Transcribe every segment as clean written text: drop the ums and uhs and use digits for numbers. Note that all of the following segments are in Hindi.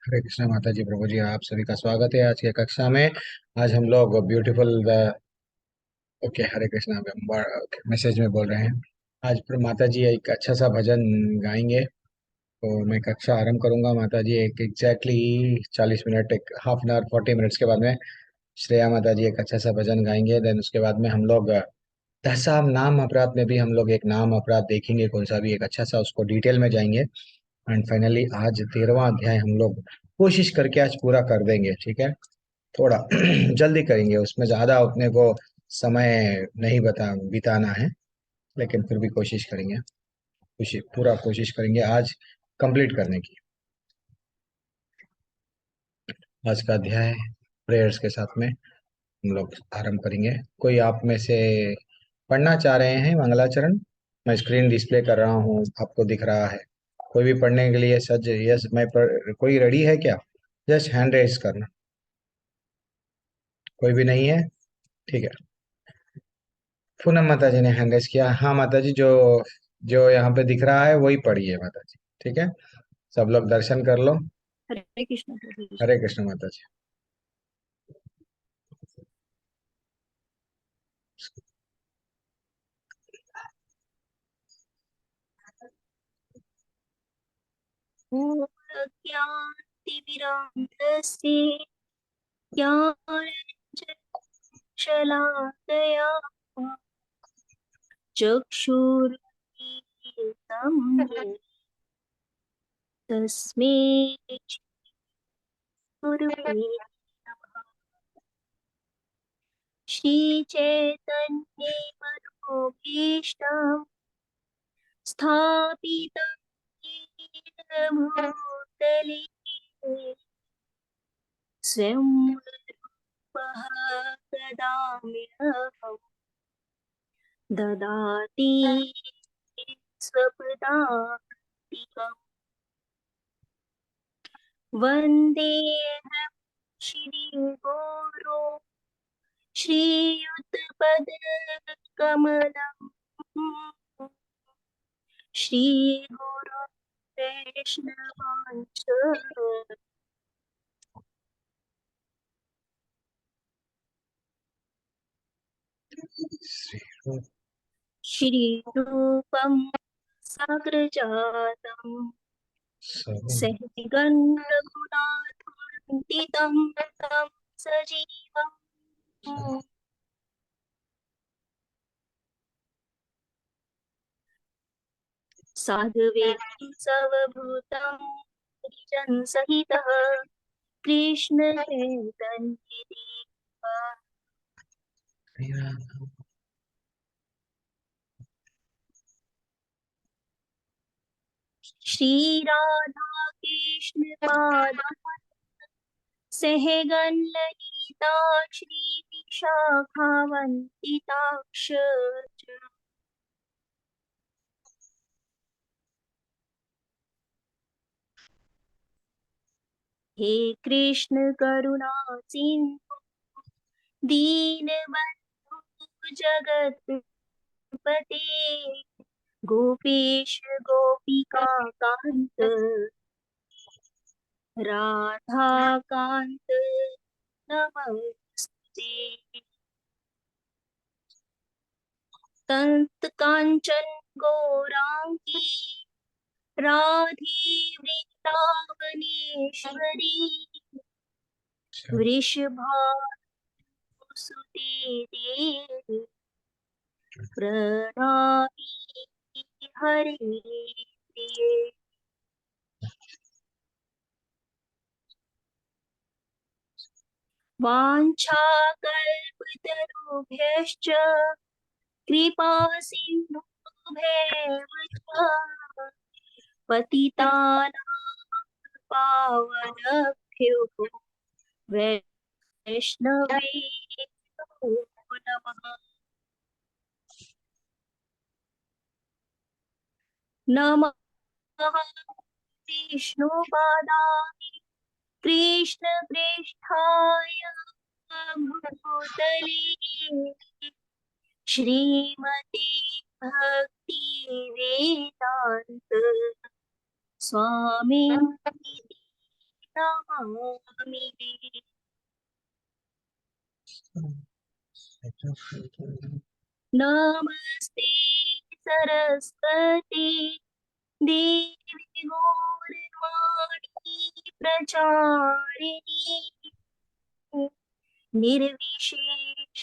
हरे कृष्णा माता जी, प्रभु जी, आप सभी का स्वागत है आज की कक्षा में। आज हम लोग beautiful the okay, Hare Krishna message में बोल रहे हैं। आज पर माता जी एक अच्छा सा भजन गाएंगे। तो मैं कक्षा आरंभ करूंगा माता जी, एक एग्जैक्टली 40 मिनट, एक हाफ एन आवर 40 मिनट्स के बाद में श्रेया माता जी एक अच्छा सा भजन गाएंगे। देन उसके बाद में हम लोग दशा नाम अपराध में भी हम लोग एक नाम अपराध देखेंगे, कौन सा भी एक अच्छा सा, उसको डिटेल में जाएंगे। एंड फाइनली आज 13वां अध्याय हम लोग कोशिश करके आज पूरा कर देंगे, ठीक है। थोड़ा जल्दी करेंगे, उसमें ज्यादा अपने को समय नहीं बिताना है, लेकिन फिर भी कोशिश करेंगे, पूरा कोशिश करेंगे आज कंप्लीट करने की। आज का अध्याय प्रेयर्स के साथ में हम लोग आरंभ करेंगे। कोई आप में से पढ़ना चाह रहे हैं मंगलाचरण? मैं स्क्रीन डिस्प्ले कर रहा हूँ, आपको दिख रहा है। कोई भी पढ़ने के लिए सज्ज? यस, कोई रेडी है क्या? जस्ट हैंड रेज करना। कोई भी नहीं है? ठीक है। पूनम माता जी ने हैंड रेज किया। हाँ माता जी, जो जो यहाँ पे दिख रहा है वही पढ़िए माता जी, ठीक है। सब लोग दर्शन कर लो। हरे कृष्ण प्रभु जी। हरे कृष्ण माता जी। ज्ञानतिमिरान्धस्य ज्ञानञ्जनशलाकया चक्षुरुन्मीलितं तस्मै गुरुवे नमः। श्रीचैतन्ये मनोभीष्टं स्थापितं येन भूतले स्वयं रूपः कदाम्यहम् ददाति स्वपदान्तिकम्। वन्देऽहं श्रीगुरो श्रीयुतपदकमलम् श्रीगुरो वैष्णवांश्च श्री श्रीरूपं साग्रजातम् सहगं रघुनाथान्वितं तं सजीवम् साधुवेदं सवभूतं सहितः कृष्ण चैतन्य देवा श्री राधा कृष्ण पादा सहगन ललिता श्री विशाखावंतिताक्ष। हे कृष्ण करुणा सिंधु दीनबंधु जगतपते गोपेश गोपिका कांत राधा कांत नमस्ते। तप्त कांचन गौरांगी राधे वृंदावनेश्वरी वृषभानुसुते देवी प्रणामी हरे प्रिये। वाञ्छाकल्पतरुभ्यश्च कृपा सिन्धुभ्येव च पतितानां पावनभ्यो वैष्णवेभ्यो नमः। नमः विष्णुपादाय कृष्णपृष्ठाय भूतले श्रीमते भक्ति वेदांत स्वामी नमामि ते। नमस्ते सरस्वती देवी गौरवाणी प्रचारिणी निर्विशेष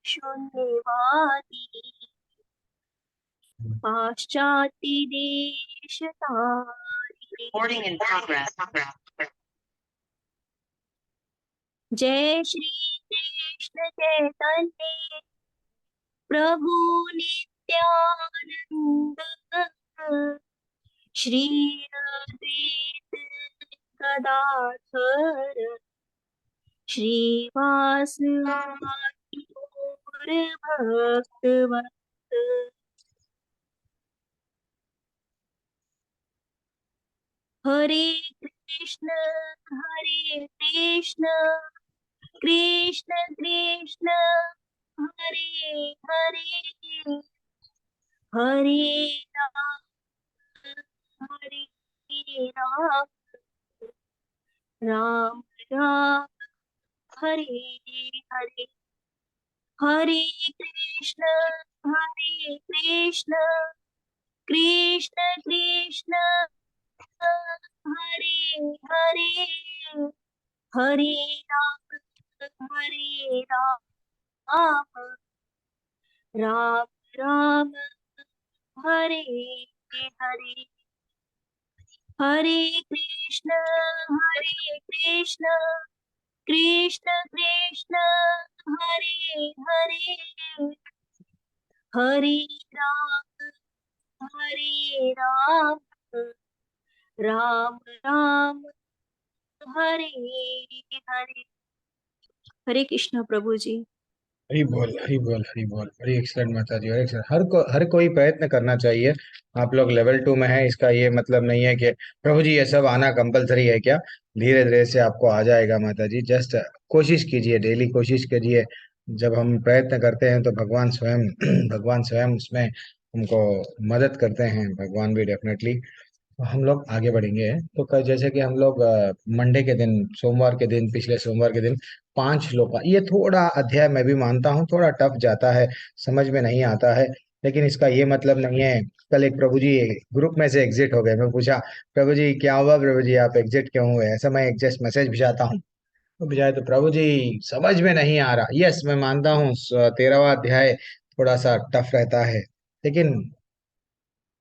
शून्यवादी पाश्चात्य देश तारिणी। Recording in progress. जय श्री कृष्ण चैतन्य प्रभु नित्यानंद श्री अद्वैत गदाधर श्रीवासवादि गौर भक्तवत्स। हरे कृष्ण कृष्ण कृष्ण हरे हरे हरे राम हरे राम राम राम हरे हरे। हरे कृष्ण कृष्ण कृष्ण हरे हरे हरे राम राम राम हरे हरे। हरे कृष्ण कृष्ण कृष्ण हरे हरे हरे राम राम राम हरे हरे। हरे कृष्ण प्रभु जी। हरी बोल हरी बोल हरी बोल। वेरी एक्सलेंट माता जी, हर कोई प्रयत्न करना चाहिए। आप लोग लेवल 2 में है, इसका ये मतलब नहीं है कि प्रभु जी ये सब आना कंपलसरी है क्या। धीरे धीरे से आपको आ जाएगा माता जी। जस्ट कोशिश कीजिए, डेली कोशिश कीजिए। जब हम प्रयत्न करते हैं तो भगवान स्वयं भगवान स्वयं उसमें हमको मदद करते हैं। भगवान भी डेफिनेटली हम लोग आगे बढ़ेंगे। तो जैसे कि हम लोग मंडे के दिन, सोमवार के दिन, पिछले सोमवार के दिन 5 श्लोक, ये थोड़ा अध्याय मैं भी मानता हूँ थोड़ा टफ जाता है, समझ में नहीं आता है। लेकिन इसका ये मतलब नहीं है। कल एक प्रभु जी ग्रुप में से एग्जिट हो गए। मैं पूछा, प्रभु जी क्या हुआ, प्रभु जी आप एग्जिट क्यों हुए? ऐसा मैं एक जस्ट मैसेज भिजाता हूँ तो भिजाए तो प्रभु जी समझ में नहीं आ रहा। यस मैं मानता हूँ 13वां अध्याय थोड़ा सा टफ रहता है, लेकिन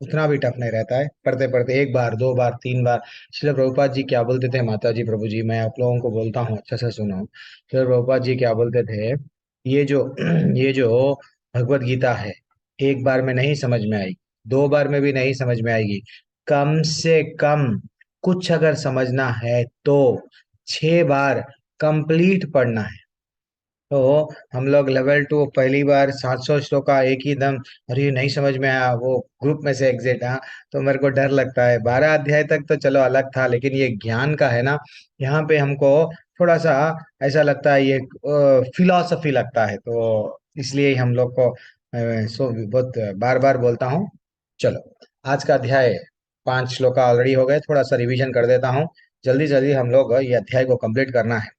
उतना भी टफ नहीं रहता है। पढ़ते पढ़ते एक बार, दो बार, तीन बार। श्रील प्रभुपाद जी क्या बोलते थे माता जी, प्रभु जी मैं आप लोगों को बोलता हूँ, अच्छा से सुनो। श्रील प्रभुपाद जी क्या बोलते थे, ये जो ये जो भगवत गीता है, एक बार में नहीं समझ में आएगी, दो बार में भी नहीं समझ में आएगी। कम से कम कुछ अगर समझना है तो 6 बार कंप्लीट पढ़ना है। तो हम लोग लेवल 2 पहली बार 700 श्लोक का एक ही दम, अरे नहीं समझ में आया, वो ग्रुप में से एग्जिट। हाँ, तो मेरे को डर लगता है। 12 अध्याय तक तो चलो अलग था, लेकिन ये ज्ञान का है ना, यहाँ पे हमको थोड़ा सा ऐसा लगता है, ये फिलॉसफी लगता है। तो इसलिए ही हम लोग को सो बहुत बार बार बोलता हूँ। चलो, आज का अध्याय 5 श्लोक ऑलरेडी हो गए, थोड़ा सा रिवीजन कर देता हूँ। जल्दी जल्दी हम लोग ये अध्याय को कंप्लीट करना है।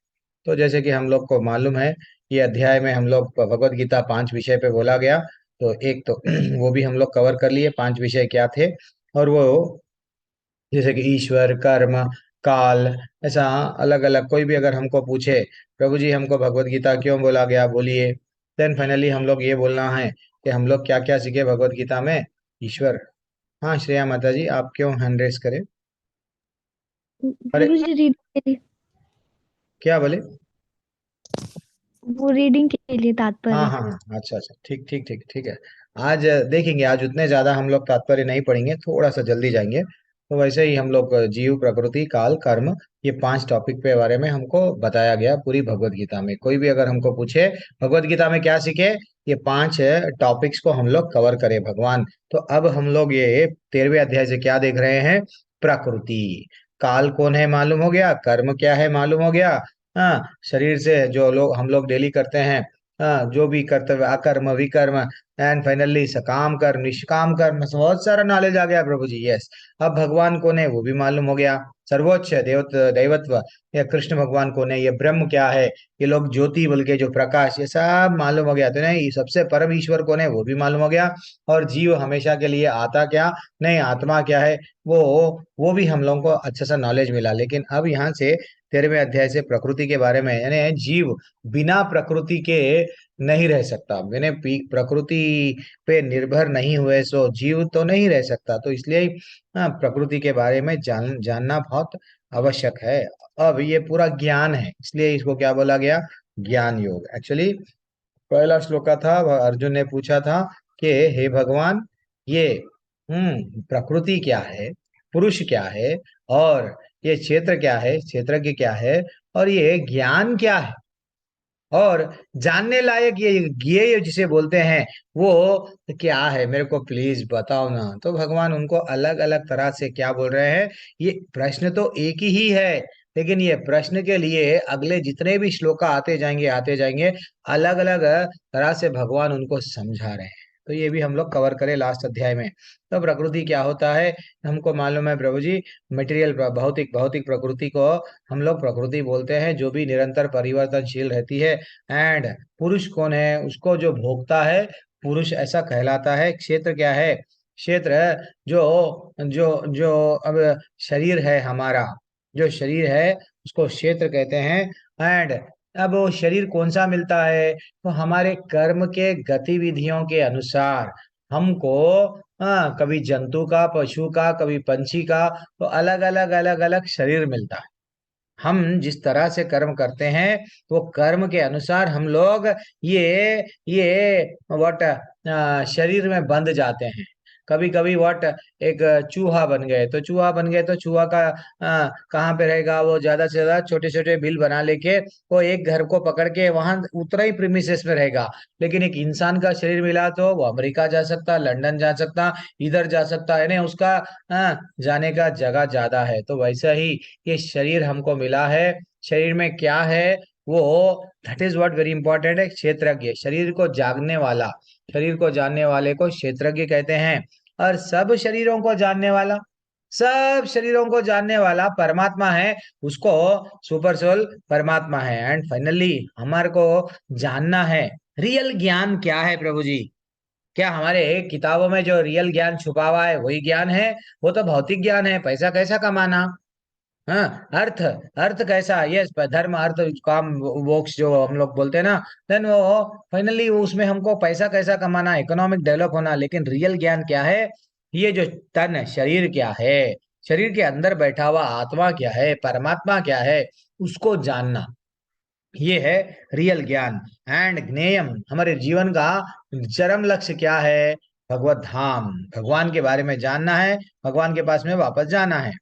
तो जैसे कि हम लोग को मालूम है, ये अध्याय में हम लोग भगवत गीता 5 विषय पे बोला गया। तो एक तो वो भी हम लोग कवर कर लिए, 5 विषय क्या थे। और वो जैसे कि ईश्वर, कर्म, काल, ऐसा अलग अलग कोई भी अगर हमको पूछे, प्रभु जी हमको भगवत गीता क्यों बोला गया, बोलिए। देन फाइनली हम लोग ये बोलना है कि हम लोग क्या क्या सीखे भगवत गीता में। ईश्वर। हाँ श्रेया माता जी, आप क्यों हैंड रेस करें? अरे प्रभु जी रीडिंग के लिए, क्या बोले? वो रीडिंग के लिए हाँ तात्पर्य। हाँ हाँ, अच्छा अच्छा, ठीक ठीक ठीक ठीक है। आज देखेंगे, आज उतने ज्यादा हम लोग तात्पर्य नहीं पढ़ेंगे, थोड़ा सा जल्दी जाएंगे। तो वैसे ही हम लोग जीव, प्रकृति, काल, कर्म, ये 5 टॉपिक पे बारे में हमको बताया गया पूरी भगवत गीता में। कोई भी अगर हमको पूछे भगवत गीता में क्या सीखे, ये 5 टॉपिक्स को हम लोग कवर करें भगवान। तो अब हम लोग ये 13वें अध्याय से क्या देख रहे हैं? प्रकृति। काल कौन है मालूम हो गया, कर्म क्या है मालूम हो गया। हाँ, शरीर से जो लोग हम लोग डेली करते हैं, हाँ, जो भी कर्तव्य, अकर्म, विकर्म, एंड फाइनली सकाम कर्म निष्काम कर्म, बहुत सारा नॉलेज आ गया प्रभु जी। यस, अब भगवान कौन है वो भी मालूम हो गया। सर्वोच्च दैवत्व या कृष्ण भगवान कौन है, ये ब्रह्म क्या है, ये लोग ज्योति बोल के जो प्रकाश, ये सब मालूम हो गया। तो नहीं, सबसे परम ईश्वर कौन है वो भी मालूम हो गया। और जीव हमेशा के लिए आता क्या, नहीं आत्मा क्या है, वो भी हम लोगों को अच्छा सा नॉलेज मिला। लेकिन अब यहाँ से 13वें अध्याय से प्रकृति के बारे में, यानी जीव बिना प्रकृति के नहीं रह सकता। मैंने प्रकृति पे निर्भर नहीं हुए सो जीव तो नहीं रह सकता। तो इसलिए प्रकृति के बारे में जानना बहुत आवश्यक है। अब ये पूरा ज्ञान है, इसलिए इसको क्या बोला गया, ज्ञान योग। एक्चुअली पहला श्लोका था, अर्जुन ने पूछा था कि हे भगवान, ये प्रकृति क्या है, पुरुष क्या है, और ये क्षेत्र क्या है, क्षेत्रज्ञ क्या है, और ये ज्ञान क्या है, और जानने लायक ये जिसे बोलते हैं वो क्या है, मेरे को प्लीज बताओ ना। तो भगवान उनको अलग अलग तरह से क्या बोल रहे हैं। ये प्रश्न तो एक ही है, लेकिन ये प्रश्न के लिए अगले जितने भी श्लोका आते जाएंगे, अलग अलग तरह से भगवान उनको समझा रहे हैं। तो ये भी हम लोग कवर करें लास्ट अध्याय में। तो प्रकृति क्या होता है, हमको मालूम है प्रभु जी। मटेरियल भौतिक भौतिक प्रकृति को हम लोग प्रकृति बोलते हैं, जो भी निरंतर परिवर्तनशील रहती है। एंड पुरुष कौन है, उसको जो भोगता है पुरुष ऐसा कहलाता है। क्षेत्र क्या है, क्षेत्र जो जो जो अब शरीर है हमारा, जो शरीर है उसको क्षेत्र कहते हैं। एंड अब वो शरीर कौन सा मिलता है, तो हमारे कर्म के गतिविधियों के अनुसार हमको कभी जंतु का, पशु का, कभी पंछी का, तो अलग अलग शरीर मिलता है। हम जिस तरह से कर्म करते हैं वो कर्म के अनुसार हम लोग ये व्हाट शरीर में बंध जाते हैं। कभी कभी व्हाट एक चूहा बन गए, तो चूहा बन गए तो चूहा का कहाँ पे रहेगा, वो ज्यादा से ज्यादा छोटे छोटे बिल बना लेके वो एक घर को पकड़ के वहां उतना ही प्रीमिसेस में रहेगा। लेकिन एक इंसान का शरीर मिला तो वो अमेरिका जा सकता, लंदन जा सकता, इधर जा सकता है, नहीं उसका जाने का जगह ज्यादा है। तो वैसा ही ये शरीर हमको मिला है। शरीर में क्या है वो, that is what very important है, क्षेत्रज्ञ, शरीर को जागने वाला, शरीर को जानने वाले को क्षेत्रज्ञ कहते हैं। और सब शरीरों को जानने वाला, सब शरीरों को जानने वाला परमात्मा है, उसको सुपर सोल परमात्मा है। एंड फाइनली हमारे को जानना है रियल ज्ञान क्या है प्रभु जी। क्या हमारे किताबों में जो रियल ज्ञान छुपा हुआ है वही ज्ञान है, वो तो भौतिक ज्ञान है, पैसा कैसा कमाना, हाँ अर्थ, अर्थ कैसा, यस धर्म अर्थ काम मोक्ष जो हम लोग बोलते हैं ना, देन वो फाइनली उसमें हमको पैसा कैसा कमाना, इकोनॉमिक डेवलप होना। लेकिन रियल ज्ञान क्या है, ये जो तन शरीर क्या है, शरीर के अंदर बैठा हुआ आत्मा क्या है, परमात्मा क्या है, उसको जानना, ये है रियल ज्ञान। एंड ज्ञेयम, हमारे जीवन का चरम लक्ष्य क्या है, भगवत धाम, भगवान के बारे में जानना है, भगवान के पास में वापस जाना है।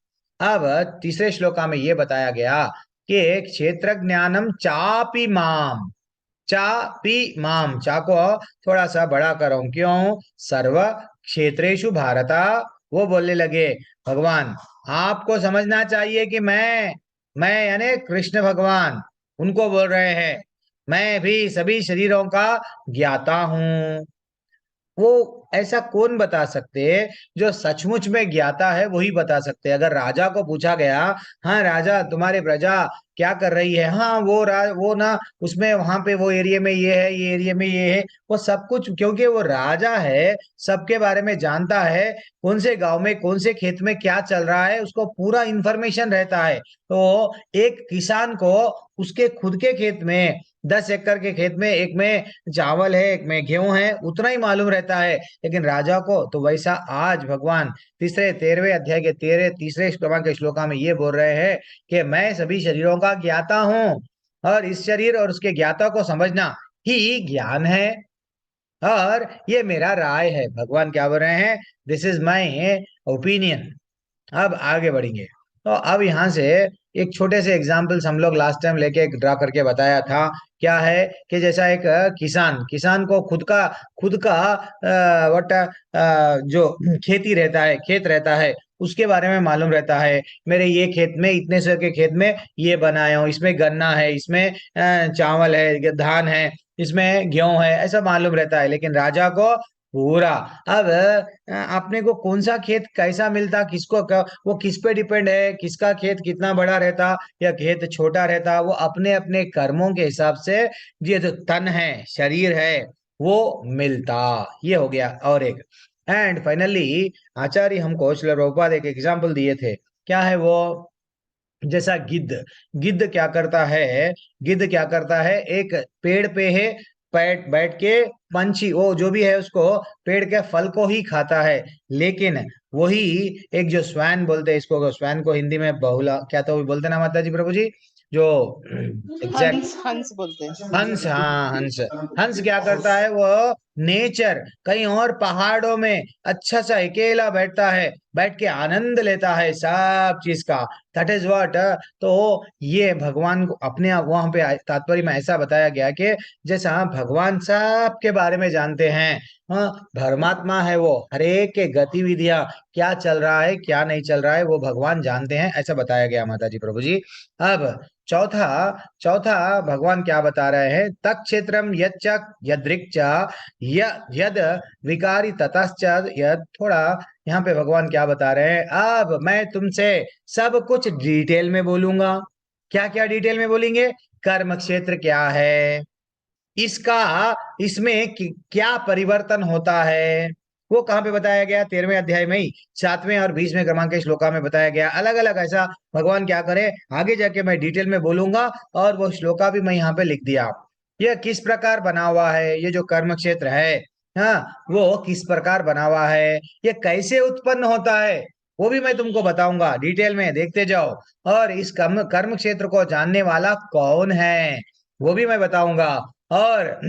अब तीसरे श्लोका में ये बताया गया कि क्षेत्र ज्ञानम चापी माम, चापी माम, चा को थोड़ा सा बड़ा करो, क्यों, सर्व क्षेत्रेषु भारता, वो बोलने लगे भगवान आपको समझना चाहिए कि मैं यानी कृष्ण भगवान उनको बोल रहे हैं, मैं भी सभी शरीरों का ज्ञाता हूँ। वो ऐसा कौन बता सकते हैं, जो सचमुच में ज्ञाता है वही बता सकते हैं। अगर राजा को पूछा गया, हाँ राजा तुम्हारे प्रजा क्या कर रही है, हाँ वो ना उसमें वहां पे वो एरिया में ये है, ये एरिया में ये है, वो सब कुछ, क्योंकि वो राजा है सबके बारे में जानता है, कौन से गांव में कौन से खेत में क्या चल रहा है उसको पूरा इंफॉर्मेशन रहता है। तो एक किसान को उसके खुद के खेत में 10 एकड़ के खेत में, एक में चावल है एक में गेहूं है, उतना ही मालूम रहता है। लेकिन राजा को तो वैसा आज भगवान तीसरे 13वें अध्याय के तीसरे क्रमांक के श्लोका में ये बोल रहे हैं कि मैं सभी शरीरों का ज्ञाता हूँ, और इस शरीर और उसके ज्ञाता को समझना ही ज्ञान है, और ये मेरा राय है। भगवान क्या बोल रहे हैं, दिस इज माई ओपिनियन। अब आगे बढ़ेंगे। तो अब यहाँ से एक छोटे से एग्जाम्पल्स हम लोग लास्ट टाइम लेके ड्रा करके बताया था। क्या है कि जैसा एक किसान, किसान को खुद का वट जो खेती रहता है, खेत रहता है, उसके बारे में मालूम रहता है। मेरे ये खेत में इतने सौ के खेत में ये बनाया हूँ, इसमें गन्ना है, इसमें चावल है, धान है, इसमें गेहूं है, ऐसा मालूम रहता है, लेकिन राजा को पूरा। अब अपने को कौन सा खेत कैसा मिलता, वो किस पे डिपेंड है, किसका खेत कितना बड़ा रहता या खेत छोटा रहता, वो अपने अपने कर्मों के हिसाब से ये जो तन है, शरीर है, वो मिलता। ये हो गया। और एक एंड फाइनली आचार्य हमको श्रील प्रभुपाद एक एग्जाम्पल दिए थे। क्या है वो? जैसा गिद्ध। गिद्ध क्या करता है? गिद्ध क्या करता है, एक पेड़ पे है, बैठ बैठ के पंछी वो जो भी है उसको पेड़ के फल को ही खाता है। लेकिन वही एक जो स्वैन बोलते हैं इसको, स्वैन को हिंदी में बहुला क्या तो बोलते ना माता जी प्रभु जी, जो एग्जैक्ट हंस हंस बोलते हैं। हंस, हाँ हंस। हंस क्या करता है वो? नेचर कहीं और पहाड़ों में अच्छा सा अकेला बैठता है, बैठ के आनंद लेता है सब चीज का। That is what. तो ये भगवान को अपने आप वहां पे तात्पर्य में ऐसा बताया गया कि जैसा भगवान सब के बारे में जानते हैं। हाँ, परमात्मा है वो, हर एक के गतिविधियां क्या चल रहा है क्या नहीं चल रहा है वो भगवान जानते हैं, ऐसा बताया गया माता जी प्रभु जी। अब चौथा चौथा भगवान क्या बता रहे हैं? तत् क्षेत्रम यच्च यदृक्च यद विकारी ततश्च यद। थोड़ा यहाँ पे भगवान क्या बता रहे हैं? अब मैं तुमसे सब कुछ डिटेल में बोलूंगा। क्या क्या डिटेल में बोलेंगे? कर्म क्षेत्र क्या है, इसका इसमें क्या परिवर्तन होता है, वो कहाँ पे बताया गया? 13वें अध्याय में ही 7वें और 20वें क्रमांक के श्लोका में बताया गया। अलग अलग ऐसा भगवान क्या करे, आगे जाके मैं डिटेल में बोलूंगा, और वो श्लोका भी मैं यहाँ पे लिख दिया। यह किस प्रकार बना हुआ है, ये जो कर्म क्षेत्र है, हाँ, वो किस प्रकार बना हुआ है, ये कैसे उत्पन्न होता है, वो भी मैं तुमको बताऊंगा डिटेल में, देखते जाओ। और इस कर्म कर्म क्षेत्र को जानने वाला कौन है, वो भी मैं बताऊंगा। और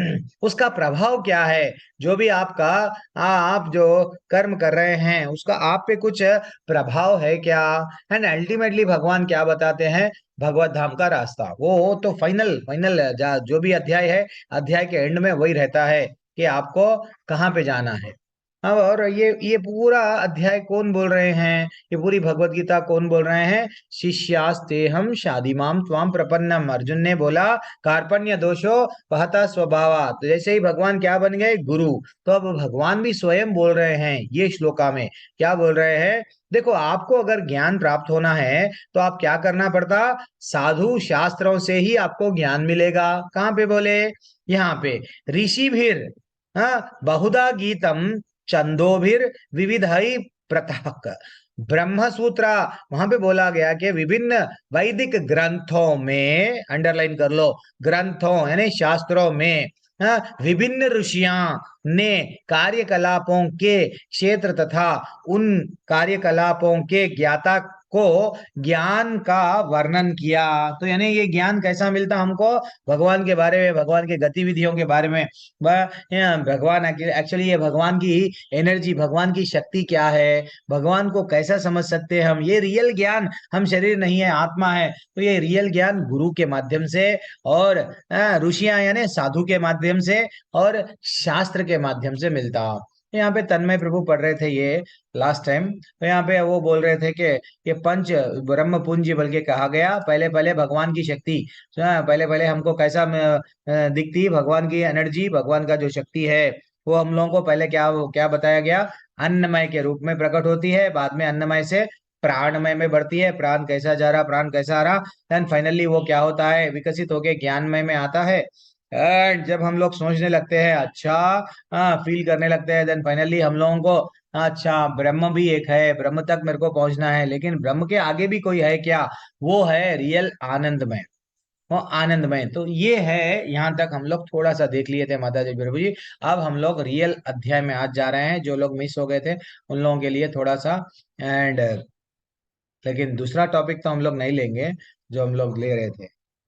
उसका प्रभाव क्या है, जो भी आपका आप जो कर्म कर रहे हैं उसका आप पे कुछ प्रभाव है क्या। एंड अल्टीमेटली भगवान क्या बताते हैं? भगवत धाम का रास्ता। वो तो फाइनल फाइनल जो भी अध्याय है, अध्याय के एंड में वही रहता है कि आपको कहाँ पे जाना है। अब और ये पूरा अध्याय कौन बोल रहे हैं, ये पूरी भगवत गीता कौन बोल रहे हैं? शिष्यास्ते हम शादिमाम त्वाम प्रपन्नम। अर्जुन ने बोला कार्पण्य दोषो वहता स्वभावा। तो जैसे ही भगवान क्या बन गए? गुरु। तो अब भगवान भी स्वयं बोल रहे हैं ये श्लोका में। क्या बोल रहे हैं? देखो, आपको अगर ज्ञान प्राप्त होना है तो आप क्या करना पड़ता? साधु शास्त्रों से ही आपको ज्ञान मिलेगा। कहाँ पे बोले? यहाँ पे ऋषि भीर, हाँ, बहुधा गीतम छंदोभिर विविधई पृथक ब्रह्म सूत्र। वहां पे बोला गया कि विभिन्न वैदिक ग्रंथों में, अंडरलाइन कर लो, ग्रंथों यानी शास्त्रों में, हाँ, विभिन्न ऋषियां ने कार्यकलापों के क्षेत्र तथा उन कार्यकलापों के ज्ञाता को ज्ञान का वर्णन किया। तो यानी ये ज्ञान कैसा मिलता हमको? भगवान के बारे में, भगवान के गतिविधियों के बारे में। भगवान एक्चुअली ये भगवान की एनर्जी, भगवान की शक्ति क्या है, भगवान को कैसा समझ सकते हैं हम, ये रियल ज्ञान, हम शरीर नहीं है आत्मा है, तो ये रियल ज्ञान गुरु के माध्यम से और ऋषियां यानी साधु के माध्यम से और शास्त्र के माध्यम से मिलता। यहाँ पे तन्मय प्रभु पढ़ रहे थे ये लास्ट टाइम, तो यहाँ पे वो बोल रहे थे कि ये पंच ब्रह्म पुंज बल्कि कहा गया। पहले पहले भगवान की शक्ति, पहले पहले हमको कैसा दिखती भगवान की एनर्जी, भगवान का जो शक्ति है वो हम लोगों को पहले क्या क्या बताया गया? अन्नमय के रूप में प्रकट होती है, बाद में अन्नमय से प्राणमय में बढ़ती है, प्राण कैसा जा रहा, प्राण कैसा आ रहा, देन फाइनली वो क्या होता है? विकसित होके ज्ञानमय में आता है। एंड जब हम लोग सोचने लगते हैं, अच्छा, हाँ, फील करने लगते हैं, देन फाइनली हम लोगों को अच्छा ब्रह्म भी एक है, ब्रह्म तक मेरे को पहुंचना है, लेकिन ब्रह्म के आगे भी कोई है क्या? वो है रियल आनंदमय, वो आनंदमय। तो ये है, यहाँ तक हम लोग थोड़ा सा देख लिए थे माता जी प्रभु जी। अब हम लोग रियल अध्याय में आज जा रहे हैं, जो लोग मिस हो गए थे उन लोगों के लिए थोड़ा सा। एंड लेकिन दूसरा टॉपिक तो हम लोग नहीं लेंगे जो हम लोग ले रहे थे।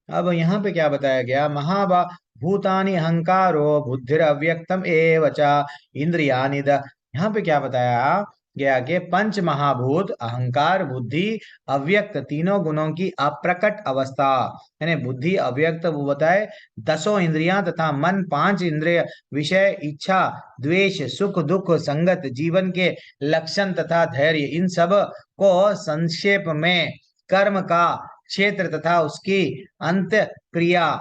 अब यहाँ पे क्या बताया गया? भूतानि अहंकारो बुद्धिर अव्यक्तम एव च इंद्रियानि द। यहाँ पे क्या बताया गया कि पंच महाभूत अहंकार बुद्धि अव्यक्त तीनों गुणों की अप्रकट अवस्था, यानी बुद्धि अव्यक्त वो बताए, दसों इंद्रियां तथा मन पांच इंद्रिय, विषय इच्छा द्वेष सुख दुख संगत जीवन के लक्षण तथा धैर्य, इन सब को संक्षेप में कर्म का क्षेत्र तथा उसकी अंत क्रिया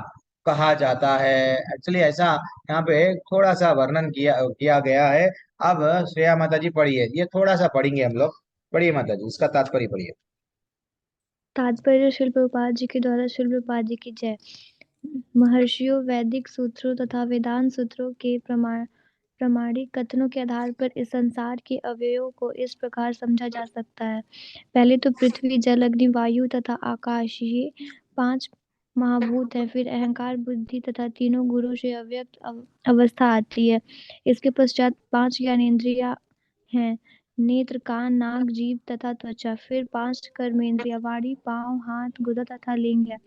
कहा जाता है। एक्चुअली ऐसा यहाँ पे थोड़ा सा वर्णन किया किया गया है। अब श्रेया माता जी पढ़िए, ये थोड़ा सा पढ़ेंगे हम लोग। पढ़िए माता जी, इसका तात्पर्य पढ़िए। तात्पर्य शिल प्रभुपाद जी के द्वारा शिल प्रभुपाद जी की जय। महर्षियों, वैदिक सूत्रों तथा वेदांत सूत्रों के प्रामाणिक कथनों के आधार पर इस संसार के अवयवों को इस प्रकार समझा जा सकता है। पहले तो पृथ्वी, जल, अग्नि, वायु तथा आकाश, ये 5 महाभूत हैं। फिर अहंकार, बुद्धि तथा तीनों गुणों से अव्यक्त अवस्था आती है। इसके पश्चात 5 ज्ञानेंद्रियां हैं, नेत्र, कान, नाक, जीभ तथा त्वचा। फिर 5 कर्मेंद्रियां, वाणी, पाँव, हाथ, गुदा तथा लिंग है।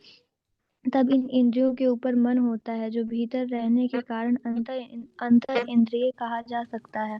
तब इन इंद्रियों के ऊपर मन होता है, जो भीतर रहने के कारण अंतर इंद्रिय कहा जा सकता है।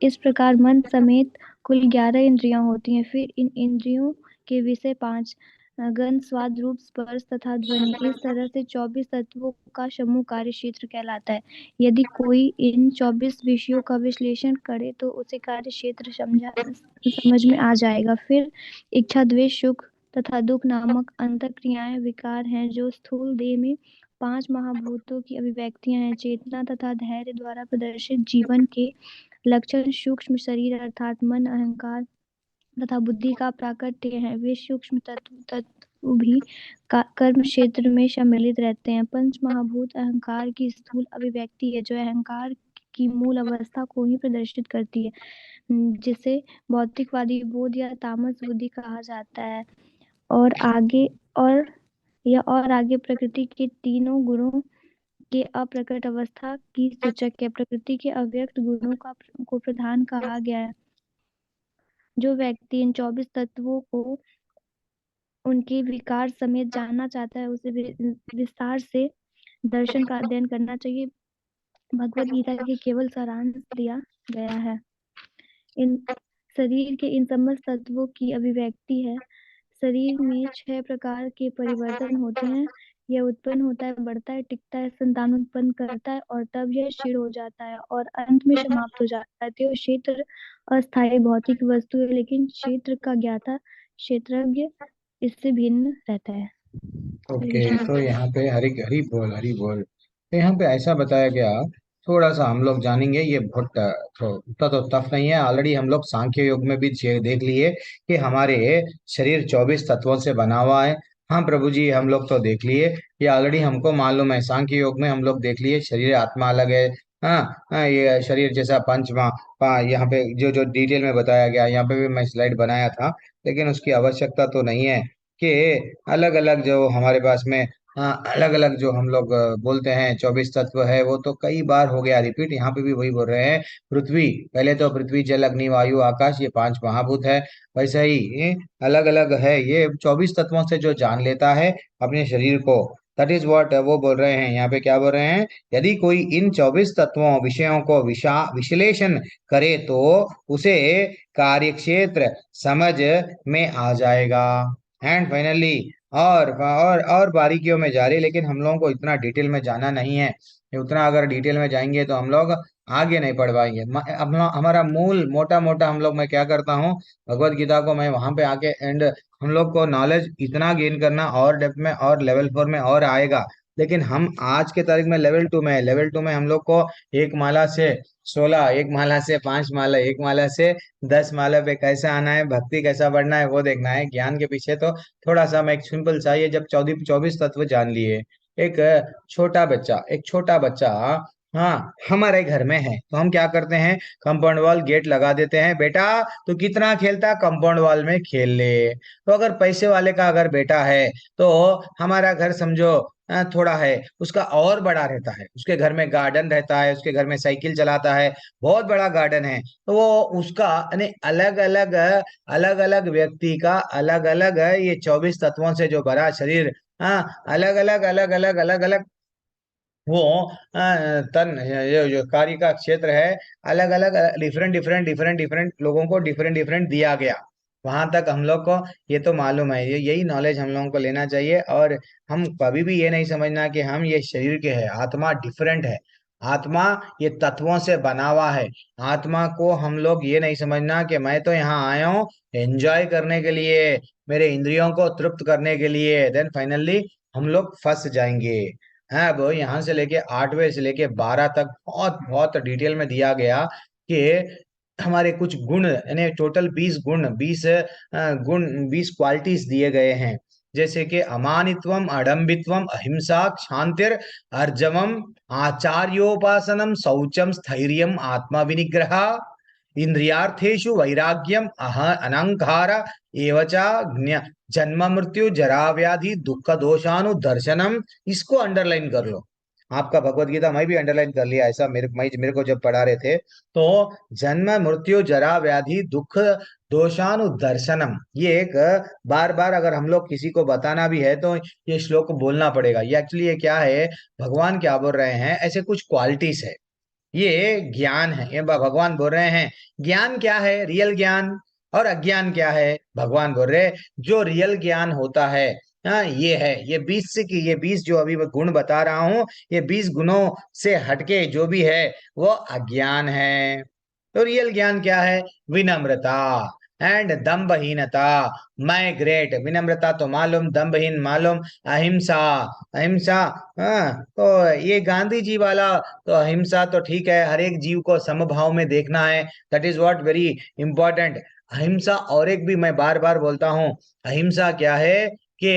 इस प्रकार मन समेत कुल 11 इंद्रियां होती हैं। फिर इन इंद्रियों के विषय 5, गंध, स्वाद, रूप, स्पर्श तथा ध्वनि। इस तरह से 24 तत्वों का समूह कार्य क्षेत्र कहलाता है। यदि कोई इन 24 विषयों का विश्लेषण करे तो उसे कार्य क्षेत्र समझ में आ जाएगा। फिर इच्छा, द्वेष, सुख तथा दुख नामक अंतःक्रियाएं विकार हैं, जो स्थूल देह में 5 महाभूतों की अभिव्यक्तियां हैं। चेतना तथा धैर्य द्वारा प्रदर्शित जीवन के लक्षण सूक्ष्म शरीर अर्थात मन, अहंकार तथा बुद्धि का प्राकट्य है। वे सूक्ष्म तत्व भी कर्म क्षेत्र में सम्मिलित रहते हैं। पंच महाभूत अहंकार की स्थूल अभिव्यक्ति है, जो अहंकार की मूल अवस्था को ही प्रदर्शित करती है, जिसे भौतिकवादी बोध या तामस बुद्धि कहा जाता है। और आगे प्रकृति के तीनों गुणों के अप्रकट अवस्था की सूचक है। प्रकृति के अव्यक्त गुणों को प्रधान कहा गया है। जो व्यक्ति इन 24 तत्वों को उनके विकार समेत जानना चाहता है, उसे विस्तार से दर्शन का अध्ययन करना चाहिए। भगवत गीता के केवल सारांश दिया गया है। इन शरीर के इन समस्त तत्वों की अभिव्यक्ति है। शरीर में 6 प्रकार के परिवर्तन होते हैं। यह उत्पन्न होता है, बढ़ता है, टिकता है, संतान उत्पन्न करता है और तब यह क्षीण हो जाता है और अंत में समाप्त हो जाता है। तो क्षेत्र अस्थायी भौतिक वस्तु है, लेकिन क्षेत्र का ज्ञाता, क्षेत्रज्ञ इससे भिन्न रहता है। हरे ओके, कृष्ण। तो यहाँ पे हरि हरि बोल, हरि बोल। तो यहाँ पे ऐसा बताया गया, थोड़ा सा हम लोग जानेंगे। ये बहुत उतना तो टफ नहीं है। ऑलरेडी हम लोग सांख्य योग में भी देख लिए कि हमारे शरीर 24 तत्वों से बना हुआ है। हाँ प्रभु जी, हम लोग तो देख लिए, ये ऑलरेडी हमको मालूम है। सांख्य योग में हम लोग देख लिए, शरीर आत्मा अलग है। हाँ हाँ, ये शरीर जैसा यहाँ पे जो जो डिटेल में बताया गया, यहाँ पे भी मैं स्लाइड बनाया था, लेकिन उसकी आवश्यकता तो नहीं है कि अलग अलग जो हमारे पास में, हाँ, अलग अलग जो हम लोग बोलते हैं 24 तत्व है, वो तो कई बार हो गया रिपीट। यहाँ पे भी वही बोल रहे हैं। पृथ्वी, पहले तो पृथ्वी, जल, अग्नि, वायु, आकाश, ये 5 महाभूत है। वैसे ही अलग अलग है। ये 24 तत्वों से जो जान लेता है अपने शरीर को, दैट इज व्हाट वो बोल रहे हैं। यहाँ पे क्या बोल रहे हैं? यदि कोई इन 24 तत्वों विषयों को विश्लेषण करे तो उसे कार्यक्षेत्र समझ में आ जाएगा। एंड फाइनली, और बारीकियों में जा रही, लेकिन हम लोगों को इतना डिटेल में जाना नहीं है। उतना अगर डिटेल में जाएंगे तो हम लोग आगे नहीं पढ़ पाएंगे। हमारा मूल मोटा मोटा हम लोग, मैं क्या करता हूँ, भगवत गीता को मैं वहां पे आके एंड हम लोग को नॉलेज इतना गेन करना और डेप्थ में और लेवल 4 में और आएगा। लेकिन हम आज के तारीख में लेवल 2 में है। लेवल 2 में हम लोग को एक माला से 16, एक माला से 5 माला, एक माला से 10 माला पे कैसे आना है, भक्ति कैसा बढ़ना है, वो देखना है। ज्ञान के पीछे तो थोड़ा सा मैं एक सिंपल सा, ये जब 24 तत्व जान लिए, एक छोटा बच्चा, हाँ, हमारे घर में है, तो हम क्या करते हैं? कंपाउंड वॉल गेट लगा देते हैं। बेटा तू कितना खेलता, कंपाउंड वॉल में खेल ले। तो अगर पैसे वाले का अगर बेटा है, तो हमारा घर समझो थोड़ा है, उसका और बड़ा रहता है। उसके घर में गार्डन रहता है, उसके घर में साइकिल चलाता है, बहुत बड़ा गार्डन है। तो वो उसका यानी अलग अलग व्यक्ति का अलग अलग ये 24 तत्वों से जो भरा शरीर, हाँ, अलग अलग वो तन, ये जो कार्य का क्षेत्र है, अलग अलग डिफरेंट लोगों को डिफरेंट डिफरेंट दिया गया। वहां तक हम लोग को ये तो मालूम है। ये यही नॉलेज हम लोगों को लेना चाहिए। और हम कभी भी ये नहीं समझना कि हम ये शरीर के हैं। आत्मा डिफरेंट है। आत्मा ये तत्वों से बना हुआ है। आत्मा को हम लोग ये नहीं समझना कि मैं तो यहाँ आया हूँ एंजॉय करने के लिए, मेरे इंद्रियों को तृप्त करने के लिए, देन फाइनली हम लोग फंस जाएंगे। है वो यहाँ से लेके 8वें से लेके 12 तक बहुत बहुत डिटेल में दिया गया कि हमारे कुछ गुण, यानी टोटल 20 गुण, 20 गुण, 20 क्वालिटीज दिए गए हैं। जैसे कि अमानित्वम, अडम्बित्वम, अहिंसा, क्षांतिर, अर्जवम, आचार्योपासनम, शौचम, स्थैर्यम, आत्मा विनिग्रह, इंद्रियार्थेषु वैराग्यम, अनंकार एवच, जन्म मृत्यु जरा व्याधि दुख दोषानुदर्शनम। इसको अंडरलाइन कर लो। आपका भगवत गीता मैं भी अंडरलाइन कर लिया, ऐसा मेरे को जब पढ़ा रहे थे तो, जन्म मृत्यु जरा व्याधि दुख दोषानुदर्शनम, ये एक बार बार अगर हम लोग किसी को बताना भी है तो ये श्लोक बोलना पड़ेगा। ये एक्चुअली ये क्या है, भगवान क्या बोल रहे हैं, ऐसे कुछ क्वालिटीज है, ये ज्ञान है। ये भगवान बोल रहे हैं ज्ञान क्या है, रियल ज्ञान, और अज्ञान क्या है। भगवान बोल रहे हैं जो रियल ज्ञान होता है, हाँ ये है, ये 20 से, कि ये 20 जो अभी मैं गुण बता रहा हूं, ये 20 गुणों से हटके जो भी है वो अज्ञान है। तो रियल ज्ञान क्या है, विनम्रता एंड दम्भहीनता। मैं ग्रेट, विनम्रता तो मालूम, दम्भहीन मालूम, अहिंसा, अहिंसा, हाँ तो ये गांधी जी वाला, तो अहिंसा तो ठीक है, हर एक जीव को समभाव में देखना है, that is what very important. अहिंसा, और एक भी मैं बार बार बोलता हूँ, अहिंसा क्या है कि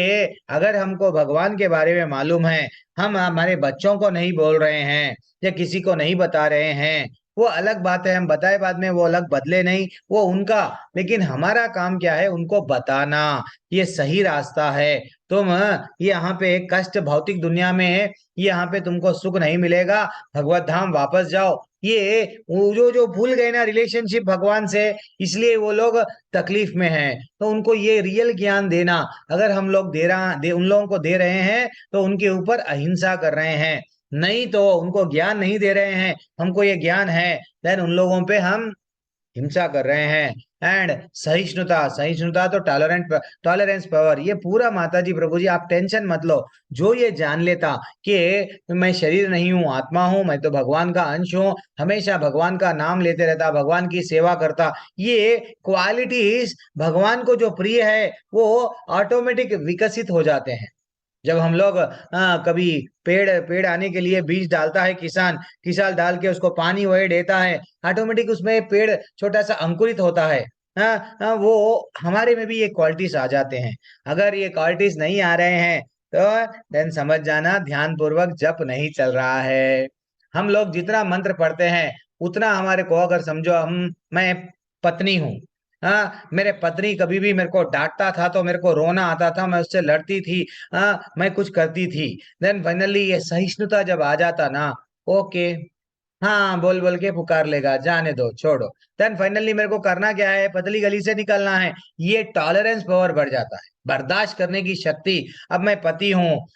अगर हमको भगवान के बारे में मालूम है, हम हमारे बच्चों को नहीं बोल रहे हैं या किसी को नहीं बता रहे हैं, वो अलग बात है, हम बताए बाद में, वो अलग बदले नहीं, वो उनका, लेकिन हमारा काम क्या है, उनको बताना ये सही रास्ता है। तुम ये यहाँ पे एक कष्ट भौतिक दुनिया में है, ये यहाँ पे तुमको सुख नहीं मिलेगा, भगवत धाम वापस जाओ। ये वो जो भूल गए ना रिलेशनशिप भगवान से, इसलिए वो लोग तकलीफ में हैं। तो उनको ये रियल ज्ञान देना, अगर हम लोग उन लोगों को दे रहे हैं तो उनके ऊपर अहिंसा कर रहे हैं, नहीं तो उनको ज्ञान नहीं दे रहे हैं, हमको ये ज्ञान है, देन उन लोगों पे हम हिंसा कर रहे हैं। एंड सहिष्णुता, सहिष्णुता तो टॉलरेंस पावर, ये पूरा माता जी प्रभु जी आप टेंशन मत लो। जो ये जान लेता कि मैं शरीर नहीं हूँ, आत्मा हूँ, मैं तो भगवान का अंश हूँ, हमेशा भगवान का नाम लेते रहता, भगवान की सेवा करता, ये क्वालिटीज भगवान को जो प्रिय है वो ऑटोमेटिक विकसित हो जाते हैं। जब हम लोग कभी पेड़ पेड़ आने के लिए बीज डालता है किसान, किसान डाल के उसको पानी वही देता है, ऑटोमेटिक उसमें पेड़ छोटा सा अंकुरित होता है। वो हमारे में भी ये क्वालिटीज आ जाते हैं। अगर ये क्वालिटीज नहीं आ रहे हैं तो देन समझ जाना ध्यान पूर्वक जप नहीं चल रहा है। हम लोग जितना मंत्र पढ़ते हैं उतना हमारे को, अगर समझो मैं पत्नी हूँ, हाँ मेरे पत्नी कभी भी मेरे को डांटता था तो मेरे को रोना आता था, मैं उससे लड़ती थी, मैं कुछ करती थी, देन फाइनली ये सहिष्णुता जब आ जाता ना, ओके, हाँ बोल बोल के पुकार लेगा, जाने दो छोड़ो, देन फाइनली मेरे को करना क्या है, पतली गली से निकलना है। ये टॉलरेंस पावर बढ़ जाता है, बर्दाश्त करने की शक्ति। अब मैं पति हूँ,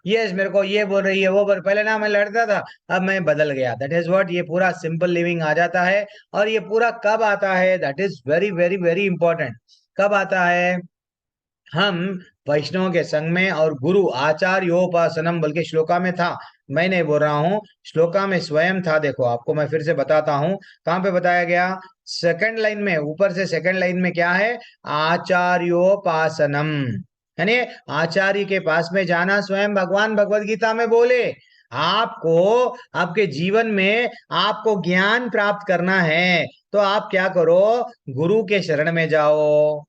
यस मेरे को ये बोल रही है, वो बोल, पहले ना मैं लड़ता था, अब मैं बदल गया, दैट इज व्हाट, ये पूरा सिंपल लिविंग आ जाता है। और ये पूरा कब आता है, that is very very very important. कब आता है, हम वैष्णव के संग में, और गुरु आचार्योपासनम बल्कि श्लोका में था, मैं नहीं बोल रहा हूँ, श्लोका में स्वयं था। देखो आपको मैं फिर से बताता हूँ कहाँ पे बताया गया, सेकंड लाइन में, ऊपर से सेकंड लाइन में क्या है, आचार्योपासनम, यानी आचार्य के पास में जाना। स्वयं भगवान भगवत गीता में बोले आपको आपके जीवन में आपको ज्ञान प्राप्त करना है तो आप क्या करो, गुरु के शरण में जाओ।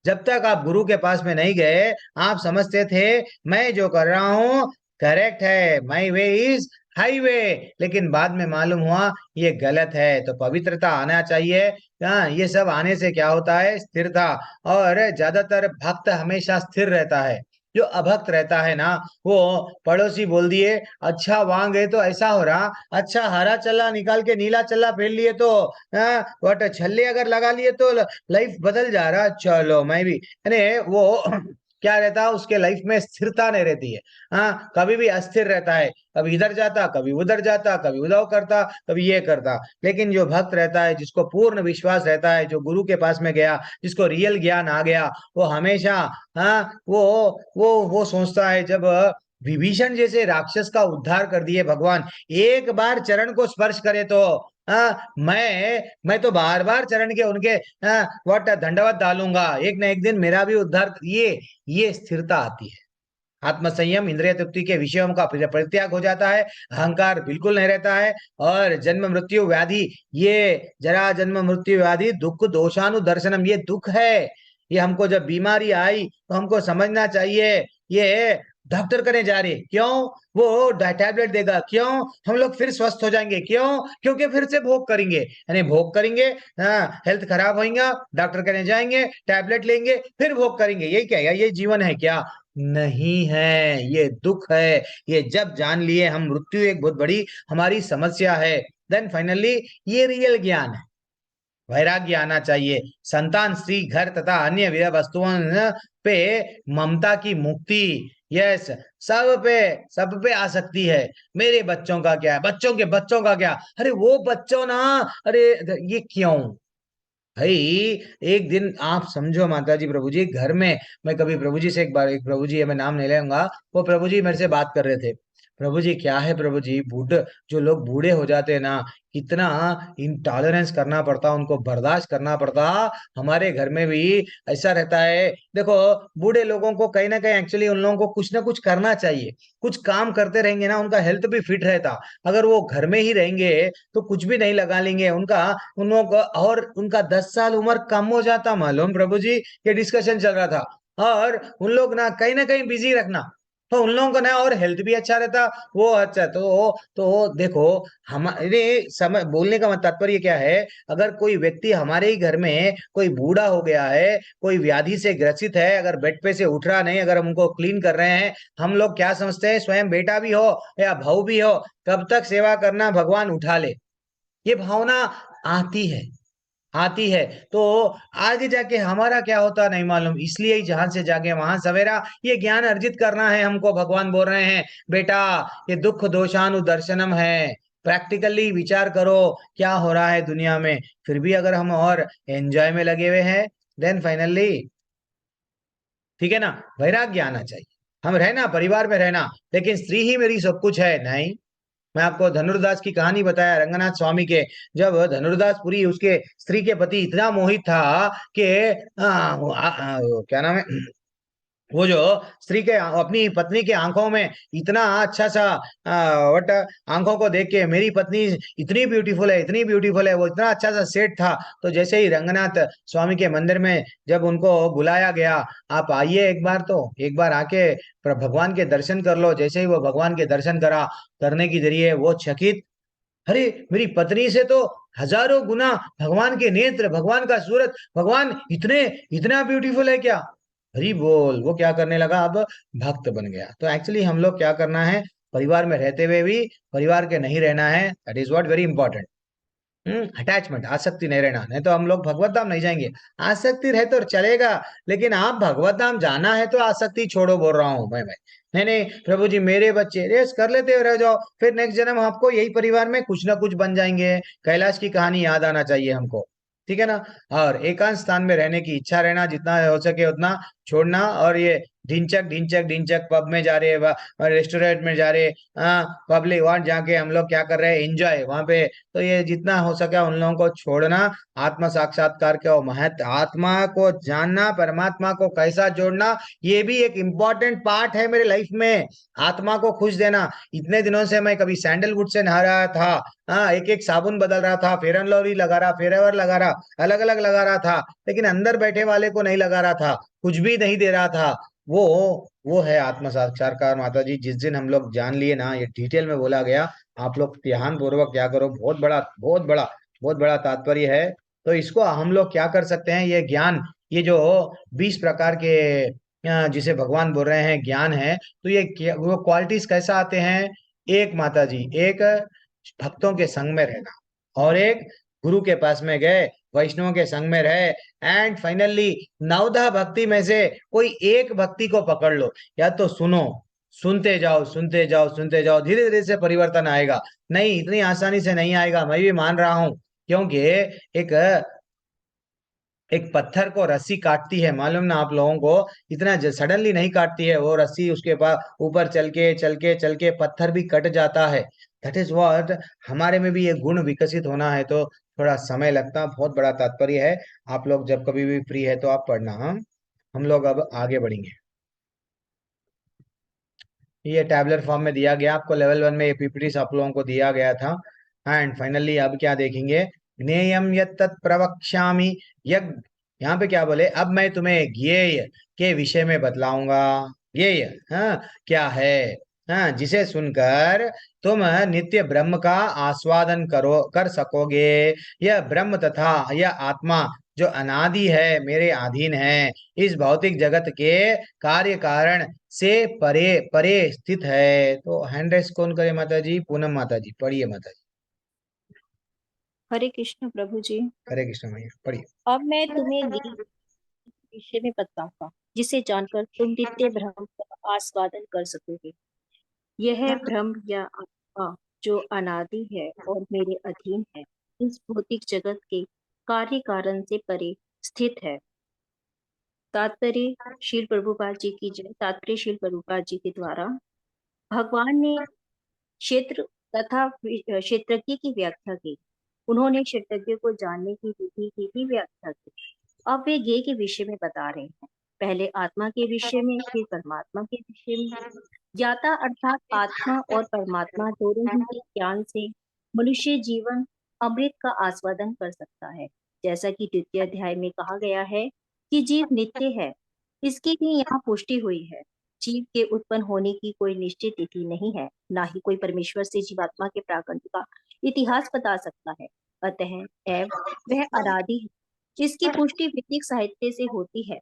जब तक आप गुरु के पास में नहीं गए, आप समझते थे मैं जो कर रहा हूं करेक्ट है, माई वे इज हाईवे, लेकिन बाद में मालूम हुआ ये गलत है। तो पवित्रता आना चाहिए। हाँ ये सब आने से क्या होता है, स्थिरता। और ज्यादातर भक्त हमेशा स्थिर रहता है, जो अभक्त रहता है ना, वो पड़ोसी बोल दिए अच्छा वहां गए तो ऐसा हो रहा, अच्छा हरा चला निकाल के नीला चला फेर लिए तो, वट छल्ले अगर लगा लिए तो लाइफ बदल जा रहा, चलो मैं भी, यानी वो क्या रहता है, उसके लाइफ में स्थिरता नहीं रहती है। हाँ कभी भी अस्थिर रहता है, कभी इधर जाता, कभी उधर जाता, कभी उधर करता, कभी ये करता। लेकिन जो भक्त रहता है, जिसको पूर्ण विश्वास रहता है, जो गुरु के पास में गया, जिसको रियल ज्ञान आ गया, वो हमेशा, हाँ वो सोचता है, जब विभीषण जैसे राक्षस का उद्धार कर दिए भगवान, एक बार चरण को स्पर्श करे तो, मैं तो बार बार चरण के उनके व्हाट दंडवत डालूंगा, एक ना एक दिन मेरा भी उद्धार, ये स्थिरता आती है। आत्म संयम, इंद्रिय तृप्ति के विषयों का परित्याग हो जाता है, अहंकार बिल्कुल नहीं रहता है, और जन्म मृत्यु व्याधि, ये जरा जन्म मृत्यु व्याधि दुख दोषानुदर्शनम, ये दुख है। ये हमको जब बीमारी आई तो हमको समझना चाहिए ये डॉक्टर करने जा रही है, क्यों? वो टैबलेट देगा, क्यों? हम लोग फिर स्वस्थ हो जाएंगे, क्यों? क्योंकि फिर से भोग करेंगे, यानी भोग करेंगे, हाँ, हेल्थ खराब होगा, डॉक्टर करने जाएंगे, टैबलेट लेंगे, फिर भोग करेंगे। यही क्या है? ये जीवन है क्या? नहीं है, ये दुख है। ये जब जान लिए हम मृत्यु एक बहुत बड़ी हमारी समस्या है, देन फाइनली ये रियल ज्ञान है। वैराग्य आना चाहिए। संतान, स्त्री, घर तथा अन्य व्यय वस्तुओं पे ममता की मुक्ति। यस, सब पे आ सकती है। मेरे बच्चों का क्या है, बच्चों के बच्चों का क्या, अरे वो बच्चों ना, अरे ये क्यों भाई? एक दिन आप समझो माता जी, प्रभु जी घर में, मैं कभी प्रभु जी से एक बार, एक प्रभु जी है, मैं नाम नहीं लेऊंगा, वो प्रभु जी मेरे से बात कर रहे थे। प्रभु जी क्या है प्रभु जी, बूढ़े जो लोग बूढ़े हो जाते हैं ना, कितना इंटॉलरेंस करना पड़ता, उनको बर्दाश्त करना पड़ता। हमारे घर में भी ऐसा रहता है। देखो, बूढ़े लोगों को कहीं ना कहीं एक्चुअली उन लोगों को कुछ ना कुछ करना चाहिए, कुछ काम करते रहेंगे ना, उनका हेल्थ भी फिट रहता। अगर वो घर में ही रहेंगे तो कुछ भी नहीं लगा लेंगे, उनका उन लोगों को, और उनका 10 साल उम्र कम हो जाता, मालूम प्रभु जी? ये डिस्कशन चल रहा था। और उन लोग ना कहीं बिजी रखना, तो उन लोगों का ना और हेल्थ भी अच्छा रहता। वो अच्छा, तो देखो, हमारे समय बोलने का तात्पर्य क्या है? अगर कोई व्यक्ति हमारे ही घर में कोई बूढ़ा हो गया है, कोई व्याधि से ग्रसित है, अगर बेड पे से उठ रहा नहीं, अगर हम उनको क्लीन कर रहे हैं, हम लोग क्या समझते हैं, स्वयं बेटा भी हो या भाऊ भी हो, कब तक सेवा करना, भगवान उठा ले, ये भावना आती है, आती है। तो आगे जाके हमारा क्या होता नहीं मालूम, इसलिए ही जहां से जागे वहां सवेरा, ये ज्ञान अर्जित करना है हमको। भगवान बोल रहे हैं, बेटा ये दुख दोषानुदर्शनम है, प्रैक्टिकली विचार करो क्या हो रहा है दुनिया में। फिर भी अगर हम और एंजॉय में लगे हुए हैं, देन फाइनली, ठीक है ना, वैराग्य आना चाहिए। हम रहना परिवार में रहना, लेकिन स्त्री ही मेरी सब कुछ है, नहीं। मैं आपको धनुर्दास की कहानी बताया, रंगनाथ स्वामी के। जब धनुर्दास पुरी उसके स्त्री के प्रति इतना मोहित था कि क्या नाम है, वो जो स्त्री के, अपनी पत्नी के आंखों में इतना अच्छा सा वट, आंखों को देख के मेरी पत्नी इतनी ब्यूटीफुल है, इतनी ब्यूटीफुल है, वो इतना अच्छा सा सेट था। तो जैसे ही रंगनाथ स्वामी के मंदिर में जब उनको बुलाया गया, आप आइए एक बार, तो एक बार आके भगवान के दर्शन कर लो। जैसे ही वो भगवान के दर्शन करने की जरिए वो चकित, अरे मेरी पत्नी से तो हजारों गुना भगवान के नेत्र, भगवान का सूरत, भगवान इतने इतना ब्यूटीफुल है क्या? हरी बोल। वो क्या करने लगा, अब भक्त बन गया। तो एक्चुअली हम लोग क्या करना है, परिवार में रहते हुए भी परिवार के नहीं रहना है, that is what very important. Attachment, आसक्ति नहीं रहना, नहीं तो हम लोग भगवत धाम नहीं जाएंगे। आसक्ति रहे तो चलेगा, लेकिन आप भगवत धाम जाना है तो आसक्ति छोड़ो, बोल रहा हूँ मैं भाई। नहीं नहीं प्रभु जी, मेरे बच्चे रेस कर लेते हुए रह जाओ, फिर नेक्स्ट जन्म आपको यही परिवार में कुछ ना कुछ बन जाएंगे। कैलाश की कहानी याद आना चाहिए हमको, ठीक है ना। और एकांत स्थान में रहने की इच्छा रहना, जितना हो सके उतना छोड़ना। और ये ढिंचक ढिंचक ढिंचक, पब में जा रहे, रेस्टोरेंट में जा रहे, पब्लिक वहां जाके हम लोग क्या कर रहे हैं, एंजॉय वहां पे। तो ये जितना हो सके उन लोगों को छोड़ना। आत्म साक्षात्कार के और महत्व, आत्मा को जानना, परमात्मा को कैसा जोड़ना, ये भी एक इम्पोर्टेंट पार्ट है मेरे लाइफ में। आत्मा को खुश देना। इतने दिनों से मैं कभी सैंडलवुड से नहा रहा था, हाँ, एक एक साबुन बदल रहा था, फेयर एंड लवली लगा रहा, फेयर एवर लगा रहा, अलग अलग लगा रहा था, लेकिन अंदर बैठे वाले को नहीं लगा रहा था, कुछ भी नहीं दे रहा था। वो वो है आत्म साक्षात्कार माता जी। जिस दिन हम लोग जान लिए ना, ये डिटेल में बोला गया, आप लोग ध्यान पूर्वक क्या करो, बहुत बड़ा बहुत बड़ा बहुत बड़ा तात्पर्य है। तो इसको हम लोग क्या कर सकते हैं, ये ज्ञान, ये जो 20 प्रकार के जिसे भगवान बोल रहे हैं ज्ञान है, तो ये वो क्वालिटीज कैसा आते हैं? एक माता जी, एक भक्तों के संग में रहना, और एक गुरु के पास में गए, वैष्णव के संग में रहे, एंड फाइनली नवधा भक्ति में से कोई एक भक्ति को पकड़ लो, या तो सुनो, सुनते जाओ सुनते जाओ सुनते जाओ, धीरे धीरे से परिवर्तन आएगा। नहीं, इतनी आसानी से नहीं आएगा, मैं भी मान रहा हूं। क्योंकि एक एक पत्थर को रस्सी काटती है, मालूम ना आप लोगों को, इतना सडनली नहीं काटती है वो रस्सी, उसके पास ऊपर चल के चल के चल के पत्थर भी कट जाता है। दैट इज व्हाट, हमारे में भी ये गुण विकसित होना है तो थोड़ा समय लगता, बहुत बड़ा तात्पर्य है। आप लोग जब कभी भी फ्री है तो आप पढ़ना, हाँ। हम लोग अब आगे बढ़ेंगे। ये टैबलेट फॉर्म में दिया गया आपको, लेवल 1 में ये पीपीटी आप लोगों को दिया गया था। एंड फाइनली अब क्या देखेंगे, ज्ञेयम यत्तत् प्रवक्ष्यामि यज्ञ, यहाँ पे क्या बोले, अब मैं तुम्हें ज्ञेय के विषय में बतलाऊंगा। ज्ञेय, हाँ, क्या है, हाँ, जिसे सुनकर तुम नित्य ब्रह्म का आस्वादन कर सकोगे। यह ब्रह्म तथा यह आत्मा जो अनादि है, मेरे अधीन है, इस भौतिक जगत के कार्य कारण से परे परे स्थित है। तो हैंड रेस कौन करे माता जी? पूनम माता जी, पढ़िए माता जी। हरे कृष्ण प्रभु जी। हरे कृष्ण मैया, पढ़िए। अब मैं तुम्हें नील विषय में बताऊंगा, जिसे जानकर तुम नित्य ब्रह्म का आस्वादन कर सकोगे। यह ब्रह्म या आत्मा जो अनादि है और मेरे अधीन है, इस भौतिक जगत के कार्य कारण से परे स्थित है। तात्पर्य शील प्रभुपाद जी की जय। तात्पर्य शील प्रभुपाद जी के द्वारा भगवान ने क्षेत्र तथा क्षेत्रज्ञ की व्याख्या की। उन्होंने क्षेत्रज्ञ को जानने की विधि की भी व्याख्या की। अब वे ज्ञेय के विषय में बता रहे हैं, पहले आत्मा के विषय में, फिर परमात्मा के विषय में। ज्ञाता अर्थात आत्मा और परमात्मा दोनों ही के ज्ञान से मनुष्य जीवन अमृत का आस्वादन कर सकता है। जैसा कि द्वितीय अध्याय में कहा गया है कि जीव नित्य है, इसकी भी यहाँ पुष्टि हुई है। जीव के उत्पन्न होने की कोई निश्चित तिथि नहीं है, ना ही कोई परमेश्वर से जीवात्मा के प्राकट्य का इतिहास बता सकता है। अतः एव वह अनादि है। इसकी पुष्टि वैदिक साहित्य से होती है।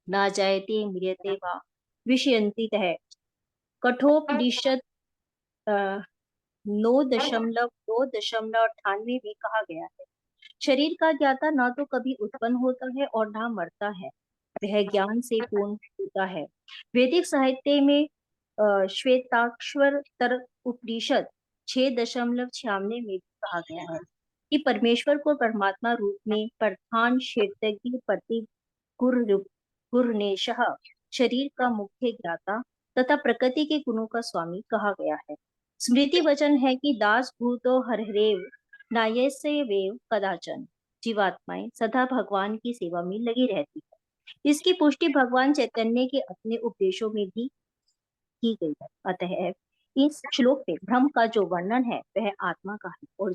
ना जायते म्रियते वा विषयन्ति है। कठोपनिषद 9.9.98 में कहा गया है, शरीर का ज्ञाता ना तो कभी उत्पन्न होता है और ना मरता है, वह ज्ञान से पूर्ण होता है। वैदिक साहित्य में श्वेताक्षर तर उपनिषद 6.96 में भी कहा गया है कि परमेश्वर को परमात्मा रूप में प्रधान क्षेत्रज्ञ प्रति गुरुनेशः, शरीर का मुख्य ज्ञाता तथा प्रकृति के गुणों का स्वामी कहा गया है। स्मृति वचन है कि दास भूतो हरेव नायस्य वेव कदाचन। जीवात्माएं सदा भगवान की सेवा में लगी रहती है। इसकी पुष्टि भगवान चैतन्य के अपने उपदेशों में भी की गई है। अतः इस श्लोक में ब्रह्म का जो वर्णन है वह आत्मा का है, और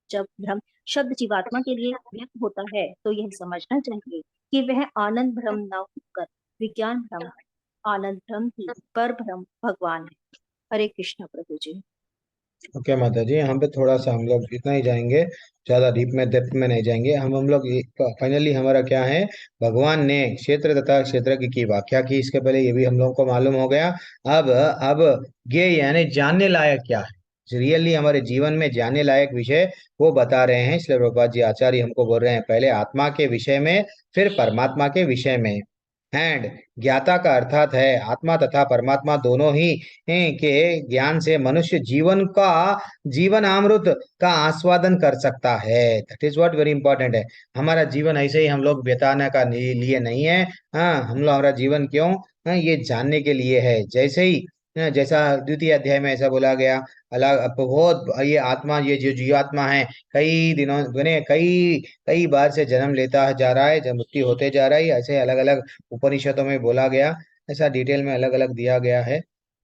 जब ब्रह्म शब्द जीवात्मा के लिए व्यक्त होता है तो यह समझना चाहिए कि वह आनंद ब्रह्म न होकर विज्ञान ब्रह्म है। आनंद ब्रह्म ही पर ब्रह्म भगवान है। हरे कृष्ण प्रभु जी। ओके माता जी, यहाँ पे थोड़ा सा हम लोग इतना ही जाएंगे, ज्यादा डीप में डेप्थ में नहीं जाएंगे। हम लोग फाइनली हमारा क्या है, भगवान ने क्षेत्र तथा क्षेत्रज्ञ की व्याख्या की, इसके पहले ये भी हम लोग को मालूम हो गया। अब ये यानी जानने लायक क्या है, रियली हमारे जीवन में जानने लायक विषय वो बता रहे हैं। इसलिए प्रभुपाद जी आचार्य हमको बोल रहे हैं, पहले आत्मा के विषय में, फिर परमात्मा के विषय में। एंड ज्ञाता का अर्थात है आत्मा तथा परमात्मा दोनों ही के ज्ञान से मनुष्य जीवन का जीवन अमृत का आस्वादन कर सकता है। That is what very important है। हमारा जीवन ऐसे ही हम लोग बिताने का लिए नहीं है। हाँ, हम लोग हमारा जीवन क्यों, हाँ, ये जानने के लिए है। जैसे ही जैसा द्वितीय अध्याय में ऐसा बोला गया, अलग बहुत ये आत्मा, ये जो जीवात्मा है, कई दिनों बने कई कई बार से जन्म लेता जा रहा है, जब मृत्यु होते जा रहा है, ऐसे अलग अलग उपनिषदों में बोला गया, ऐसा डिटेल में अलग अलग दिया गया है।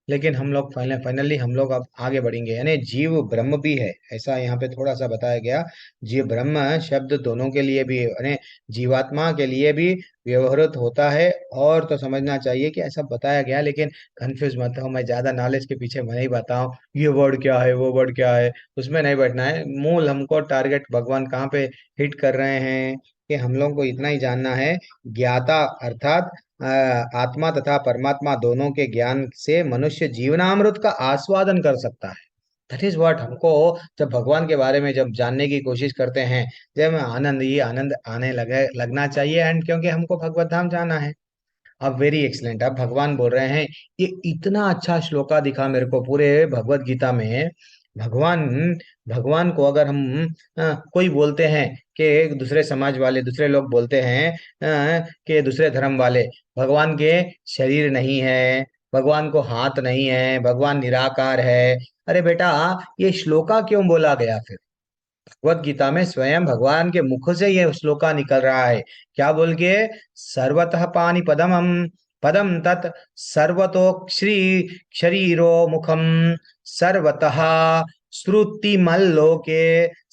लेकिन हम लोग फाइनली हम लोग अब आगे बढ़ेंगे, यानी जीव ब्रह्म भी है, ऐसा यहाँ पे थोड़ा सा बताया गया। जीव ब्रह्म शब्द दोनों के लिए भी, यानी जीवात्मा के लिए भी व्यवहृत होता है। और तो समझना चाहिए कि ऐसा बताया गया, लेकिन कंफ्यूज मत हो, मैं ज्यादा नॉलेज के पीछे मैं नहीं बताऊं, ये वर्ड क्या है वो वर्ड क्या है, उसमें नहीं बैठना है। मूल हमको टारगेट भगवान कहाँ पे हिट कर रहे हैं, कि हम लोग को इतना ही जानना है, ज्ञाता अर्थात आत्मा तथा परमात्मा दोनों के ज्ञान से मनुष्य जीवनामृत का आस्वादन कर सकता है। दैट इज व्हाट हमको, जब भगवान के बारे में जब जानने की कोशिश करते हैं, जब आनंद ही आनंद आने लगे लगना चाहिए। एंड क्योंकि हमको भगवत धाम जाना है। अब वेरी एक्सलेंट, अब भगवान बोल रहे हैं, ये इतना अच्छा श्लोका दिखा मेरे को पूरे भगवत गीता में। भगवान भगवान को अगर हम कोई बोलते हैं कि एक दूसरे समाज वाले, दूसरे लोग बोलते हैं कि दूसरे धर्म वाले, भगवान के शरीर नहीं है, भगवान को हाथ नहीं है, भगवान निराकार है। अरे बेटा, ये श्लोका क्यों बोला गया फिर? भगवत गीता में स्वयं भगवान के मुख से ये श्लोका निकल रहा है, क्या बोल के, सर्वतः पानी पदमम पदम तत् सर्वतोक्षरी शरीरो मुखम सर्वतः श्रुतिमल्लोके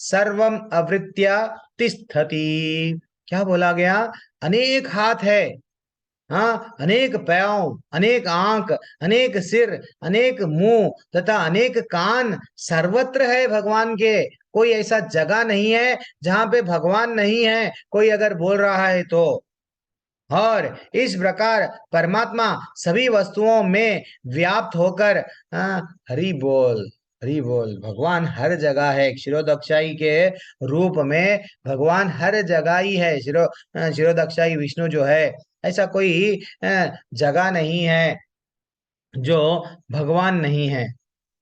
सर्वम अवृत्य तिष्ठति। क्या बोला गया? अनेक हाथ है, हाँ, अनेक पैर, अनेक आंख, अनेक सिर, अनेक मुंह तथा अनेक कान सर्वत्र है भगवान के। कोई ऐसा जगह नहीं है जहां पे भगवान नहीं है, कोई अगर बोल रहा है तो। और इस प्रकार परमात्मा सभी वस्तुओं में व्याप्त होकर, हरि बोल, हरि बोल, भगवान हर जगह है। क्षीरोदक्षाई के रूप में भगवान हर जगह ही है। क्षीरोदक्षाई विष्णु जो है, ऐसा कोई जगह नहीं है जो भगवान नहीं है।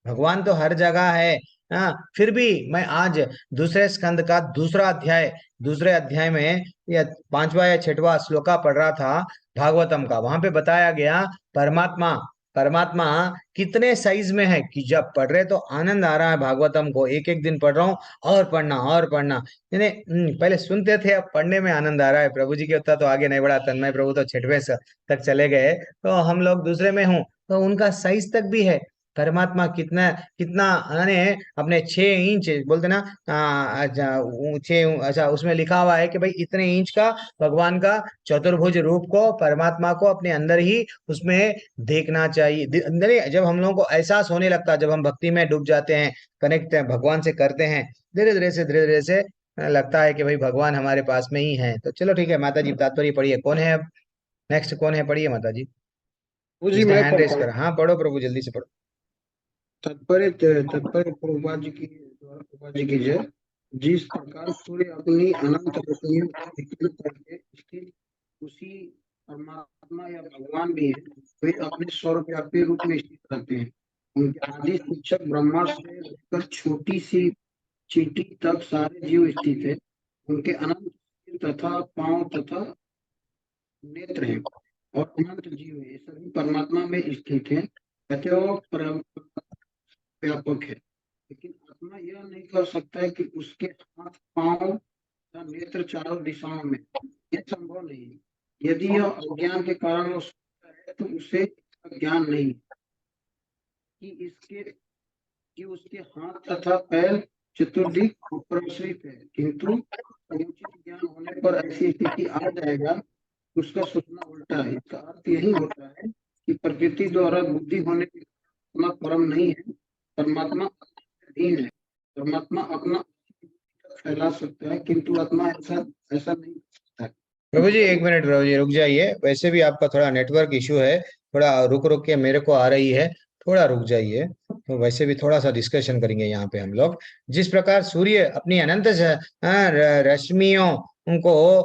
भगवान तो हर जगह है। हाँ, फिर भी मैं आज दूसरे स्कंद का दूसरे अध्याय में या 5वां या 6वां श्लोका पढ़ रहा था भागवतम का। वहां पे बताया गया परमात्मा परमात्मा कितने साइज में है कि जब पढ़ रहे तो आनंद आ रहा है। भागवतम को एक एक दिन पढ़ रहा हूँ, और पढ़ना यानी पहले सुनते थे, अब पढ़ने में आनंद आ रहा है। प्रभु जी के उतना तो आगे नहीं बढ़ा, तन्मय प्रभु तो 6वें तक चले गए, तो हम लोग दूसरे में हूँ, तो उनका साइज तक भी है। परमात्मा कितना कितना यानी अपने 6 इंच बोलते ना, अच्छा उसमें लिखा हुआ है कि भाई इतने इंच का भगवान का चतुर्भुज रूप को, परमात्मा को अपने अंदर ही उसमें देखना चाहिए। नहीं, जब हम लोगों को एहसास होने लगता है, जब हम भक्ति में डूब जाते हैं, कनेक्ट भगवान से करते हैं, धीरे धीरे से लगता है कि भाई भगवान हमारे पास में ही है। तो चलो ठीक है, माता जी तात्पर्य पढ़िए। कौन है अब? नेक्स्ट कौन है? पढ़िए माता जी, वो जी जिसने मैं हैंड पढ़ता रेस हूँ। करा। हाँ पढ़ो प्रभु, जल्दी से पढ़ो। तत्पर तत्पर प्रभुपाद जी की द्वारा प्रभुपाद जी की जय। जिस प्रकार सूर्य अपनी अनंत रोशनियों को विकीर्ण करके स्थित, उसी परमात्मा या भगवान भी है, वे अपने सर्वव्यापी रूप में स्थित रहते हैं। उनके आदि शिक्षक ब्रह्मा से लेकर छोटी सी चींटी तक सारे जीव स्थित है। उनके अनंत सिर तथा पांव तथा नेत्र हैं और अनंत जीव है, ये सभी परमात्मा में स्थित है। अतः व्यापक है। लेकिन आत्मा यह नहीं कर सकता है कि उसके हाथ पांव या नेत्र चारों दिशाओं में, यह संभव नहीं है। यदि यह अज्ञान के कारण वो सोचता है तो उसे ज्ञान नहीं कि उसके हाथ तथा पैर चतुर्दिक प्रसरित है, किंतु समुचित ज्ञान होने पर ऐसी स्थिति आ जाएगा। उसका सोचना उल्टा है। इसका अर्थ यही होता है कि प्रकृति द्वारा बुद्धि होने के कारण परम नहीं है, परमात्मा अधीन है। परमात्मा अपना फैला सकता है, किंतु आत्मा ऐसा ऐसा नहीं कर सकता है। प्रभु जी एक मिनट, प्रभु जी रुक जाइए, वैसे भी आपका थोड़ा नेटवर्क इशू है, थोड़ा रुक रुक के मेरे को आ रही है, थोड़ा रुक जाइए। तो वैसे भी थोड़ा सा डिस्कशन करेंगे यहाँ पे हम लोग। जिस प्रकार सूर्य अपनी अनंत रश्मियों उनको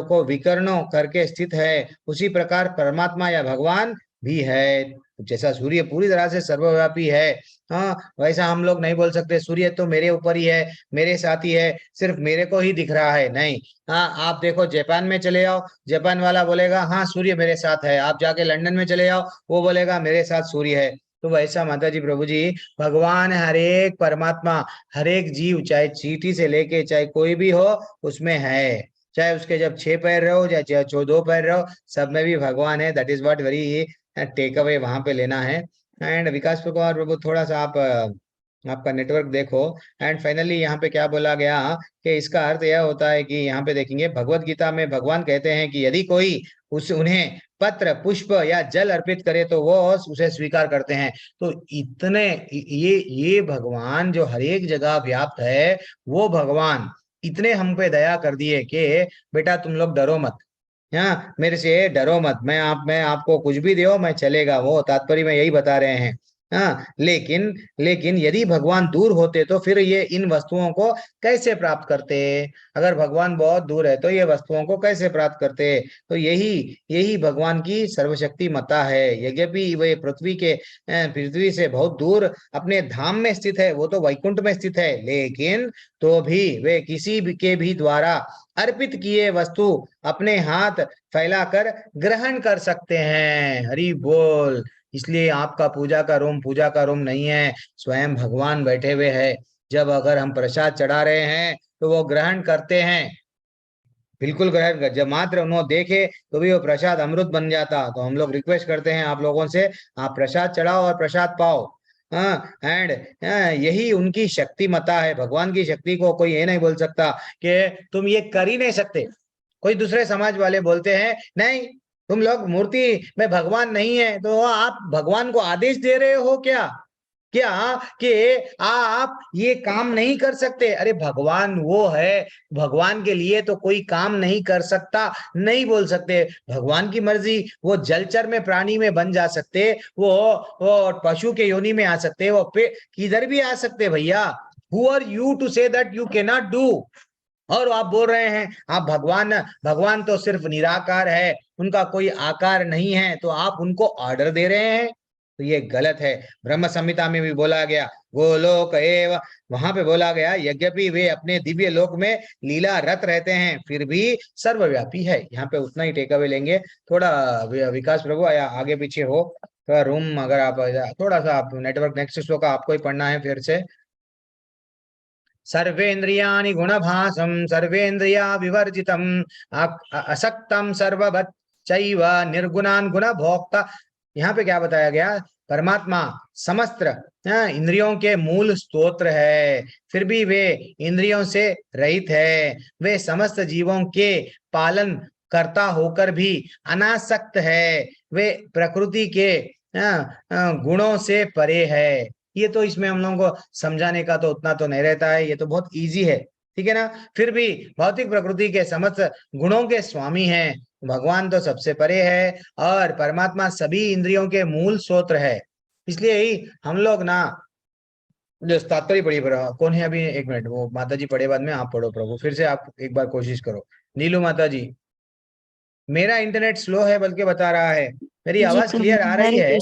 को विकर्णों करके स्थित है, उसी प्रकार परमात्मा या भगवान भी है। जैसा सूर्य पूरी तरह से सर्वव्यापी है, हाँ, वैसा हम लोग नहीं बोल सकते सूर्य तो मेरे ऊपर ही है, मेरे साथ ही है, सिर्फ मेरे को ही दिख रहा है, नहीं। हाँ, आप देखो जापान में चले जाओ, जापान वाला बोलेगा हाँ सूर्य मेरे साथ है। आप जाके लंदन में चले जाओ, वो बोलेगा मेरे साथ सूर्य है। तो वैसा माता जी प्रभु जी भगवान हर एक परमात्मा, हर एक जीव, चाहे चींटी से लेके चाहे कोई भी हो, उसमें है। चाहे उसके जब 6 पैर रहो या चाहे 2 पैर रहो, सब में भी भगवान है। That is what very takeaway वहां पे लेना है। एंड विकास कुमार प्रभु थोड़ा सा आप आपका नेटवर्क देखो। एंड फाइनली यहाँ पे क्या बोला गया कि इसका अर्थ यह होता है कि यहाँ पे देखेंगे भगवत गीता में भगवान कहते हैं कि यदि कोई उन्हें पत्र पुष्प या जल अर्पित करे तो वो उसे स्वीकार करते हैं। तो इतने ये भगवान जो हर एक जगह व्याप्त है, वो भगवान इतने हम पे दया कर दिए कि बेटा तुम लोग डरो मत, हाँ, मेरे से डरो मत, मैं आपको कुछ भी दो मैं चलेगा, वो तात्पर्य में यही बता रहे हैं। हाँ, लेकिन लेकिन यदि भगवान दूर होते तो फिर ये इन वस्तुओं को कैसे प्राप्त करते? अगर भगवान बहुत दूर है तो ये वस्तुओं को कैसे प्राप्त करते? तो यही यही भगवान की सर्वशक्ति मता है। यद्यपि वे पृथ्वी से बहुत दूर अपने धाम में स्थित है, वो तो वैकुंठ में स्थित है, लेकिन तो भी वे किसी भी के भी द्वारा अर्पित किए वस्तु अपने हाथ फैलाकर ग्रहण कर सकते हैं। हरि बोल। इसलिए आपका पूजा का रूम नहीं है, स्वयं भगवान बैठे हुए हैं। जब अगर हम प्रसाद चढ़ा रहे हैं तो वो ग्रहण करते हैं। बिल्कुल ग्रहण कर, जब मात्र उन्होंने देखे तो भी वो प्रसाद अमृत बन जाता। तो हम लोग रिक्वेस्ट करते हैं आप लोगों से, आप प्रसाद चढ़ाओ और प्रसाद पाओ। हाँ, एंड यही उनकी शक्तिमता है। भगवान की शक्ति को कोई ये नहीं बोल सकता कि तुम ये कर ही नहीं सकते। कोई दूसरे समाज वाले बोलते हैं नहीं, तुम लोग मूर्ति में भगवान नहीं है, तो आप भगवान को आदेश दे रहे हो क्या, क्या कि आप ये काम नहीं कर सकते? अरे भगवान वो है, भगवान के लिए तो कोई काम नहीं कर सकता नहीं बोल सकते। भगवान की मर्जी, वो जलचर में प्राणी में बन जा सकते, वो पशु के योनि में आ सकते, वो पे किधर भी आ सकते भैया। Who are you to say that you can not do? और आप बोल रहे हैं आप भगवान, भगवान तो सिर्फ निराकार है, उनका कोई आकार नहीं है, तो आप उनको ऑर्डर दे रहे हैं, तो ये गलत है। ब्रह्म संहिता में भी बोला गया गोलोक एव, वहां पे बोला गया यद्यपि वे अपने दिव्य लोक में लीला रत रहते हैं फिर भी सर्वव्यापी है। यहाँ पे उतना ही टेक अवे लेंगे। थोड़ा विकास प्रभु या आगे पीछे हो थोड़ा रूम, अगर आप थोड़ा सा आप नेटवर्क, नेक्स्ट श्लोक आपको ही पढ़ना है फिर से। सर्वेन्द्रियाणि गुणभासं सर्वेन्द्रिया विवर्जितम् असक्तम सर्वभत् चैव निर्गुणान गुण भोक्ता। यहाँ पे क्या बताया गया? परमात्मा समस्त इंद्रियों के मूल स्तोत्र है, फिर भी वे इंद्रियों से रहित है। वे समस्त जीवों के पालन करता होकर भी अनासक्त है। वे प्रकृति के गुणों से परे है। ये तो इसमें हम लोगों को समझाने का तो उतना तो नहीं रहता है, ये तो बहुत इजी है, ठीक है ना। फिर भी भौतिक प्रकृति के समस्त गुणों के स्वामी हैं, भगवान तो सबसे परे है और परमात्मा सभी इंद्रियों के मूल स्रोत है। इसलिए ही हम लोग ना जो तात्पर्य पढ़ी कौन है अभी? एक मिनट, वो माता जी पढ़े बाद में आप पढ़ो प्रभु, फिर से आप एक बार कोशिश करो। नीलू माता जी, मेरा इंटरनेट स्लो है बल्कि बता रहा है, मेरी जी आवाज क्लियर आ रही है?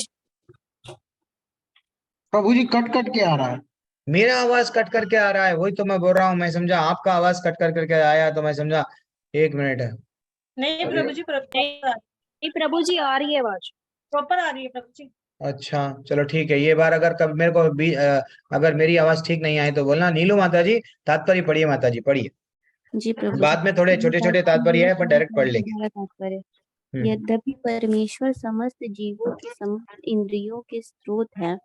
प्रभु जी कट कट के आ रहा है। मेरा आवाज कट करके आ रहा है, वही तो मैं बोल रहा हूँ। मैं समझा आपका आवाज कट कर करके आया, तो मैं समझा एक मिनट है। नहीं प्रभु जी, नहीं प्रभु जी, आ रही है आवाज, प्रॉपर आ रही है प्रभु जी। अच्छा चलो ठीक है, ये बार अगर कब मेरे को अगर मेरी आवाज ठीक नहीं आई तो बोलना। नीलू माता जी तात्पर्य पढ़िए, माता जी पढ़िए। जी प्रभु जी। बाद में थोड़े छोटे छोटे तात्पर्य है पर डायरेक्ट पढ़ लेंगे। हमारा तात्पर्य, हम्म। यद्यपि परमेश्वर समस्त जीवों के समस्त इंद्रियों के स्रोत है,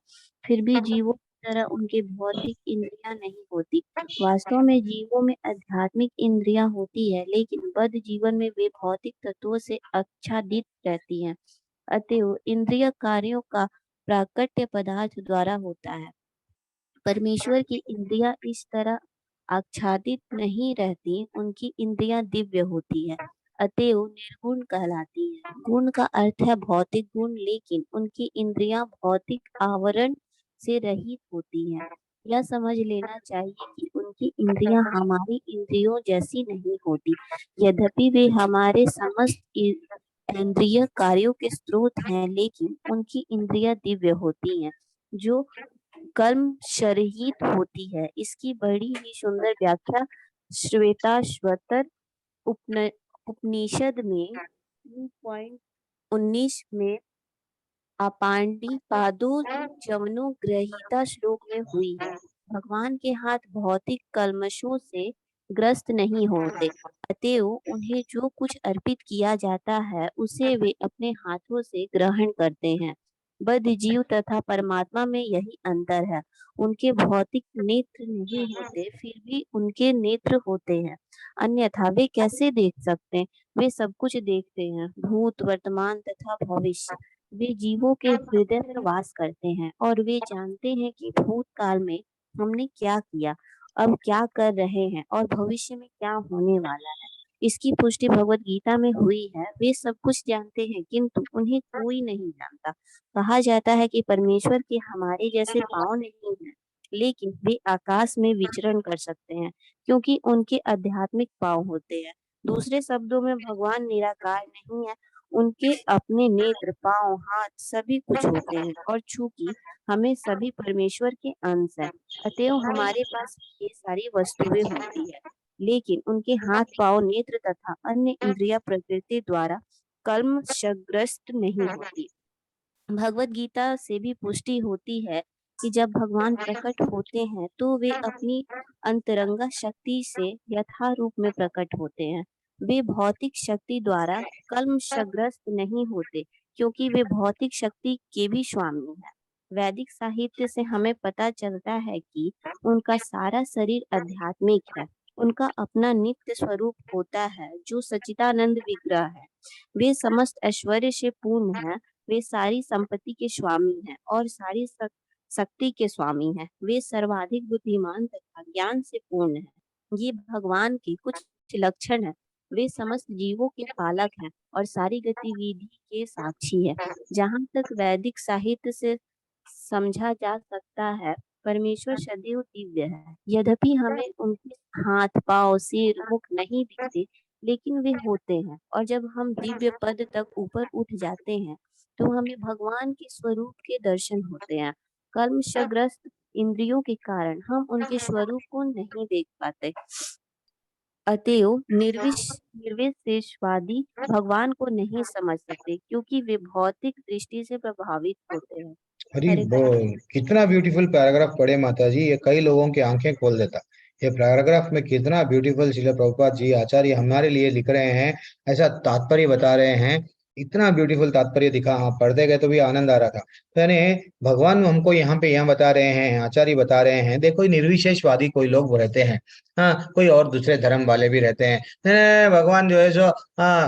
फिर भी जीवों की तरह उनके भौतिक इंद्रियां नहीं होती। वास्तव में जीवों में आध्यात्मिक इंद्रियां होती है, लेकिन बद्ध जीवन में वे भौतिक तत्वों से आच्छादित रहती हैं। अतएव इंद्रिय कार्यों का प्राकट्य पदार्थ द्वारा होता है। परमेश्वर की इंद्रियां इस तरह आच्छादित नहीं रहती, उनकी इंद्रियां दिव्य होती है, अतएव निर्गुण कहलाती है। गुण का अर्थ है भौतिक गुण, लेकिन उनकी इंद्रियां भौतिक आवरण से रहित होती हैं। यह समझ लेना चाहिए कि उनकी इंद्रियां हमारी इंद्रियों जैसी नहीं होती। यद्यपि वे हमारे समस्त इंद्रिय कार्यों के स्रोत हैं, लेकिन उनकी इंद्रियां दिव्य होती हैं, जो कर्म शरहित होती है। इसकी बड़ी ही सुंदर व्याख्या श्वेताश्वतर उपनिषद में 3.19 में अपांडी पादो जवनो ग्रहीता श्लोक में हुई है। भगवान के हाथ भौतिक कल्मशों से ग्रस्त नहीं होते, अतएव उन्हें जो कुछ अर्पित किया जाता है उसे वे अपने हाथों से ग्रहण करते हैं। बद्ध जीव तथा परमात्मा में यही अंतर है। उनके भौतिक नेत्र नहीं होते, फिर भी उनके नेत्र होते हैं, अन्यथा वे कैसे देख सकते? वे सब कुछ देखते हैं, भूत वर्तमान तथा भविष्य। वे जीवों के हृदय में वास करते हैं और वे जानते हैं कि भूतकाल में हमने क्या किया, अब क्या कर रहे हैं और भविष्य में क्या होने वाला है। इसकी पुष्टि भगवत गीता में हुई है। वे सब कुछ जानते हैं, किंतु उन्हें कोई नहीं जानता। कहा जाता है कि परमेश्वर के हमारे जैसे पांव नहीं हैं, लेकिन वे आकाश में विचरण कर सकते हैं, क्योंकि उनके आध्यात्मिक पांव होते हैं। दूसरे शब्दों में भगवान निराकार नहीं है, उनके अपने नेत्र, पांव, हाथ सभी कुछ होते हैं, और चूंकि हमें सभी परमेश्वर के अंश है, अतएव हमारे पास ये सारी वस्तुएं होती है, लेकिन उनके हाथ, पांव, नेत्र तथा अन्य इंद्रिया प्रकृति द्वारा कल्मशग्रस्त नहीं होती। भगवत गीता से भी पुष्टि होती है कि जब भगवान प्रकट होते हैं तो वे अपनी अंतरंगा शक्ति से यथा रूप में प्रकट होते हैं। वे भौतिक शक्ति द्वारा कल्मशग्रस्त नहीं होते, क्योंकि वे भौतिक शक्ति के भी स्वामी हैं। वैदिक साहित्य से हमें पता चलता है कि उनका सारा शरीर आध्यात्मिक है। उनका अपना नित्य स्वरूप होता है, जो सच्चिदानंद विग्रह है। वे समस्त ऐश्वर्य से पूर्ण हैं। वे सारी संपत्ति के स्वामी हैं और सारी शक्ति के स्वामी हैं। वे सर्वाधिक बुद्धिमान तथा ज्ञान से पूर्ण हैं। ये भगवान के कुछ लक्षण हैं। वे समस्त जीवों के पालक हैं और सारी गतिविधि के साक्षी हैं। जहाँ तक वैदिक साहित्य से समझा जा सकता है, परमेश्वर सदैव दिव्य है। यद्यपि हमें उनके हाथ, पांव, सिर, मुख नहीं दिखते, लेकिन वे होते हैं। और जब हम दिव्य पद तक ऊपर उठ जाते हैं, तो हमें भगवान के स्वरूप के दर्शन होते हैं। कल्मशग्रस्त इंद्रियों के कारण हम उनके स्वरूप को नहीं देख पाते। अतएव निर्विशेषवादी भगवान को नहीं समझ सकते, क्योंकि वे भौतिक दृष्टि से प्रभावित होते हैं। अरे हरे बोल, कितना ब्यूटीफुल पैराग्राफ पढ़े माता जी, ये कई लोगों की आंखें खोल देता। ये पैराग्राफ में कितना ब्यूटीफुल श्रील प्रभुपाद जी आचार्य हमारे लिए लिख रहे हैं, ऐसा तात्पर्य बता रहे हैं। इतना ब्यूटीफुल तात्पर्य दिखा, हाँ पढ़ते गए तो भी आनंद आ रहा था। तो यानी भगवान हमको यहाँ पे यहाँ बता रहे हैं, आचार्य बता रहे हैं, देखो निर्विशेषवादी कोई लोग रहते हैं, हाँ कोई और दूसरे धर्म वाले भी रहते हैं। भगवान जो है सो हाँ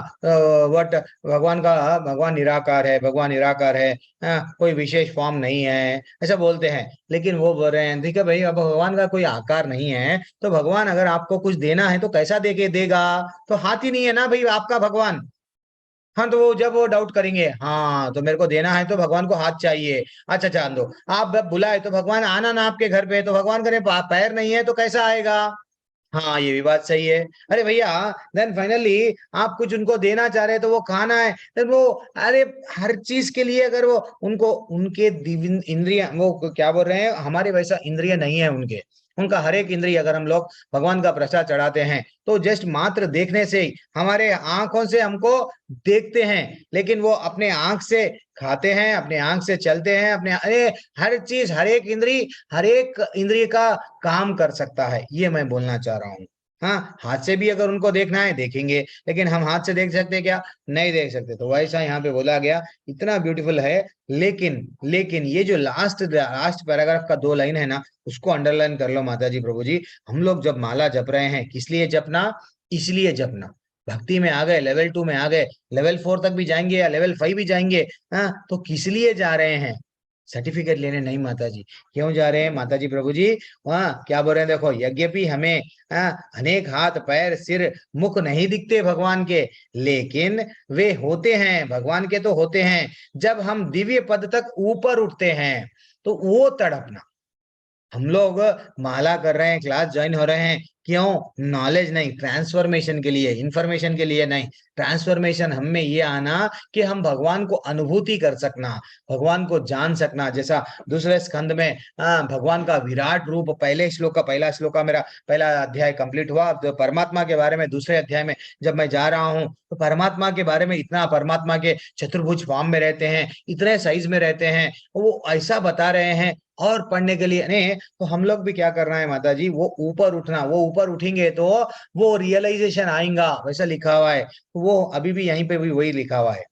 वट भगवान निराकार है, भगवान निराकार है, कोई विशेष फॉर्म नहीं है, ऐसा बोलते हैं। लेकिन वो बोल रहे हैं ठीक है भाई, अब भगवान का कोई आकार नहीं है, तो भगवान अगर आपको कुछ देना है तो कैसा दे के देगा? तो हाथ ही नहीं है ना भाई आपका भगवान। हाँ तो वो जब वो डाउट करेंगे, हाँ तो मेरे को देना है तो भगवान को हाथ चाहिए, अच्छा चांद दो। आप बुलाए तो भगवान आना ना आपके घर पे, तो भगवान करे पैर नहीं है तो कैसा आएगा? हाँ ये भी बात सही है। अरे भैया देन फाइनली आप कुछ उनको देना चाह रहे हैं तो वो खाना है, देन वो अरे हर चीज के लिए अगर वो उनको उनके दिव्य इंद्रिय, वो क्या बोल रहे हैं, हमारे वैसा इंद्रिय नहीं है उनके। उनका हर एक इंद्रिय अगर हम लोग भगवान का प्रसाद चढ़ाते हैं तो जस्ट मात्र देखने से ही हमारे आंखों से हमको देखते हैं, लेकिन वो अपने आंख से खाते हैं, अपने आंख से चलते हैं, अपने अरे हर चीज, हर एक इंद्रिय का काम कर सकता है, ये मैं बोलना चाह रहा हूँ। हाँ हाथ से भी अगर उनको देखना है देखेंगे, लेकिन हम हाथ से देख सकते क्या? नहीं देख सकते। तो वैसा यहाँ पे बोला गया, इतना ब्यूटीफुल है। लेकिन ये जो लास्ट लास्ट पैराग्राफ का 2 लाइन है ना, उसको अंडरलाइन कर लो माता जी प्रभु जी। हम लोग जब माला जप रहे हैं, किस लिए जपना? इसलिए जपना। भक्ति में आ गए, लेवल 2 में आ गए, लेवल 4 तक भी जाएंगे या लेवल 5 भी जाएंगे, हाँ तो किस लिए जा रहे हैं? सर्टिफिकेट लेने नहीं माता जी। क्यों जा रहे हैं माता जी प्रभु जी? वहाँ क्या बोल रहे हैं देखो, यद्यपि हमें अनेक हाथ, पैर, सिर, मुख नहीं दिखते भगवान के, लेकिन वे होते हैं, भगवान के तो होते हैं। जब हम दिव्य पद तक ऊपर उठते हैं तो वो तड़पना। हम लोग माला कर रहे हैं, क्लास ज्वाइन हो रहे हैं, क्यों? नॉलेज नहीं, ट्रांसफॉर्मेशन के लिए, इंफॉर्मेशन के लिए नहीं। ट्रांसफॉर्मेशन हम में ये आना कि हम भगवान को अनुभूति कर सकना, भगवान को जान सकना। जैसा दूसरे स्कंद में भगवान का विराट रूप, पहला श्लोक का मेरा पहला अध्याय कंप्लीट हुआ। तो परमात्मा के बारे में दूसरे अध्याय में जब मैं जा रहा हूँ तो परमात्मा के बारे में इतना, परमात्मा के चतुर्भुज फॉर्म में रहते हैं, इतने साइज में रहते हैं, वो ऐसा बता रहे हैं। और पढ़ने के लिए नहीं तो हम लोग भी क्या करना है माता जी, वो ऊपर उठना। वो ऊपर उठेंगे तो वो रियलाइजेशन आएगा, वैसा लिखा हुआ है। वो अभी भी यहीं पे भी वही लिखा हुआ है।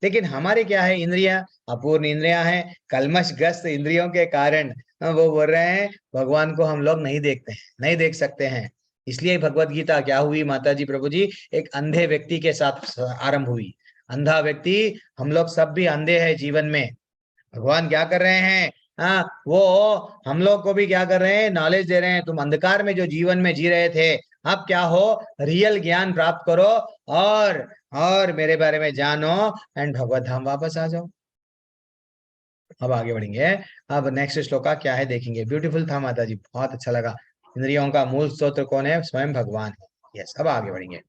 लेकिन हमारे क्या है, इंद्रियां अपूर्ण इंद्रियां हैं, कलमशग्रस्त इंद्रियों के कारण वो बोल रहे हैं भगवान को हम लोग नहीं देखते हैं, नहीं देख सकते हैं। इसलिए भगवत गीता क्या हुई माता जी प्रभु जी? एक अंधे व्यक्ति के साथ आरंभ हुई। अंधा व्यक्ति, हम लोग सब भी अंधे हैं जीवन में। भगवान क्या कर रहे हैं? हाँ वो हम लोग को भी क्या कर रहे हैं? नॉलेज दे रहे हैं। तुम अंधकार में जो जीवन में जी रहे थे, अब क्या हो, रियल ज्ञान प्राप्त करो और मेरे बारे में जानो एंड भगवत धाम वापस आ जाओ। अब आगे बढ़ेंगे। अब नेक्स्ट श्लोका क्या है देखेंगे। ब्यूटीफुल था माता जी, बहुत अच्छा लगा। इंद्रियों का मूल स्रोत कौन है? स्वयं भगवान है। यस, अब आगे बढ़ेंगे।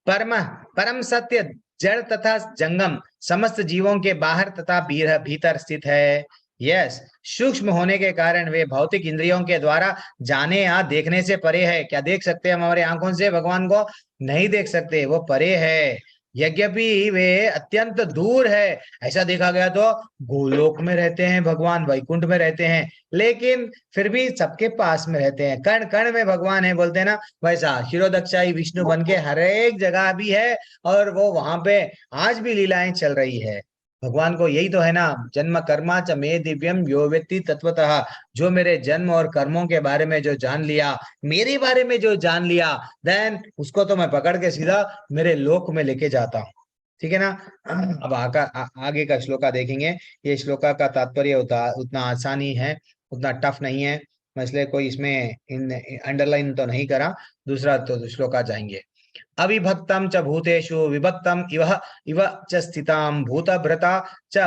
परम सत्य जड़ तथा जंगम समस्त जीवों के बाहर तथा भीतर स्थित है। यस, सूक्ष्म होने के कारण वे भौतिक इंद्रियों के द्वारा जाने या देखने से परे है। क्या देख सकते हैं हम हमारे आंखों से भगवान को? नहीं देख सकते, वो परे है। यद्यपि वे अत्यंत दूर है, ऐसा देखा गया तो गोलोक में रहते हैं भगवान, वैकुंठ में रहते हैं, लेकिन फिर भी सबके पास में रहते हैं, कण कण में भगवान है, बोलते हैं ना, वैसा क्षीरोदक्षाई विष्णु बन के हर एक जगह भी है, और वो वहां पे आज भी लीलाएं चल रही है। भगवान को यही तो है ना, जन्म कर्मा च मे दिव्यम यो वेत्ति तत्वतः, जो मेरे जन्म और कर्मों के बारे में जो जान लिया, मेरे बारे में जो जान लिया, देन उसको तो मैं पकड़ के सीधा मेरे लोक में लेके जाता हूँ। ठीक है ना। अब आगे का श्लोका देखेंगे। ये श्लोका का तात्पर्य उतना आसानी है, उतना टफ नहीं है, मैं इसलिए कोई इसमें अंडरलाइन तो नहीं करा। दूसरा तो श्लोका जाएंगे। अविभक्तम च भूतेषु विभक्तम इव इव च स्थिताम भूतभृता च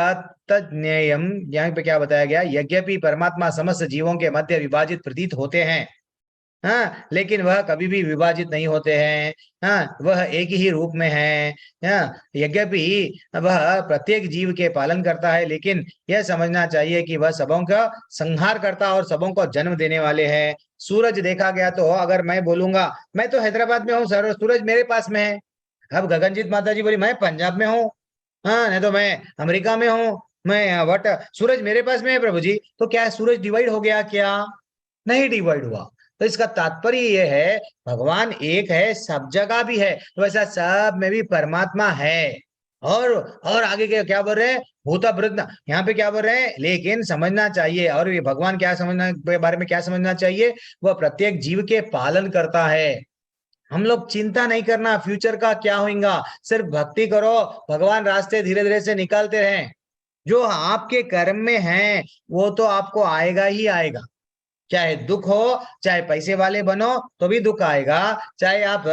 तज्ञेयम। यहाँ पे क्या बताया गया, यद्यपि परमात्मा समस्त जीवों के मध्य विभाजित प्रतीत होते हैं, हाँ, लेकिन वह कभी भी विभाजित नहीं होते हैं, हाँ, वह एक ही रूप में है, हाँ, यद्यपि वह प्रत्येक जीव के पालन करता है, लेकिन यह समझना चाहिए कि वह सबों का संहार करता और सबों को जन्म देने वाले हैं। सूरज देखा गया तो अगर मैं बोलूंगा मैं तो हैदराबाद में हूँ सर, सूरज मेरे पास में है। अब गगनजीत माता जी बोली मैं पंजाब में हूँ, हाँ, नहीं तो मैं अमेरिका में हूँ, मैं वट सूरज मेरे पास में है प्रभु जी। तो क्या सूरज डिवाइड हो गया? क्या नहीं डिवाइड हुआ। तो इसका तात्पर्य यह है, भगवान एक है, सब जगह भी है, तो वैसा सब में भी परमात्मा है। और आगे क्या बोल रहे हैं, भूतभृत, यहाँ पे क्या बोल रहे हैं, लेकिन समझना चाहिए, और ये भगवान क्या समझना के बारे में क्या समझना चाहिए, वह प्रत्येक जीव के पालन करता है। हम लोग चिंता नहीं करना फ्यूचर का क्या होगा, सिर्फ भक्ति करो, भगवान रास्ते धीरे धीरे से निकालते रहें। जो आपके कर्म में है वो तो आपको आएगा ही आएगा, चाहे दुख हो, चाहे पैसे वाले बनो तो भी दुख आएगा, चाहे आप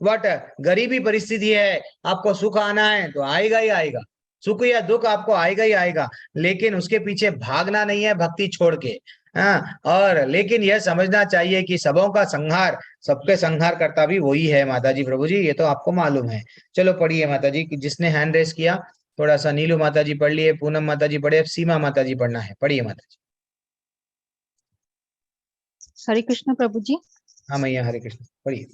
वट गरीबी परिस्थिति है, आपको सुख आना है तो आएगा ही आएगा, सुख या दुख आपको आएगा ही आएगा, लेकिन उसके पीछे भागना नहीं है भक्ति छोड़ के। हाँ, और लेकिन यह समझना चाहिए कि सबों का संहार, सबके संहार करता भी वही है माता जी प्रभु जी, ये तो आपको मालूम है। चलो पढ़िए माता जी, जिसने हैंड रेस किया थोड़ा सा, नीलू माता जी पढ़ लिए, पूनम माता जी पढ़े, सीमा माता जी पढ़ना है, पढ़िए माता जी। हरे कृष्ण प्रभु जी। हाँ मैया, हरे कृष्ण, पढ़िए।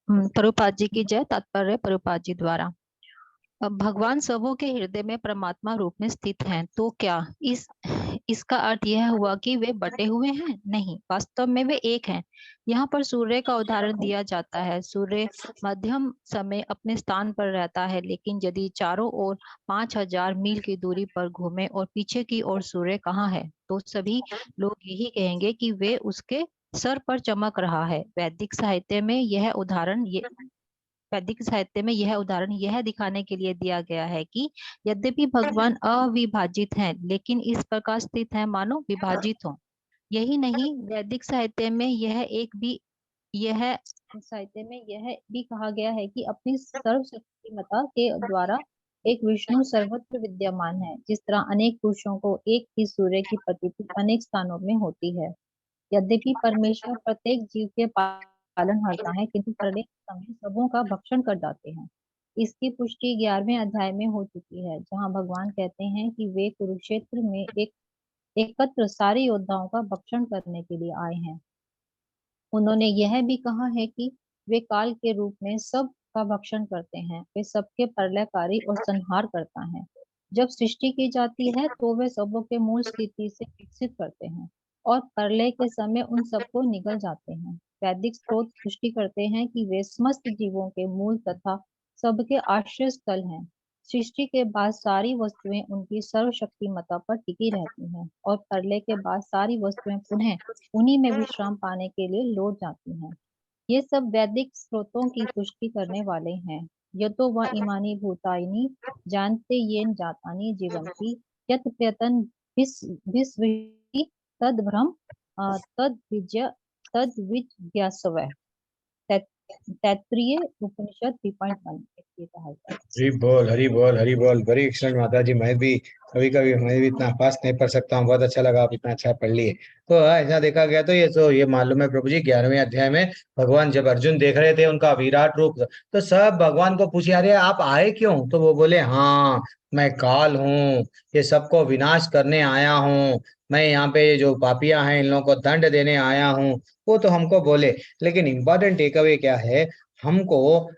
प्रभुपाद जी की जय। तात्पर्य प्रभुपाद जी द्वारा। अब भगवान सबों के हृदय में परमात्मा रूप में स्थित हैं, तो क्या इसका अर्थ यह हुआ कि वे बटे हुए हैं? नहीं, वास्तव में वे एक हैं। यहाँ पर सूर्य का उदाहरण दिया जाता है। सूर्य मध्यम समय अपने स्थान पर रहता है, लेकिन यदि चारों ओर 5000 मील की दूरी पर घूमे और पीछे की ओर सूर्य कहाँ है, तो सभी लोग यही कहेंगे कि वे उसके सर पर चमक रहा है। वैदिक साहित्य में यह उदाहरण यह दिखाने के लिए दिया गया है कि यद्यपि भगवान अविभाजित हैं, लेकिन इस प्रकार स्थित है मानो विभाजित हो। यही नहीं, वैदिक साहित्य में यह भी कहा गया है कि अपनी सर्वशक्तिमता के द्वारा एक विष्णु सर्वत्र विद्यमान है। जिस तरह अनेक पुरुषों को एक ही सूर्य की प्रतीति अनेक स्थानों में होती है। यद्यपि परमेश्वर प्रत्येक जीव के पालन हरता है, किंतु प्रलय के समय सबों का भक्षण कर जाते हैं। इसकी पुष्टि 11वें अध्याय में हो चुकी है, जहां भगवान कहते हैं कि वे कुरुक्षेत्र में एकत्र सारे योद्धाओं का भक्षण करने के लिए आए हैं। उन्होंने यह भी कहा है कि वे काल के रूप में सब का भक्षण करते हैं। वे सबके प्रलयकारी और संहार करता है। जब सृष्टि की जाती है तो वे सबों के मूल स्थिति से विकसित करते हैं और प्रलय के समय उन सबको निगल जाते हैं। वैदिक स्रोत पुष्टि करते हैं कि वे समस्त जीवों के मूल तथा सबके आश्रय स्थल हैं। सृष्टि के बाद सारी वस्तुएं उनकी सर्वशक्तिमता पर टिकी रहती हैं और प्रलय के बाद सारी वस्तुएं पुनः उन्हीं में विश्राम पाने के लिए लौट जाती हैं। ये सब वैदिक स्रोतों की पुष्टि करने वाले हैं। यतो व इमानी भूतानि जानते येन जातानि जीवन्ति यत् प्रयतन विस्मृति तद्भ्रम तद्विज्ञास्व। तैत्तिरीय उपनिषद 3.1। हरी बोल, हरी बोल, हरी बोल, बड़ी एक्सलेंट माता जी। मैं भी कभी मैं भी इतना फास्ट नहीं पढ़ सकता हूँ, बहुत अच्छा लगा आप इतना अच्छा पढ़ लिए। तो ऐसा देखा गया तो ये मालूम है प्रभु जी, 11वें अध्याय में भगवान जब अर्जुन देख रहे थे उनका विराट रूप, तो सब भगवान को पूछे अरे आप आए क्यों, तो वो बोले हाँ मैं काल हूँ, ये सबको विनाश करने आया हूँ, मैं यहाँ पे जो पापियां हैं इन लोगों को दंड देने आया हूँ, वो तो हमको बोले। लेकिन इम्पोर्टेंट टेक अवे क्या है, हमको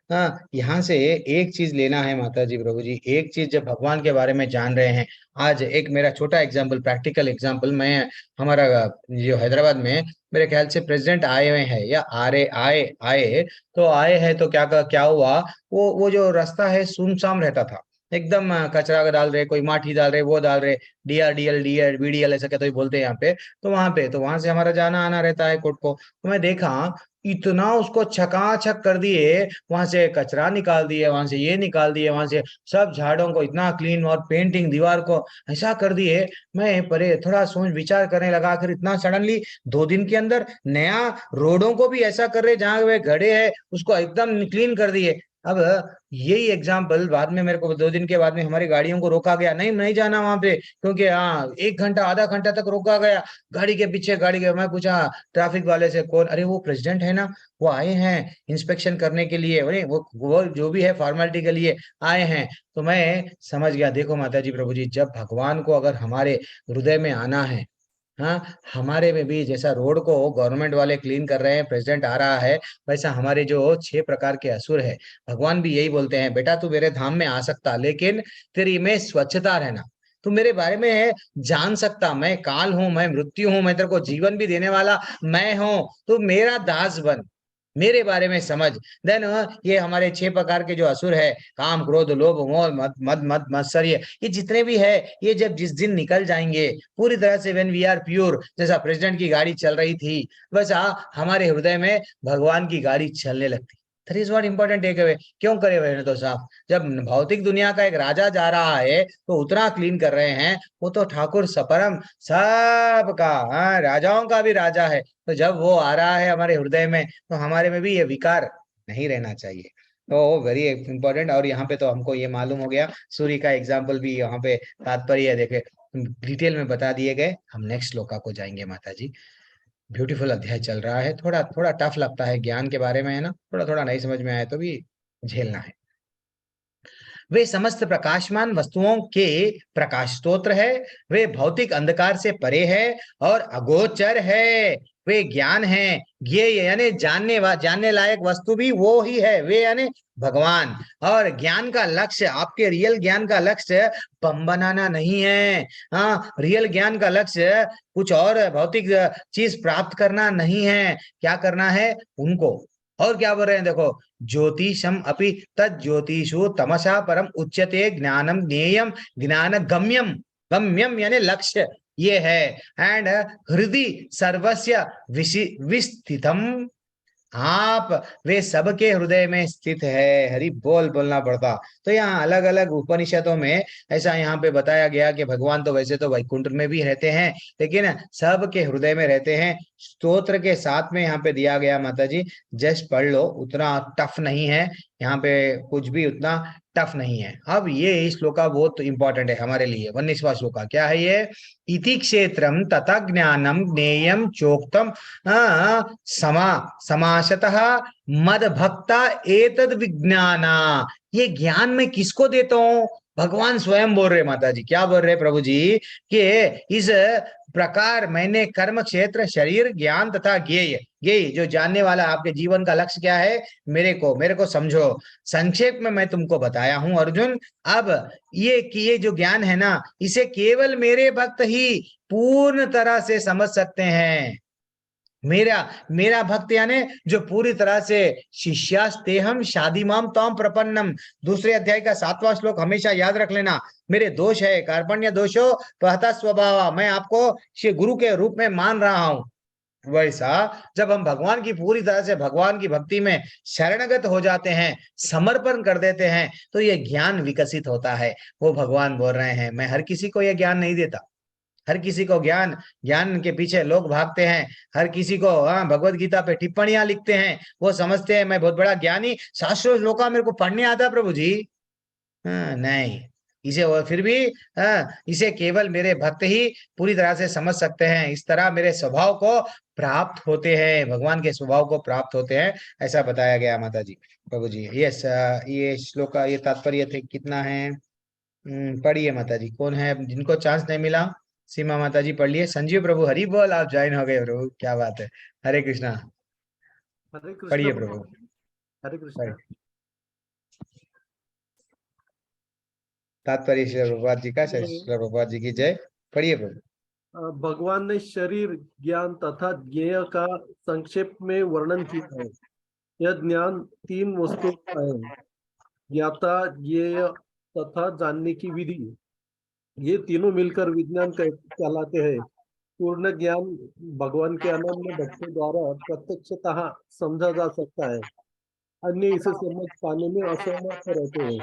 यहाँ से एक चीज लेना है माता जी प्रभु जी, एक चीज जब भगवान के बारे में जान रहे हैं। आज एक मेरा छोटा एग्जाम्पल, प्रैक्टिकल एग्जाम्पल, मैं हमारा जो हैदराबाद में मेरे ख्याल से प्रेसिडेंट आए हुए हैं या आ रहे आए आए, तो आए हैं तो क्या हुआ, वो जो रास्ता है सुनसाम रहता था एकदम। कचरा डाल रहे, कोई माटी डाल रहे, वो डाल रहे, डीआरडीएल डीआर बीडीएल ऐसा क्या तो ही बोलते हैं यहाँ पे। तो वहां से हमारा जाना आना रहता है कोर्ट को। तो मैं देखा इतना उसको छकाछक कर दिए, वहां से कचरा निकाल दिए, वहां से ये निकाल दिए, वहां से सब झाड़ों को इतना क्लीन और पेंटिंग दीवार को ऐसा कर दिए। मैं परे थोड़ा सोच विचार करने लगा, आखिर इतना सडनली 2 दिन के अंदर नया रोडों को भी ऐसा कर रहे, जहां वे गड्ढे है उसको एकदम क्लीन कर दिए। अब यही एग्जाम्पल बाद में मेरे को 2 दिन के बाद में हमारी गाड़ियों को रोका गया, नहीं नहीं जाना वहां पे, क्योंकि हाँ 1 घंटा आधा घंटा तक रोका गया, गाड़ी के पीछे गाड़ी के। मैं पूछा ट्रैफिक वाले से, कौन? अरे वो प्रेसिडेंट है ना, वो आए हैं इंस्पेक्शन करने के लिए, अरे वो जो भी है फॉर्मेलिटी के लिए आए हैं। तो मैं समझ गया, देखो माता जी प्रभु जी, जब भगवान को अगर हमारे हृदय में आना है, हाँ, हमारे में भी जैसा रोड को गवर्नमेंट वाले क्लीन कर रहे हैं, प्रेसिडेंट आ रहा है, वैसा हमारे जो 6 प्रकार के असुर है, भगवान भी यही बोलते हैं, बेटा तू मेरे धाम में आ सकता, लेकिन तेरी में स्वच्छता रहना। तू मेरे बारे में जान सकता, मैं काल हूं, मैं मृत्यु हूं, मैं तेरे को जीवन भी देने वाला मैं हूं, तू मेरा दास बन, मेरे बारे में समझ। देन ये हमारे 6 प्रकार के जो असुर है, काम क्रोध लोभ मोह मद मद मद मत्सर्य, ये जितने भी है, ये जब जिस दिन निकल जाएंगे पूरी तरह से, व्हेन वी आर प्योर, जैसा प्रेसिडेंट की गाड़ी चल रही थी वैसा हमारे हृदय में भगवान की गाड़ी चलने लगती। That is what important takeaway. क्यों करे हुए तो साहब, जब भौतिक दुनिया का एक राजा जा रहा है तो उतना क्लीन कर रहे हैं, वो तो ठाकुर सपरम सबका, हाँ, राजाओं का भी राजा है। तो जब वो आ रहा है हमारे हृदय में, तो हमारे में भी ये विकार नहीं रहना चाहिए। तो वेरी इंपॉर्टेंट। और यहाँ पे तो हमको ये मालूम हो गया, सूर्य का एग्जाम्पल भी यहाँ पे तात्पर्य है, देखे डिटेल में बता दिए गए। हम नेक्स्ट श्लोका को जाएंगे माता जी। ब्यूटीफुल अध्याय चल रहा है, थोड़ा थोड़ा टफ लगता है, ज्ञान के बारे में है ना, थोड़ा थोड़ा नहीं समझ में आए तो भी झेलना है। वे समस्त प्रकाशमान वस्तुओं के प्रकाश स्तोत्र है, वे भौतिक अंधकार से परे है और अगोचर है, वे ज्ञान है। ये यानी जानने लायक वस्तु भी वो ही है, वे यानी भगवान। और ज्ञान का लक्ष्य, आपके रियल ज्ञान का लक्ष्य बम बनाना नहीं है। हाँ, रियल ज्ञान का लक्ष्य कुछ और भौतिक चीज प्राप्त करना नहीं है। क्या करना है उनको? और क्या बोल रहे हैं देखो, ज्योतिषम अपि तज्ज्योतिषु तमसा परम उच्यते ज्ञानम ज्ञेयम ज्ञान गम्यम। गम्यम यानी लक्ष्य ये है। एंड हृदय सर्वस्य विस्थितम, आप वे सबके हृदय में स्थित है। हरि बोल बोलना पड़ता। तो यहाँ अलग अलग उपनिषदों में ऐसा यहाँ पे बताया गया कि भगवान तो वैसे तो वैकुंठ में भी रहते हैं, लेकिन सबके हृदय में रहते हैं। स्तोत्र के साथ में यहाँ पे दिया गया माता जी, जस्ट पढ़ लो, उतना टफ नहीं है यहाँ पे, कुछ भी उतना टफ नहीं है। अब ये श्लोका बहुत इंपॉर्टेंट है हमारे लिए। 19वां श्लोका क्या है ये? इति क्षेत्रम तथा ज्ञानम ज्ञेयम चोक्तम समासतः मद भक्ता एतद विज्ञाना। ये ज्ञान मैं किसको देता हूँ? भगवान स्वयं बोल रहे माता जी। क्या बोल रहे प्रभु जी? कि इस प्रकार मैंने कर्म क्षेत्र शरीर ज्ञान तथा ज्ञेय, ये जो जानने वाला आपके जीवन का लक्ष्य क्या है, मेरे को समझो। संक्षेप में मैं तुमको बताया हूं अर्जुन। अब ये जो ज्ञान है ना, इसे केवल मेरे भक्त ही पूर्ण तरह से समझ सकते हैं। मेरा भक्त यानी जो पूरी तरह से, शिष्यास्तेहम शादीमाम ताम प्रपन्नम, दूसरे अध्याय का 7वां श्लोक हमेशा याद रख लेना। मेरे दोष है कार्पण्य दोषो पहता स्वभाव, मैं आपको श्री गुरु के रूप में मान रहा हूं। वैसा जब हम भगवान की पूरी तरह से भगवान की भक्ति में शरणगत हो जाते हैं, समर्पण कर देते हैं, तो ये ज्ञान विकसित होता है। वो भगवान बोल रहे हैं, मैं हर किसी को ये ज्ञान नहीं देता। हर किसी को ज्ञान के पीछे लोग भागते हैं। हर किसी को भगवत गीता पे टिप्पणियां लिखते हैं, वो समझते हैं मैं बहुत बड़ा ज्ञानी, शास्त्रों श्लोका मेरे को पढ़ने आता प्रभु जी। नहीं, इसे वो फिर भी इसे केवल मेरे भक्त ही पूरी तरह से समझ सकते हैं। इस तरह मेरे स्वभाव को प्राप्त होते हैं, भगवान के स्वभाव को प्राप्त होते हैं, ऐसा बताया गया माता जी प्रभु जी। यस, ये श्लोक का ये तात्पर्य थे कितना है? पढ़िए माता जी, कौन है जिनको चांस नहीं मिला? सीमा माता जी पढ़ लिए। संजीव प्रभु हरि बोल, आप ज्वाइन हो गए प्रभु, क्या बात है। हरे कृष्णा, हरे कृष्ण पढ़िए प्रभु। प्रभु। हरे कृष्ण। तात्पर्य श्री प्रभुपाद जी का, श्री प्रभुपाद जी की जय। पढ़िए प्रभु। भगवान ने शरीर, ज्ञान तथा ज्ञेय का संक्षेप में वर्णन किया है। यह ज्ञान 3 वस्तुओं का है, ज्ञाता, ज्ञेय तथा जानने की विधि। ये तीनों मिलकर विज्ञान कहलाते हैं। पूर्ण ज्ञान भगवान के अनन्य भक्तों द्वारा प्रत्यक्षतः समझा जा सकता है, अन्य इसे समझ पाने में असमर्थ रहते हैं।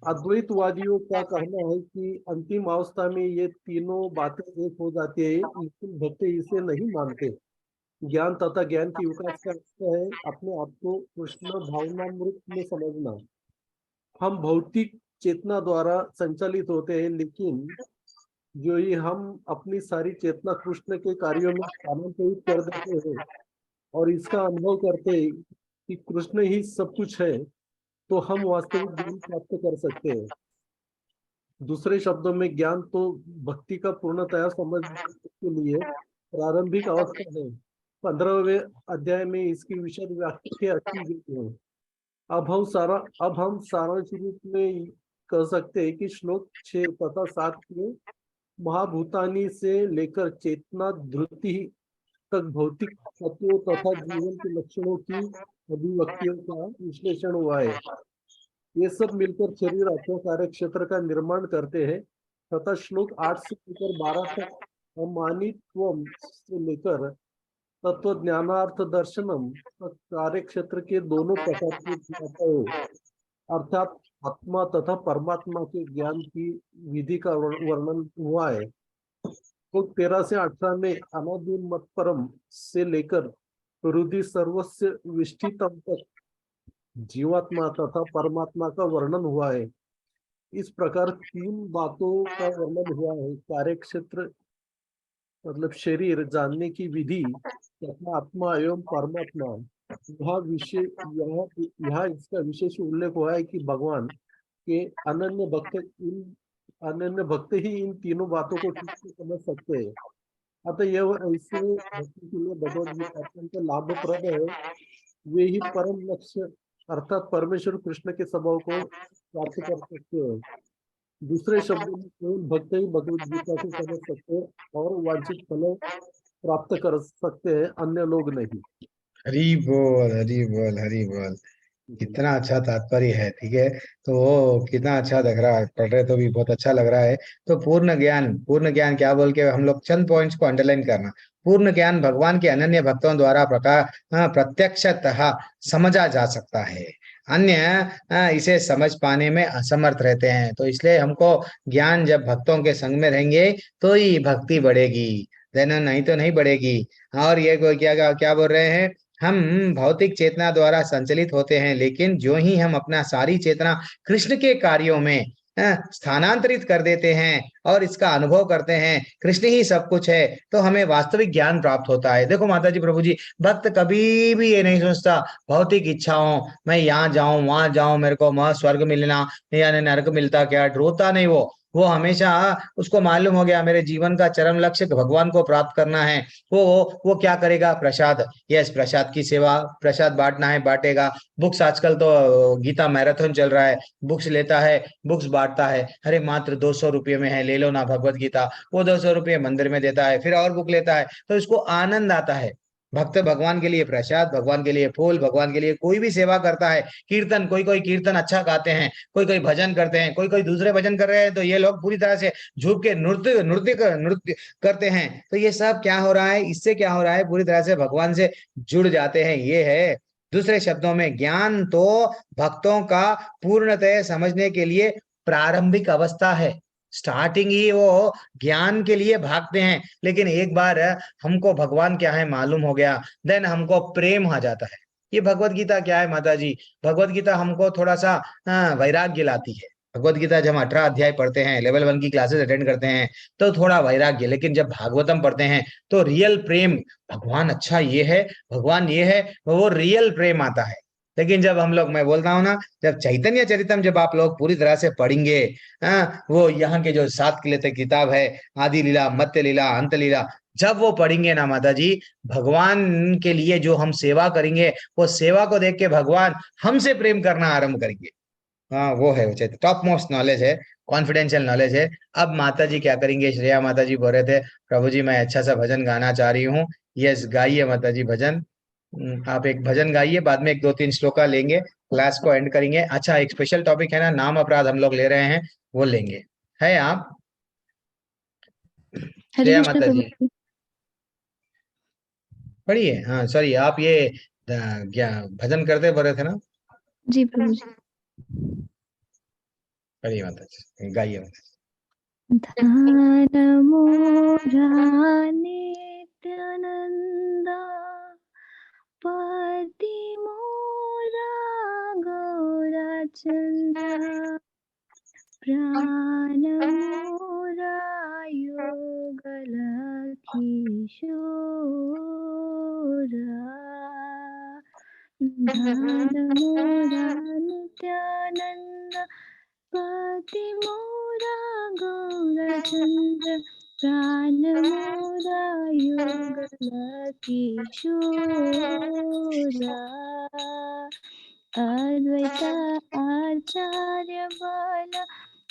अद्वैतवादियों का कहना है कि अंतिम अवस्था में ये तीनों बातें एक हो जाती है, लेकिन भक्त इसे नहीं मानते। ज्ञान तथा ज्ञान की विकास का अर्थ है अपने आप को कृष्ण भावनामृत में समझना। हम भौतिक चेतना द्वारा संचालित होते हैं, लेकिन जो ही हम अपनी सारी चेतना कृष्ण के कार्यों में स्थानांतरित कर देते हैं और इसका अनुभव करते हैं कि कृष्ण ही सब कुछ है, तो हम वास्तविक ज्ञान प्राप्त कर सकते हैं। दूसरे शब्दों में ज्ञान तो भक्ति का पूर्णतया समझने के लिए प्रारंभिक अवस्था है। 15वें अध्याय में इसकी विशद व्याख्या की गई है। अब हम सारांश रूप में कह सकते हैं कि श्लोक 6 तथा 7 में महाभूतानी से लेकर चेतना धृति तक भौतिक तत्वों तथा जीवन के लक्षणों की अभिव्यक्तियों का विश्लेषण हुआ है। ये सब मिलकर शरीर अथवा कार्य क्षेत्र का निर्माण करते हैं तथा श्लोक 8 से लेकर 12 तक अमानित्वम से लेकर तत्व ज्ञानार्थ दर्शनम तक कार्य क्षेत्र के दोनों प्रकार के अर्थात आत्मा तथा परमात्मा के ज्ञान की विधि का वर्णन हुआ है। तो 13 से 18 में अनादि मत परम से लेकर हृदय सर्वस्य विष्ठितम तक जीवात्मा तथा परमात्मा का वर्णन हुआ है। इस प्रकार 3 बातों का वर्णन हुआ है, कार्य क्षेत्र मतलब शरीर, जानने की विधि तथा आत्मा एवं परमात्मा। यहाँ इसका विशेष उल्लेख हुआ है कि भगवान के अनन्य भक्त ही इन तीनों बातों को ठीक से समझ सकते हैं। अतः यह ऐसे भक्ति के लिए भगवद गीता अत्यंत लाभप्रद है। वे ही परम लक्ष्य अर्थात परमेश्वर कृष्ण के स्वभाव को प्राप्त कर सकते हैं। दूसरे शब्दों में केवल भक्त ही भगवद गीता को समझ सकते हैं और वांछित फल प्राप्त कर सकते हैं, अन्य लोग नहीं। हरी बोल, हरी बोल, हरी बोल। कितना अच्छा तात्पर्य है, ठीक है। तो वो कितना अच्छा लग रहा है, पढ़ रहे तो भी बहुत अच्छा लग रहा है। तो पूर्ण ज्ञान क्या बोल के हम लोग चंद पॉइंट्स को अंडरलाइन करना। पूर्ण ज्ञान भगवान के अनन्य भक्तों द्वारा प्रत्यक्षतः समझा जा सकता है, अन्य इसे समझ पाने में असमर्थ रहते हैं। तो इसलिए हमको ज्ञान जब भक्तों के संग में रहेंगे तो ही भक्ति बढ़ेगी, देना नहीं तो नहीं बढ़ेगी। और ये कोई क्या क्या बोल रहे हैं, हम भौतिक चेतना द्वारा संचलित होते हैं, लेकिन जो ही हम अपना सारी चेतना कृष्ण के कार्यों में स्थानांतरित कर देते हैं और इसका अनुभव करते हैं, कृष्ण ही सब कुछ है, तो हमें वास्तविक ज्ञान प्राप्त होता है। देखो माता जी, प्रभु जी, भक्त कभी भी ये नहीं सोचता भौतिक इच्छाओं, मैं यहाँ जाऊं वहां जाऊं, मेरे को स्वर्ग मिलना या नरक मिलता क्या, रोता नहीं। वो हमेशा उसको मालूम हो गया मेरे जीवन का चरम लक्ष्य भगवान को प्राप्त करना है। वो क्या करेगा, प्रसाद, यस, प्रसाद की सेवा, प्रसाद बांटना है बांटेगा। बुक्स आजकल तो गीता मैराथन चल रहा है, बुक्स लेता है, बुक्स बांटता है। अरे मात्र 200 रुपये में है, ले लो ना भगवत गीता। वो 200 रुपये मंदिर में देता है, फिर और बुक लेता है, तो इसको आनंद आता है। भक्त भगवान के लिए प्रसाद, भगवान के लिए फूल, भगवान के लिए कोई भी सेवा करता है। कीर्तन, कोई कोई कीर्तन अच्छा गाते हैं, कोई कोई भजन करते हैं, कोई कोई दूसरे भजन कर रहे हैं, तो ये लोग पूरी तरह से झुक के नृत्य करते हैं। तो ये सब क्या हो रहा है, इससे क्या हो रहा है, पूरी तरह से भगवान से जुड़ जाते हैं। ये है दूसरे शब्दों में, ज्ञान तो भक्तों का पूर्णतः समझने के लिए प्रारंभिक अवस्था है। स्टार्टिंग ही वो ज्ञान के लिए भागते हैं, लेकिन एक बार हमको भगवान क्या है मालूम हो गया, देन हमको प्रेम आ जाता है। ये भगवत गीता क्या है माता जी, भगवत गीता हमको थोड़ा सा वैराग्य लाती है। भगवत गीता जब हम 18 अध्याय पढ़ते हैं, लेवल 1 की क्लासेस अटेंड करते हैं, तो थोड़ा वैराग्य, लेकिन जब भागवतम पढ़ते हैं तो रियल प्रेम, भगवान अच्छा ये है, भगवान ये है, वो रियल प्रेम आता है। लेकिन जब हम लोग, मैं बोलता हूँ ना, जब चैतन्य चरितम जब आप लोग पूरी तरह से पढ़ेंगे, वो यहाँ के जो 7 किताब है, आदि लीला, मध्य लीला, अंत लीला, जब वो पढ़ेंगे ना माता जी, भगवान के लिए जो हम सेवा करेंगे, वो सेवा को देख के भगवान हमसे प्रेम करना आरंभ करेंगे। हाँ, वो है, वो टॉप मोस्ट नॉलेज है, कॉन्फिडेंशियल नॉलेज है। अब माता जी क्या करेंगे, श्रेया माता जी बोल रहे थे, प्रभु जी मैं अच्छा सा भजन गाना चाह रही हूँ। यस, गाइए माता जी भजन। आप एक भजन गाइए, बाद में एक 2-3 श्लोका लेंगे, क्लास को एंड करेंगे। अच्छा, एक स्पेशल टॉपिक है ना, नाम अपराध हम लोग ले रहे हैं, वो लेंगे। है आप हरे श्रेया कृष्ण माता प्रभु जी जी। पढ़िए। हाँ सॉरी, आप ये क्या भजन करते बोल रहे थे ना? जी प्रभु जी। पढ़िए माता जी, गाइए माता जी। ध्यान मोरा नित्यानंदा, पति मोरा गौरचंद्र, प्राण मोरा युगल किशोरा, ध्यान मोरा नित्यानंद, पति मोरा गौरचंद्र, प्राण मोरा युगल किशोरा, अद्वैत आचार्य बल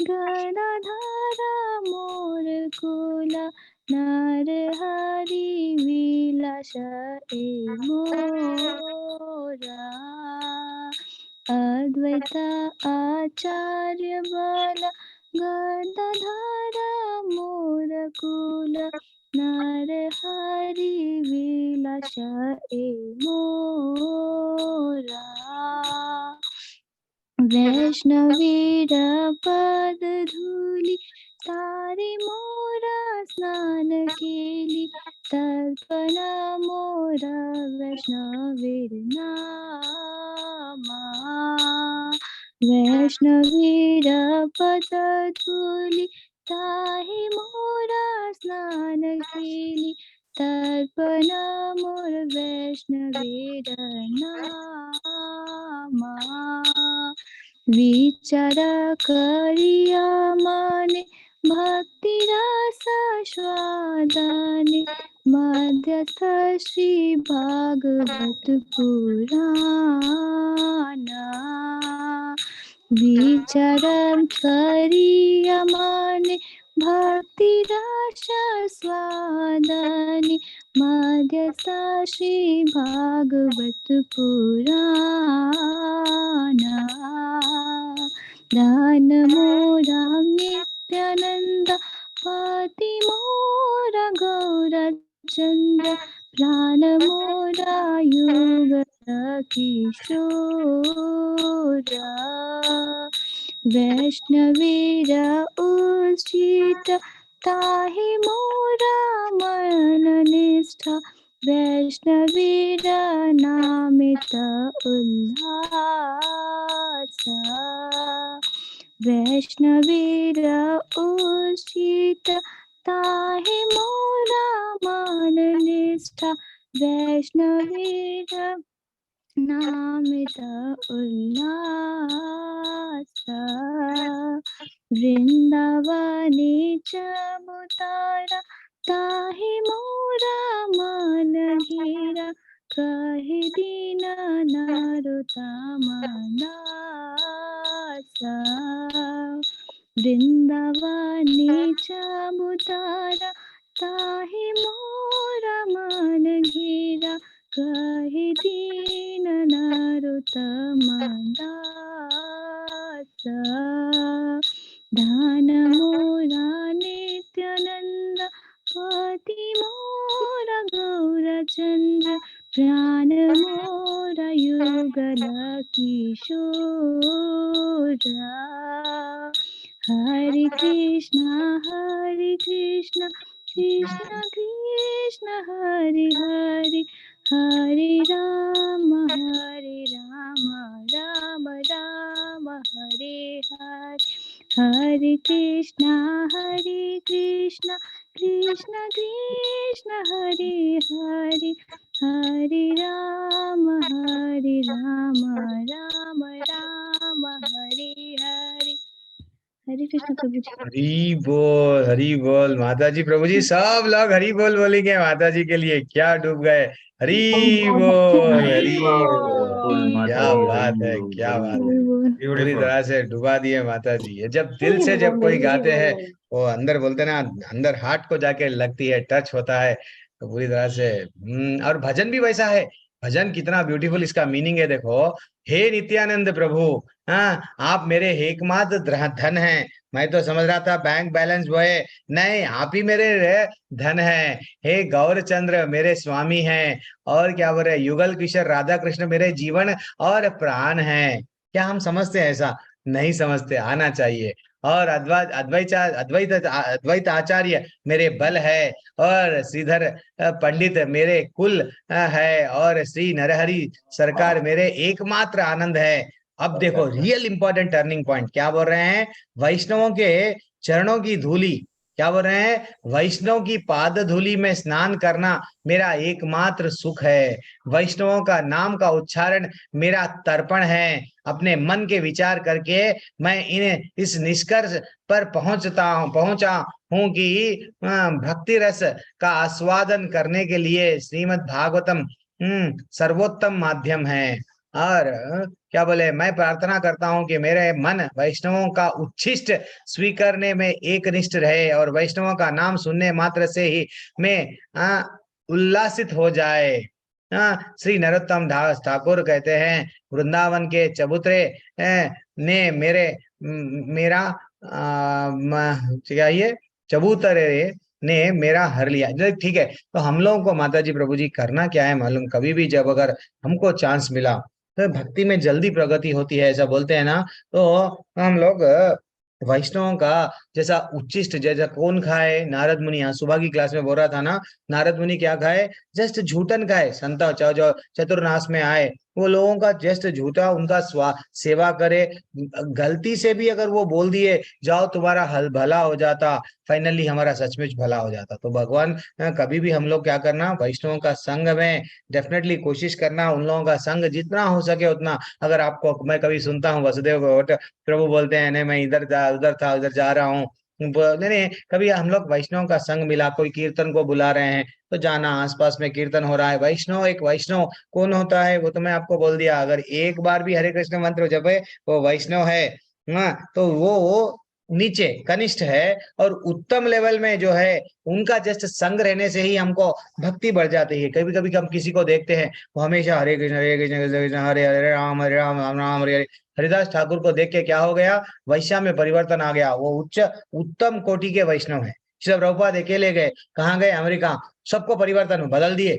गदाधर मोर कुला, नर हरि विलास ए मोरा, अद्वैत आचार्य बल गदाधर मोर कुल, नर हरि विलास ए मोरा, वैष्णवीर पद धूलि तारी मोरा स्नान केली, तर्पण मोरा वैष्णवीर नामा, वैष्णवीर पद धूलि ताही मोरा स्नान केली, तर्पण मोर वैष्णवीर नामा, विचार करिया माने भक्ति रस स्वादाने, मध्यस्थ श्री भागवत पुराणा, विचार करिया माने भक्ति रस स्वादाने, मध्यस्थ श्री भागवत पुराणा, ध्यान मोरा नित्यानंद, पति मोरा गौरचंद्र, प्राण मोरा युगल किशोरा, वैष्णवीर उचित ताहि मोरा मन निष्ठा, वैष्णवीर नामित उल्लास, वैष्णवीर उचित ताहि मोरा मन निष्ठा, वैष्णवीर नामित उल्लास, वृंदावनी चबुतारा ताहि मोरा मन घिरा, कहि दीन नरोत्तम दास, वृंदावनी चबुतारा ताहि मोरा मन घिरा, कहि दीन नरोत्तम दास, ध्यान मोरा नित्यानंद, पति मोरा गौरचंद्र, प्राण मोरा युगल किशोरा, हरे कृष्ण कृष्ण कृष्ण हरे हरे, हरे राम राम राम हरे हरे, हरे कृष्ण कृष्ण कृष्ण कृष्ण हरे हरे, हरे राम राम राम हरे हरे। हरे कृष्ण प्रभु जी। हरी बोल माता जी। प्रभु जी सब लोग हरी बोल बोलेंगे माता जी के लिए, क्या डूब गए। हरी बोल हरी बोल। क्या बात है, क्या बात है। हरि बोल। पूरी तरह से डुबा दिए माता जी। ये जब दिल से जब कोई गाते हैं, वो अंदर बोलते ना, अंदर हार्ट को जाके लगती है, टच होता है, तो पूरी तरह से। और भजन भी वैसा है। भजन कितना ब्यूटीफुल इसका मीनिंग है, देखो। हे नित्यानंद प्रभु, हाँ आप मेरे एकमात्र धन हैं। मैं तो समझ रहा था बैंक बैलेंस वो है, नहीं आप ही मेरे धन है। हे गौरचंद्र मेरे स्वामी हैं। और क्या बोल रहे, युगल किशोर राधा कृष्ण मेरे जीवन और प्राण हैं। क्या हम समझते हैं ऐसा? नहीं समझते, आना चाहिए। और अद्वैत आचार्य मेरे बल है। और श्रीधर पंडित मेरे कुल है। और श्री नरहरि सरकार मेरे एकमात्र आनंद है। अब देखो रियल इंपॉर्टेंट टर्निंग पॉइंट क्या बोल रहे हैं। वैष्णवों के चरणों की धूली, क्या बोल रहे हैं, वैष्णव की पाद धूली में स्नान करना मेरा एकमात्र सुख है। वैष्णवों का नाम का उच्चारण मेरा तर्पण है। अपने मन के विचार करके मैं इन्हें इस निष्कर्ष पर पहुंचा हूं कि भक्ति रस का आस्वादन करने के लिए श्रीमद् भागवतम सर्वोत्तम माध्यम है। और क्या बोले, मैं प्रार्थना करता हूं कि मेरे मन वैष्णवों का उच्छिष्ट स्वीकारने में एकनिष्ठ रहे और वैष्णवों का नाम सुनने मात्र से ही मैं उल्लासित हो जाए। श्री नरोत्तम दास ठाकुर कहते हैं, वृंदावन के चबूतरे ने मेरा क्या ये चबूतरे ने मेरा हर लिया। ठीक है, तो हम लोगों को माता जी प्रभु जी करना क्या है मालूम, कभी भी जब अगर हमको चांस मिला तो भक्ति में जल्दी प्रगति होती है, ऐसा बोलते हैं ना। तो हम लोग वैष्णवों का जैसा उच्चिष्ट, जैसा कौन खाए, नारद मुनि, यहाँ सुबह की क्लास में बोल रहा था ना, नारद मुनि क्या खाए, जस्ट झूठन खाए। संत जो चतुर्नाश में आए वो लोगों का जस्ट झूठा उनका सेवा करे। गलती से भी अगर वो बोल दिए जाओ तुम्हारा हल भला हो जाता, फाइनली हमारा सचमुच भला हो जाता। तो भगवान कभी भी हम लोग क्या करना, वैष्णवों का संग में डेफिनेटली कोशिश करना, उन लोगों का संग जितना हो सके उतना। अगर आपको मैं कभी सुनता हूँ वसुदेव प्रभु बोलते हैं नहीं मैं इधर था उधर जा रहा हूँ, नहीं नहीं, कभी हम लोग वैष्णव का संग मिला, कोई कीर्तन को बुला रहे हैं तो जाना, आसपास में कीर्तन हो रहा है, वैष्णव एक वैष्णव कौन होता है वो तो मैं आपको बोल दिया। अगर एक बार भी हरे कृष्ण मंत्र जपे वो वैष्णव है। तो वो नीचे कनिष्ठ है, और उत्तम लेवल में जो है उनका जस्ट संग रहने से ही हमको भक्ति बढ़ जाती है। कभी कभी हम किसी को देखते हैं वो हमेशा हरे कृष्ण हरे कृष्ण कृष्ण कृष्ण हरे हरे राम राम राम हरे हरे। हरिदास ठाकुर को देख के क्या हो गया, वैश्या में परिवर्तन आ गया। वो उच्च उत्तम कोटि के वैष्णव है। श्रील प्रभुपाद अकेले गए, कहाँ गए, अमेरिका, सबको परिवर्तन बदल दिए।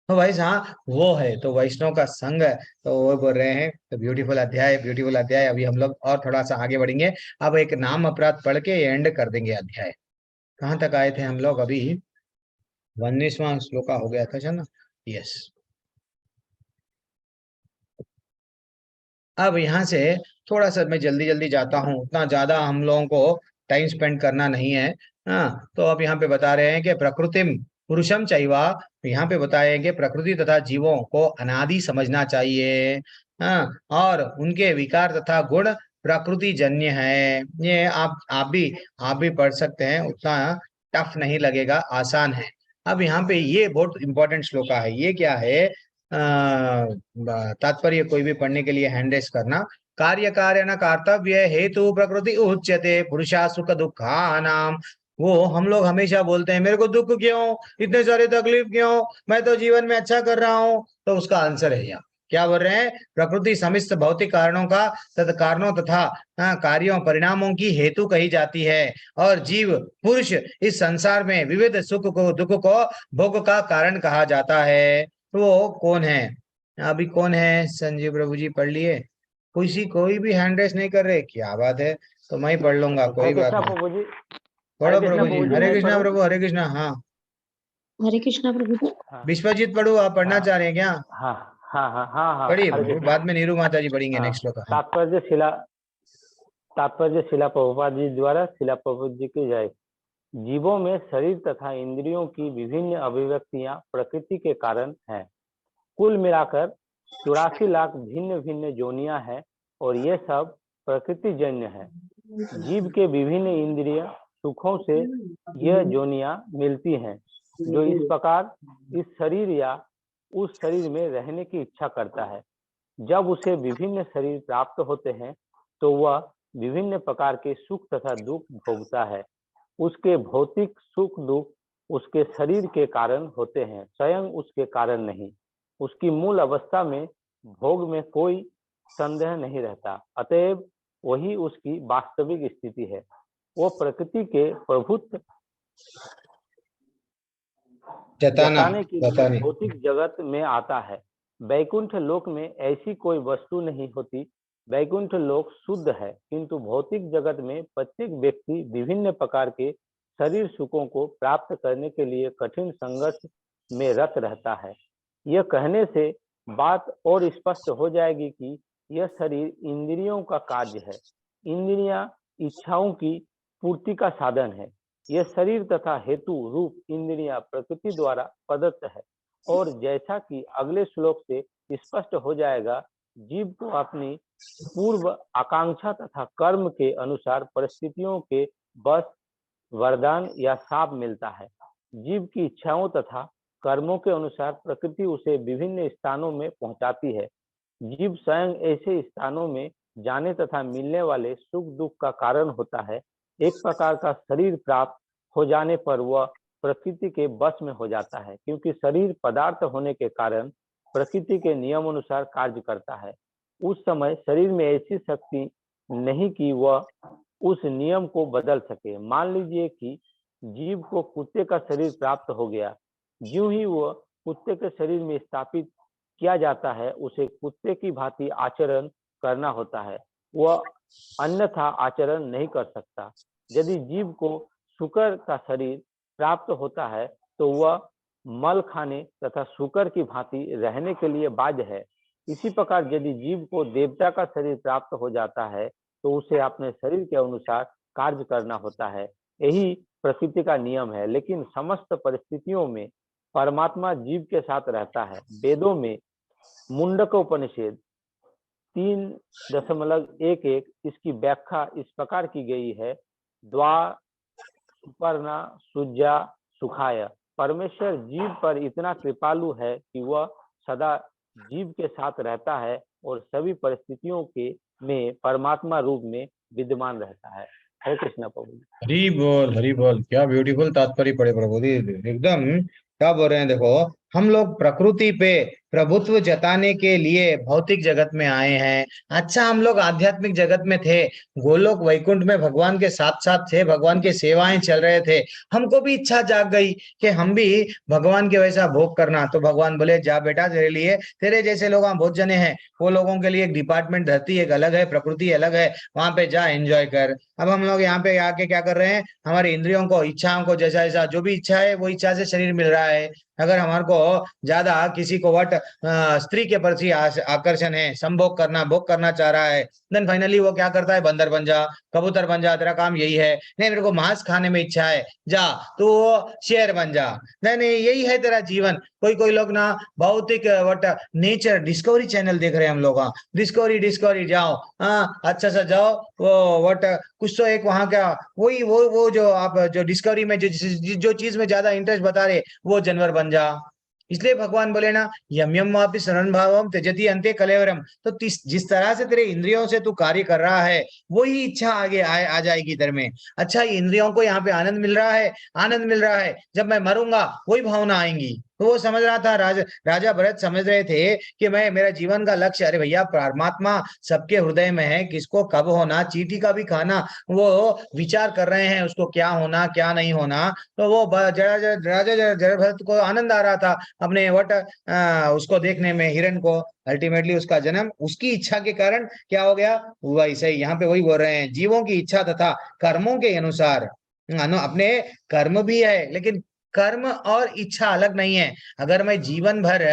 तो भाई हाँ वो है, तो वैष्णव का संग है। तो वो बोल रहे हैं, तो ब्यूटीफुल अध्याय। अभी हम लोग और थोड़ा सा आगे बढ़ेंगे। अब एक नाम अपराध पढ़ के एंड कर देंगे अध्याय। कहाँ तक आए थे हम लोग अभी? 19वां श्लोका हो गया था ना। यस, अब यहाँ से थोड़ा सा मैं जल्दी जल्दी जाता हूँ, उतना ज्यादा हम लोगों को टाइम स्पेंड करना नहीं है। हाँ, तो अब यहाँ पे बता रहे हैं कि प्रकृतिम पुरुषम चैवा। यहाँ पे बताए हैं कि प्रकृति तथा जीवों को अनादि समझना चाहिए। हाँ, और उनके विकार तथा गुण प्रकृति जन्य है। ये आप भी पढ़ सकते हैं, उतना टफ नहीं लगेगा, आसान है। अब यहाँ पे ये बहुत इंपॉर्टेंट श्लोका है। ये क्या है, तात्पर्य कोई भी पढ़ने के लिए हैंड रेस करना। कार्य कार्य न कर्तव्य हेतु प्रकृति उच्यते पुरुषा सुख दुखा नाम। वो हम लोग हमेशा बोलते हैं मेरे को दुख क्यों, इतने सारे तकलीफ क्यों, मैं तो जीवन में अच्छा कर रहा हूँ। तो उसका आंसर है यहाँ क्या बोल रहे हैं, प्रकृति समस्त भौतिक कारणों का कारणों तथा कार्यों परिणामों की हेतु कही जाती है। और जीव पुरुष इस संसार में विविध सुख को दुख को भोग का कारण कहा जाता है। तो वो कौन है, अभी कौन है, संजीव प्रभु जी पढ़ लिए? कोई भी हैंड रेस नहीं कर रहे, क्या बात है। तो मैं ही पढ़ लूंगा, कोई बात नहीं। प्रभु जी, पढ़ो प्रभु जी, हरे कृष्णा प्रभु, हरे कृष्णा। हाँ, हरे कृष्णा प्रभु जी। हाँ विश्वजीत पढ़ू, आप पढ़ना चाह रहे हैं क्या? हाँ हाँ हाँ हाँ हाँ पढ़िए हरे प्रभु, कृष्णा। बाद में नीरू माता जी पढ़ेंगे हाँ, नेक्स्ट श्लोक। हाँ, तात्पर्य शिला प्रभुपाद जी द्वारा, शिला प्रभुपाद जी की जय। जीवों में शरीर तथा इंद्रियों की विभिन्न अभिव्यक्तियां प्रकृति के कारण हैं। कुल मिलाकर 84 लाख भिन्न भिन्न जोनियां हैं और ये सब प्रकृति जन्य है। जीव के विभिन्न इंद्रिय सुखों से यह जोनियां मिलती हैं, जो इस प्रकार इस शरीर या उस शरीर में रहने की इच्छा करता है। जब उसे विभिन्न शरीर प्राप्त होते हैं तो वह विभिन्न प्रकार के सुख तथा दुख भोगता है। उसके भौतिक सुख दुख उसके शरीर के कारण होते हैं, स्वयं उसके कारण नहीं। उसकी मूल अवस्था में भोग में कोई संदेह नहीं रहता, अतएव वही उसकी वास्तविक स्थिति है। वो प्रकृति के प्रभुत्व जताने के लिए भौतिक जगत में आता है। वैकुंठ लोक में ऐसी कोई वस्तु नहीं होती। वैकुंठ लोक शुद्ध है, किंतु भौतिक जगत में प्रत्येक व्यक्ति विभिन्न प्रकार के शरीर सुखों को प्राप्त करने के लिए कठिन संघर्ष में रत रहता है। यह कहने से बात और स्पष्ट हो जाएगी कि यह शरीर इंद्रियों का कार्य है। इंद्रियां इच्छाओं की पूर्ति का साधन है। यह शरीर तथा हेतु रूप इंद्रियां प्रकृति द्वारा प्रदत्त है, और जैसा कि अगले श्लोक से स्पष्ट हो जाएगा, जीव को अपनी पूर्व आकांक्षा तथा कर्म के अनुसार परिस्थितियों के बस वरदान या शाप मिलता है। जीव की इच्छाओं तथा कर्मों के अनुसार प्रकृति उसे विभिन्न स्थानों में पहुंचाती है। जीव स्वयं ऐसे स्थानों में जाने तथा मिलने वाले सुख दुख का कारण होता है। एक प्रकार का शरीर प्राप्त हो जाने पर वह प्रकृति के बस में हो जाता है, क्योंकि शरीर पदार्थ होने के कारण प्रकृति के नियम अनुसार कार्य करता है। उस समय शरीर में ऐसी शक्ति नहीं कि वह उस नियम को बदल सके। मान लीजिए कि जीव को कुत्ते का शरीर प्राप्त हो गया। यूं ही वह कुत्ते के शरीर में स्थापित किया जाता है, उसे कुत्ते की भांति आचरण करना होता है। वह अन्यथा आचरण नहीं कर सकता। यदि जीव को शुकर का शरीर प्राप्त होता है तो वह मल खाने तथा शुकर की भांति रहने के लिए बाध्य है। इसी प्रकार यदि जीव को देवता का शरीर प्राप्त हो जाता है तो उसे अपने शरीर के अनुसार कार्य करना होता है। यही प्रकृति का नियम है, लेकिन समस्त परिस्थितियों में परमात्मा जीव के साथ रहता है। वेदों में मुंडक उपनिषद 3.11 इसकी व्याख्या इस प्रकार की गई है, द्वा सुपर्णा सुज्जा सुखाय। परमेश्वर जीव पर इतना कृपालु है कि वह सदा जीव के साथ रहता है और सभी परिस्थितियों के में परमात्मा रूप में विद्यमान रहता है। हरे कृष्ण प्रभु। हरि बोल। क्या ब्यूटीफुल तात्पर्य पड़े प्रभु जी, एकदम क्या बोल रहे हैं। देखो, हम लोग प्रकृति पे प्रभुत्व जताने के लिए भौतिक जगत में आए हैं। अच्छा, हम लोग आध्यात्मिक जगत में थे, गोलोक वैकुंठ में भगवान के साथ साथ थे, भगवान की सेवाएं चल रहे थे। हमको भी इच्छा जाग गई कि हम भी भगवान के वैसा भोग करना। तो भगवान बोले, जा बेटा, तेरे लिए तेरे जैसे लोग बहुत जने हैं, वो लोगों के लिए एक डिपार्टमेंट, धरती एक अलग है, प्रकृति अलग है, वहां पे जा एंजॉय कर। अब हम लोग यहाँ पे आके क्या कर रहे हैं, हमारी इंद्रियों को, इच्छाओं को, जैसा जैसा जो भी इच्छा है वो इच्छा से शरीर मिल रहा है। अगर हमारे को ज्यादा किसी को वट स्त्री के प्रति आकर्षण है, संभोग करना, भोग करना चाह रहा है, देन फाइनली वो क्या करता है, बंदर बन जा, कबूतर बन जा, तेरा काम यही है। नहीं, मेरे को मांस खाने में इच्छा है, जा तो शेर बन जा। नहीं, यही है तेरा जीवन। कोई कोई लोग ना भौतिक वट नेचर डिस्कवरी चैनल देख रहे हैं हम लोग। डिस्कवरी जाओ, अच्छा सा जाओ, वो वट कुछ तो एक वहां का वही वो जो आप जो डिस्कवरी में जो चीज में ज्यादा इंटरेस्ट बता रहे, वो जानवर बन जा। इसलिए भगवान बोले ना, यम यम वापि शरण भावम त्यजति अन्ते कलेवरम। तो जिस तरह से तेरे इंद्रियों से तू कार्य कर रहा है, वही इच्छा आगे आ जाएगी तेरे में। अच्छा, इंद्रियों को यहाँ पे आनंद मिल रहा है, जब मैं मरूंगा वही भावना आएंगी। तो वो समझ रहा था, राजा भरत समझ रहे थे कि मेरा जीवन का लक्ष्य, अरे भैया, परमात्मा सबके हृदय में है, किसको कब होना, चींटी का भी खाना वो विचार कर रहे हैं, उसको क्या होना क्या नहीं होना। तो वो राजा भरत को आनंद आ रहा था अपने वट उसको देखने में, हिरण को। अल्टीमेटली उसका जन्म उसकी इच्छा के कारण क्या हो गया, वैसे ही यहाँ पे वही बोल रहे हैं, जीवों की इच्छा तथा कर्मों के अनुसार अपने कर्म भी है, लेकिन कर्म और इच्छा अलग नहीं है। अगर मैं जीवन भर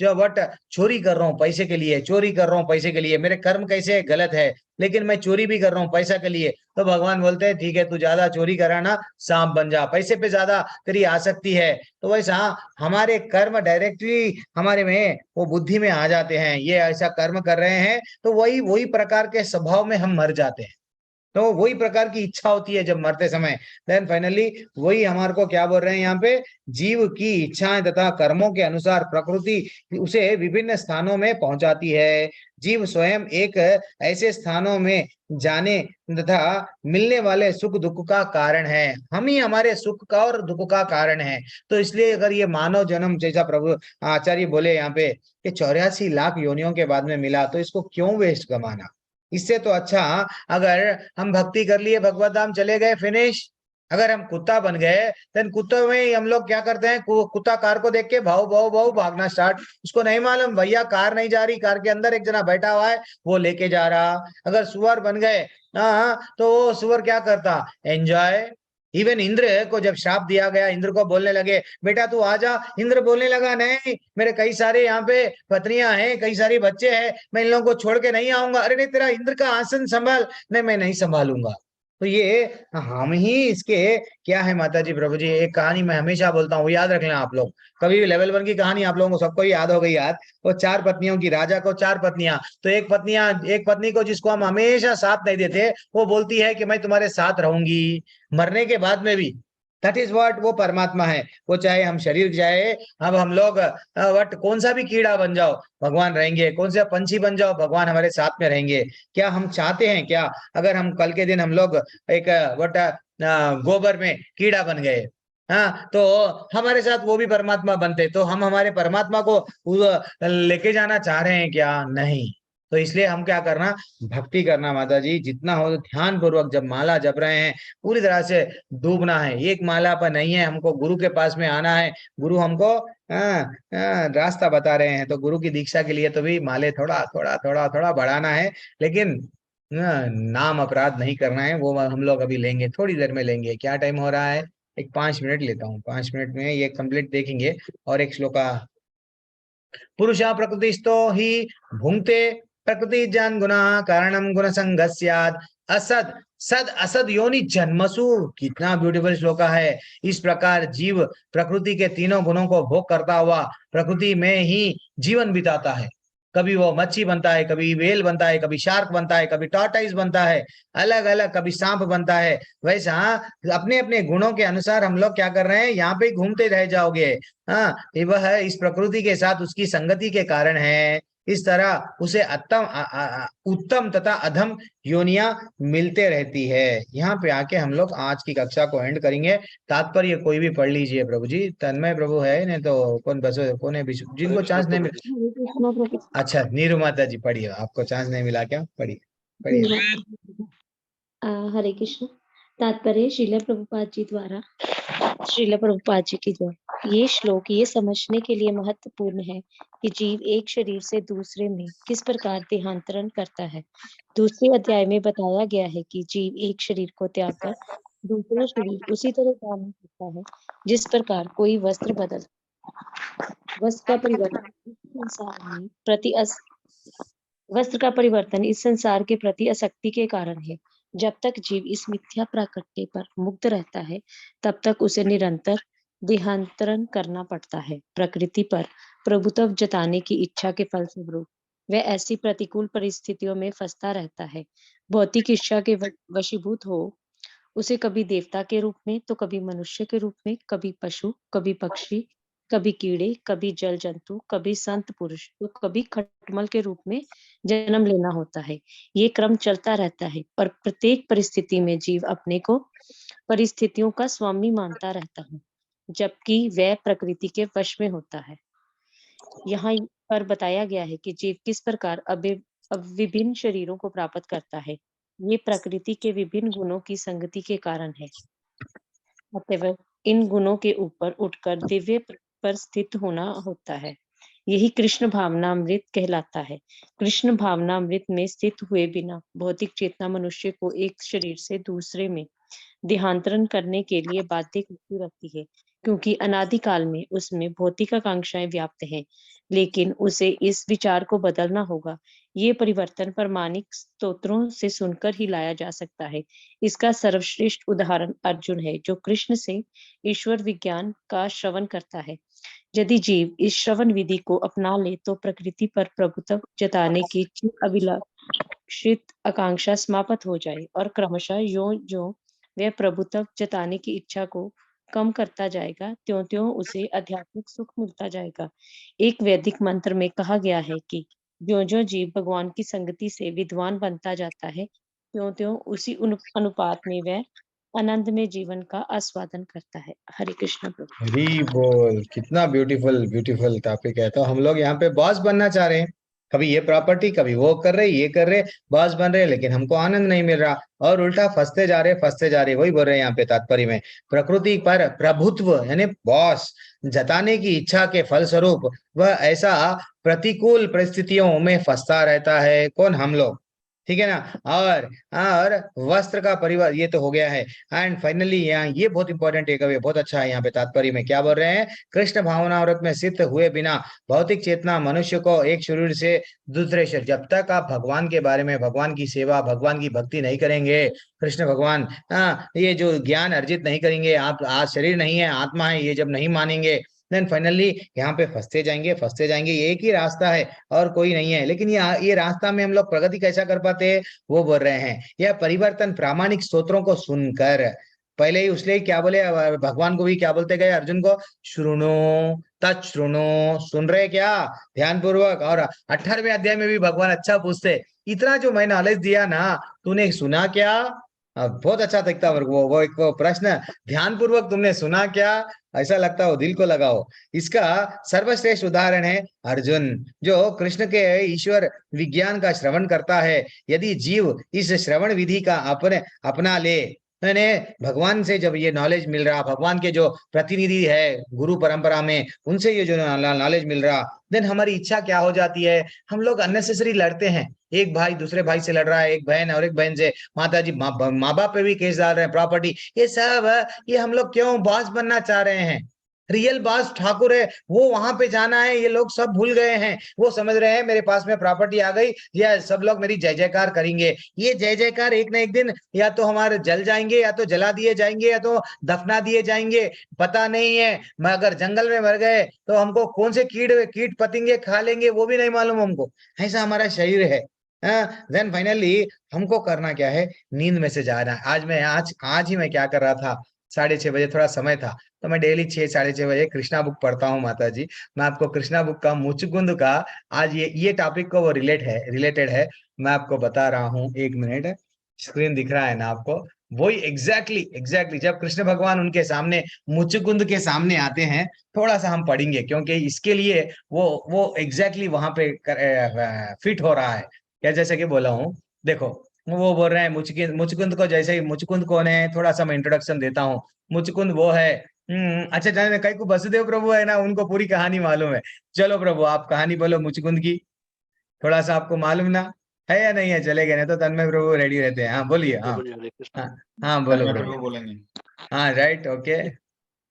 जो वट चोरी कर रहा हूँ पैसे के लिए, चोरी कर रहा हूँ पैसे के लिए, मेरे कर्म कैसे गलत है, लेकिन मैं चोरी भी कर रहा हूँ पैसा के लिए, तो भगवान बोलते हैं ठीक है तू ज्यादा चोरी करा ना, सांप बन जा, पैसे पे ज्यादा तेरी आसक्ति है। तो वैसा हमारे कर्म डायरेक्टली हमारे में वो बुद्धि में आ जाते हैं, ये ऐसा कर्म कर रहे हैं, तो वही वही प्रकार के स्वभाव में हम मर जाते हैं। तो वही प्रकार की इच्छा होती है जब मरते समय। देन फाइनली वही हमारे को क्या बोल रहे हैं यहाँ पे, जीव की इच्छाएं तथा कर्मों के अनुसार प्रकृति उसे विभिन्न स्थानों में पहुंचाती है। जीव स्वयं एक ऐसे स्थानों में जाने तथा मिलने वाले सुख दुख का कारण है। हम ही हमारे सुख का और दुख का कारण है। तो इसलिए अगर ये मानव जन्म जैसा प्रभु आचार्य बोले यहाँ पे कि 84 लाख योनियों के बाद में मिला, तो इसको क्यों वेस्ट गमाना। इससे तो अच्छा अगर हम भक्ति कर लिए, भगवत धाम चले गए, फिनिश। अगर हम कुत्ता बन गए तो कुत्तों में हम लोग क्या करते हैं, कुत्ता कार को देख के भाव भाव भाव भागना स्टार्ट। उसको नहीं मालूम भैया कार नहीं जा रही, कार के अंदर एक जना बैठा हुआ है वो लेके जा रहा। अगर सुअर बन गए तो वो सुअर क्या करता, एंजॉय। इवन इंद्र को जब श्राप दिया गया, इंद्र को बोलने लगे बेटा तू आ जा, इंद्र बोलने लगा नहीं मेरे कई सारे यहाँ पे पत्नियां हैं, कई सारे बच्चे हैं, मैं इन लोगों को छोड़ के नहीं आऊंगा। अरे नहीं तेरा इंद्र का आसन संभाल, नहीं मैं नहीं संभालूंगा। तो ये हम ही इसके क्या है माता जी प्रभु जी, एक कहानी मैं हमेशा बोलता हूँ, वो याद रख लेना आप लोग। कभी भी लेवल 1 की कहानी आप लोगों को सबको याद हो गई याद। वो 4 पत्नियों की, राजा को 4 पत्नियां, तो एक पत्नी को जिसको हम हमेशा साथ नहीं देते, वो बोलती है कि मैं तुम्हारे साथ रहूंगी मरने के बाद में भी। दैट इज व्हाट, वो परमात्मा है। वो चाहे हम शरीर जाए, अब हम लोग वट कौन सा भी कीड़ा बन जाओ भगवान रहेंगे, कौन सा पंछी बन जाओ भगवान हमारे साथ में रहेंगे। क्या हम चाहते हैं क्या अगर हम कल के दिन हम लोग एक वट गोबर में कीड़ा बन गए, हाँ, तो हमारे साथ वो भी परमात्मा बनते, तो हम हमारे परमात्मा को लेके जाना चाह रहे हैं क्या, नहीं। तो इसलिए हम क्या करना, भक्ति करना माता जी, जितना हो ध्यान पूर्वक जब माला जप रहे हैं पूरी तरह से डूबना है। एक माला पर नहीं है, हमको गुरु के पास में आना है। गुरु हमको रास्ता बता रहे हैं, तो गुरु की दीक्षा के लिए तो भी माले थोड़ा थोड़ा थोड़ा थोड़ा बढ़ाना है, लेकिन नाम अपराध नहीं करना है। वो हम लोग अभी लेंगे, थोड़ी देर में लेंगे। क्या टाइम हो रहा है, एक 5 मिनट लेता हूँ, 5 मिनट में ये कंप्लीट देखेंगे। और एक श्लोका, पुरुषा प्रकृतिस्थो ही भुंक्ते प्रकृति जन गुना कारणम गुण संगस्याद असद सद असद योनि जन्मसु। कितना ब्यूटीफुल श्लोका है। इस प्रकार जीव प्रकृति के तीनों गुणों को भोग करता हुआ प्रकृति में ही जीवन बिताता है। कभी वो मच्छी बनता है, कभी वेल बनता है, कभी शार्क बनता है, कभी टॉर्टाइस बनता है, अलग अलग, कभी सांप बनता है। वैसा अपने अपने गुणों के अनुसार हम लोग क्या कर रहे हैं, यहाँ पे घूमते रह जाओगे। हाँ, वह इस प्रकृति के साथ उसकी संगति के कारण है। इस तरह उसे उत्तम तथा अधम योनियां मिलते रहती है। यहाँ पे आके हम लोग आज की कक्षा को एंड करेंगे। तात्पर्य कोई भी पढ़ लीजिए प्रभु जी, तन्मय प्रभु है, नहीं तो कौन बस कौन है, जिनको चांस नहीं मिला। अच्छा नीरू माता जी पढ़िए, आपको चांस नहीं मिला क्या, पढ़िए पढ़िए। हरे कृष्ण। तात्पर्य श्रील प्रभुपाद जी द्वारा, श्रील प्रभुपाद जी की जय। ये श्लोक ये समझने के लिए महत्वपूर्ण है कि जीव एक शरीर से दूसरे में किस प्रकार देहांतरण करता है। दूसरे अध्याय में बताया गया है कि जीव एक शरीर को त्याग कर दूसरा शरीर उसी तरह धारण करता है जिस प्रकार कोई वस्त्र बदल, वस्त्र का परिवर्तन संसार में वस्त्र का परिवर्तन इस संसार के प्रति आसक्ति के कारण है। जब तक जीव इस मिथ्या प्राकट्य पर मुक्त रहता है तब तक उसे निरंतर देहांतरण करना पड़ता है। प्रकृति पर प्रभुत्व जताने की इच्छा के फलस्वरूप वह ऐसी प्रतिकूल परिस्थितियों में फंसता रहता है। भौतिक इच्छा के वशीभूत हो उसे कभी देवता के रूप में तो कभी मनुष्य के रूप में, कभी पशु, कभी पक्षी, कभी कीड़े, कभी जल जंतु, कभी संत पुरुष, तो कभी खटमल के रूप में जन्म लेना होता है। ये क्रम चलता रहता है और प्रत्येक परिस्थिति में जीव अपने को परिस्थितियों का स्वामी मानता रहता है, जबकि वह प्रकृति के वश में होता है। यहाँ पर बताया गया है कि जीव किस प्रकार विभिन्न शरीरों को प्राप्त करता है। ये प्रकृति के विभिन्न गुणों की संगति के कारण है। अतः इन गुणों के ऊपर उठकर दिव्य पर स्थित होना होता है। यही कृष्ण भावनामृत कहलाता है। कृष्ण भावनामृत में स्थित हुए बिना भौतिक चेतना मनुष्य को एक शरीर से दूसरे में देहांतरण करने के लिए बाध्य करती रहती है। क्योंकि अनादिकाल में उसमें भौतिक आकांक्षाएं व्याप्त हैं, लेकिन उसे इस विचार को बदलना होगा। ये परिवर्तन प्रामाणिक स्तोत्रों से सुनकर ही लाया जा सकता है। इसका सर्वश्रेष्ठ उदाहरण अर्जुन है, जो कृष्ण से ईश्वर विज्ञान का श्रवण करता है। यदि जीव इस श्रवण विधि को अपना ले तो प्रकृति पर प्रभुत्व जताने की चिर अभिलाषित आकांक्षा समाप्त हो जाए और क्रमशः यों जो वह प्रभुत्व जताने की इच्छा को कम करता जाएगा, त्यों त्यों उसे आध्यात्मिक सुख मिलता जाएगा। एक वैदिक मंत्र में कहा गया है कि ज्यों ज्यों जीव भगवान की संगति से विद्वान बनता जाता है, त्यों त्यों उसी अनुपात में वह आनंद में जीवन का आस्वादन करता है। हरे कृष्ण प्रभु। हरी बोल। कितना ब्यूटीफुल ब्यूटीफुल टॉपिक है। तो हम लोग यहाँ पे बॉस बनना चाह रहे हैं, कभी ये प्रॉपर्टी, कभी वो कर रहे, ये कर रहे, बॉस बन रहे, लेकिन हमको आनंद नहीं मिल रहा और उल्टा फंसते जा रहे। वही बोल रहे हैं यहाँ पे तात्पर्य में, प्रकृति पर प्रभुत्व यानी बॉस जताने की इच्छा के फलस्वरूप वह ऐसा प्रतिकूल परिस्थितियों में फंसता रहता है। कौन? हम लोग, ठीक है ना। और वस्त्र का परिवार, ये तो हो गया है। एंड फाइनली यहाँ ये बहुत इंपॉर्टेंट है, बहुत अच्छा है। यहाँ पे तात्पर्य में क्या बोल रहे हैं? कृष्ण भावनाव्रत में सिद्ध हुए बिना भौतिक चेतना मनुष्य को एक शरीर से दूसरे शरीर, जब तक आप भगवान के बारे में, भगवान की सेवा, भगवान की भक्ति नहीं करेंगे, कृष्ण भगवान ये जो ज्ञान अर्जित नहीं करेंगे, आप आज शरीर नहीं है आत्मा है, ये जब नहीं मानेंगे, देन फाइनली यहाँ पे फंसते जाएंगे। ये एक ही रास्ता है और कोई नहीं है। लेकिन ये रास्ता में हम लोग प्रगति कैसा कर पाते हैं? वो बोल रहे हैं यह परिवर्तन प्रामाणिक स्तोत्रों को सुनकर। पहले ही उसने क्या बोले, भगवान को भी क्या बोलते गए? अर्जुन को शुणु तच्छृणु, सुन रहे क्या ध्यान पूर्वक। और 18वें अध्याय में भी भगवान अच्छा पूछते, इतना जो मैं नॉलेज दिया ना, तूने सुना क्या? बहुत अच्छा दिखता वो एक प्रश्न, ध्यान पूर्वक तुमने सुना क्या? ऐसा लगता हो दिल को लगाओ। इसका सर्वश्रेष्ठ उदाहरण है अर्जुन, जो कृष्ण के ईश्वर विज्ञान का श्रवण करता है। यदि जीव इस श्रवण विधि का अपना ले, मैंने भगवान से जब ये नॉलेज मिल रहा, भगवान के जो प्रतिनिधि है गुरु परंपरा में, उनसे ये जो नॉलेज मिल रहा, देन हमारी इच्छा क्या हो जाती है? हम लोग अननेसेसरी लड़ते हैं। एक भाई दूसरे भाई से लड़ रहा है, एक बहन और एक बहन से, माता जी माँ बाप पे भी केस डाल रहे हैं, प्रॉपर्टी, ये सब ये हम लोग क्यों बॉस बनना चाह रहे हैं? रियल बॉस ठाकुर है, वो वहां पे जाना है, ये लोग सब भूल गए हैं। वो समझ रहे हैं मेरे पास में प्रॉपर्टी आ गई, या सब लोग मेरी जय जयकार करेंगे। ये जय जयकार एक ना एक दिन या तो हमारे जल जाएंगे, या तो जला दिए जाएंगे, या तो दफना दिए जाएंगे, पता नहीं है। मैं अगर जंगल में मर गए तो हमको कौन से कीट पतंगे खा लेंगे वो भी नहीं मालूम हमको। ऐसा हमारा शरीर है। देन फाइनली हमको करना क्या है? नींद में से जाना है। आज ही मैं क्या कर रहा था, 6:30 बजे थोड़ा समय था, तो मैं डेली 6-6:30 बजे कृष्णा बुक पढ़ता हूँ माता जी। मैं आपको कृष्णा बुक का मुचकुंद का, आज ये टॉपिक को वो रिलेटेड है, मैं आपको बता रहा हूँ। 1 मिनट, स्क्रीन दिख रहा है ना आपको? वही एग्जैक्टली जब कृष्ण भगवान उनके सामने मुचकुंद के सामने आते हैं, थोड़ा सा हम पढ़ेंगे, क्योंकि इसके लिए वो एग्जैक्टली वहां पे फिट हो रहा है। क्या जैसे कि बोला हूँ, देखो वो बोल रहे हैं मुचकुंद को, जैसे ही मुचकुंद कौन है थोड़ा सा मैं इंट्रोडक्शन देता हूँ। मुचकुंद वो है, अच्छा जाने कई को वसुदेव प्रभु है ना, उनको पूरी कहानी मालूम है। चलो प्रभु आप कहानी बोलो मुचकुंद की, थोड़ा सा आपको मालूम ना है या नहीं है? चले गए, नहीं तो तन्मय प्रभु रेडी रहते हैं। हाँ बोलिए। हाँ प्रभु जी हरे कृष्ण। हाँ हाँ बोलो तन्मय प्रभु। प्रभु बोलेंगे। हाँ राइट, ओके,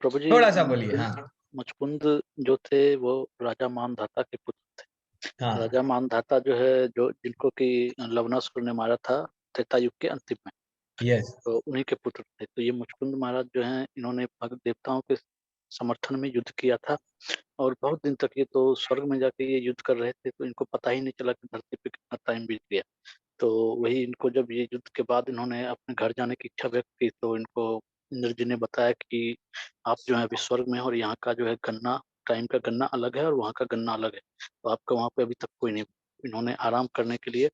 प्रभु जी थोड़ा सा बोलिए। हाँ मुचकुंद जो थे वो राजा मानधाता के पुत्र थे। हाँ राजा मानधाता जो है, जो जिनको की लवणासुर ने मारा था त्रेता युग के अंतिम में, यस तो उन्हीं के पुत्र थे। तो ये मुचकुंद महाराज जो हैं, इन्होंने भक्त देवताओं के समर्थन में युद्ध किया था और बहुत दिन तक ये तो स्वर्ग में जाके ये युद्ध कर रहे थे, तो इनको पता ही नहीं चला कि धरती पे कितना टाइम बीत गया। तो वही इनको जब ये युद्ध के बाद इन्होंने अपने घर जाने की इच्छा व्यक्त की, तो इनको इंद्र जी ने बताया कि आप जो है अभी स्वर्ग में हो और यहाँ का जो है गन्ना, टाइम का गन्ना अलग है और वहाँ का गन्ना अलग है, तो आपका वहाँ पे अभी तक कोई नहीं। इन्होंने आराम करने के लिए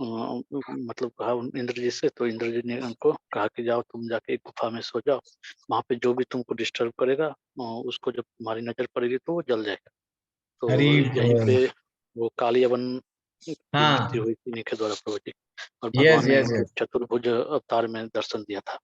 मतलब कहा इंद्र जी से, तो इंद्र जी ने उनको कहा कि जाओ तुम जाके एक गुफा में सो जाओ, वहाँ पे जो भी तुमको डिस्टर्ब करेगा उसको जब तुम्हारी नजर पड़ेगी तो वो जल जाएगा। हरी तो यहीं बोल। पे वो कालियावन की मृत्यु हाँ हुई थी इनके द्वारा प्रभु जी, और यस भगवान ने यस इनको यस। चतुर्भुज अवतार में दर्शन दिया था।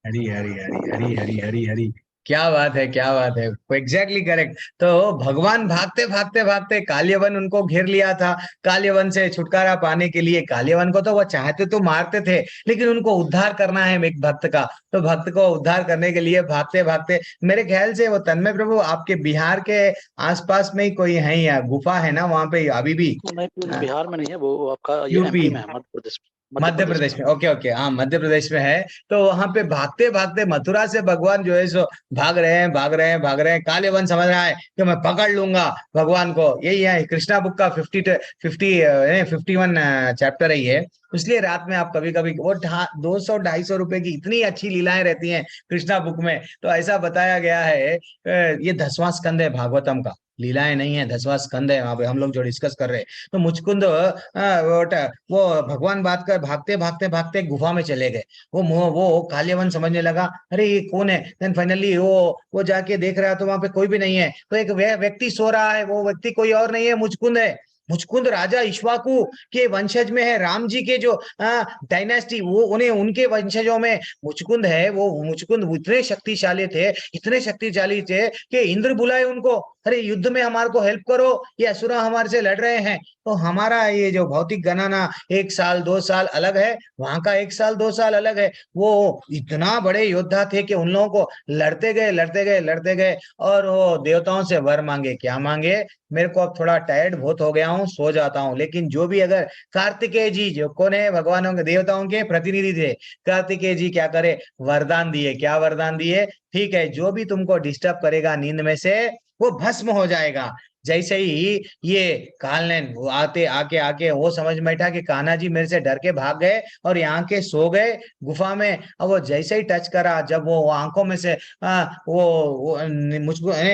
हरी हरी हरी हरी हरी हरी हरी, क्या बात है, क्या बात है, एग्जैक्टली करेक्ट। तो भगवान भागते भागते भागते काल्यवन उनको घेर लिया था। काल्यवन से छुटकारा पाने के लिए, काल्यवन को तो वो चाहते तो मारते थे, लेकिन उनको उद्धार करना है एक भक्त का। तो भक्त को उद्धार करने के लिए भागते भागते, मेरे ख्याल से वो तन्मय प्रभु आपके बिहार के आसपास में ही कोई है, या गुफा है ना वहां पे अभी भी? नहीं, बिहार में नहीं है वो, आपका ये यूपी, एमपी में है, मध्य प्रदेश में। मध्य प्रदेश में, ओके ओके, हाँ मध्य प्रदेश में है। तो वहां पे भागते भागते मथुरा से भगवान जो है सो भाग रहे हैं, भाग रहे हैं, भाग रहे हैं। काल्यवन समझ रहा है कि मैं पकड़ लूंगा भगवान को। यही है कृष्णा बुक का 51 चैप्टर है ये। इसलिए रात में आप कभी कभी वो 200-250 रुपए की इतनी अच्छी लीलाएं रहती हैं कृष्णा बुक में। तो ऐसा बताया गया है, ये 10वां स्कंद है भागवतम का, लीलाएं नहीं है, 10वां स्कंद है वहां पे हम लोग जो डिस्कस कर रहे हैं। तो मुचकुंद वो भगवान बात कर भागते भागते भागते एक गुफा में चले गए। वो काल्यवन समझने लगा अरे ये कौन है। देन फाइनली वो जाके देख रहा तो वहां पे कोई भी नहीं है। तो एक व्यक्ति सो रहा है, वो व्यक्ति कोई और नहीं है, मुचकुंद है। मुचकुंद राजा इक्ष्वाकु के वंशज में है, राम जी के जो डायनेस्टी, वो उन्हें उनके वंशजों में मुचकुंद है। वो मुचकुंद इतने शक्तिशाली थे, इतने शक्तिशाली थे कि इंद्र बुलाए उनको, अरे युद्ध में हमारे को हेल्प करो, ये असुरा हमारे से लड़ रहे हैं। तो हमारा ये जो भौतिक गणना 1 साल 2 साल अलग है, वहां का 1 साल 2 साल अलग है। वो इतना बड़े योद्धा थे कि उन लोगों को लड़ते गए लड़ते गए लड़ते गए, और वो देवताओं से वर मांगे। क्या मांगे? मेरे को अब थोड़ा टायर्ड बहुत हो गया हूँ, सो जाता हूँ। लेकिन जो भी, अगर कार्तिकेय जी जो कौन है, भगवानों के देवताओं के प्रतिनिधि थे, कार्तिकेय जी क्या करे, वरदान दिए। क्या वरदान दिए? ठीक है, जो भी तुमको डिस्टर्ब करेगा नींद में से वो भस्म हो जाएगा। जैसे ही ये कालनेन वो आते आके आके वो समझ में बैठा कि कान्हा जी मेरे से डर के भाग गए और यहाँ के सो गए गुफा में। अब वो जैसे ही टच करा, जब वो आंखों में से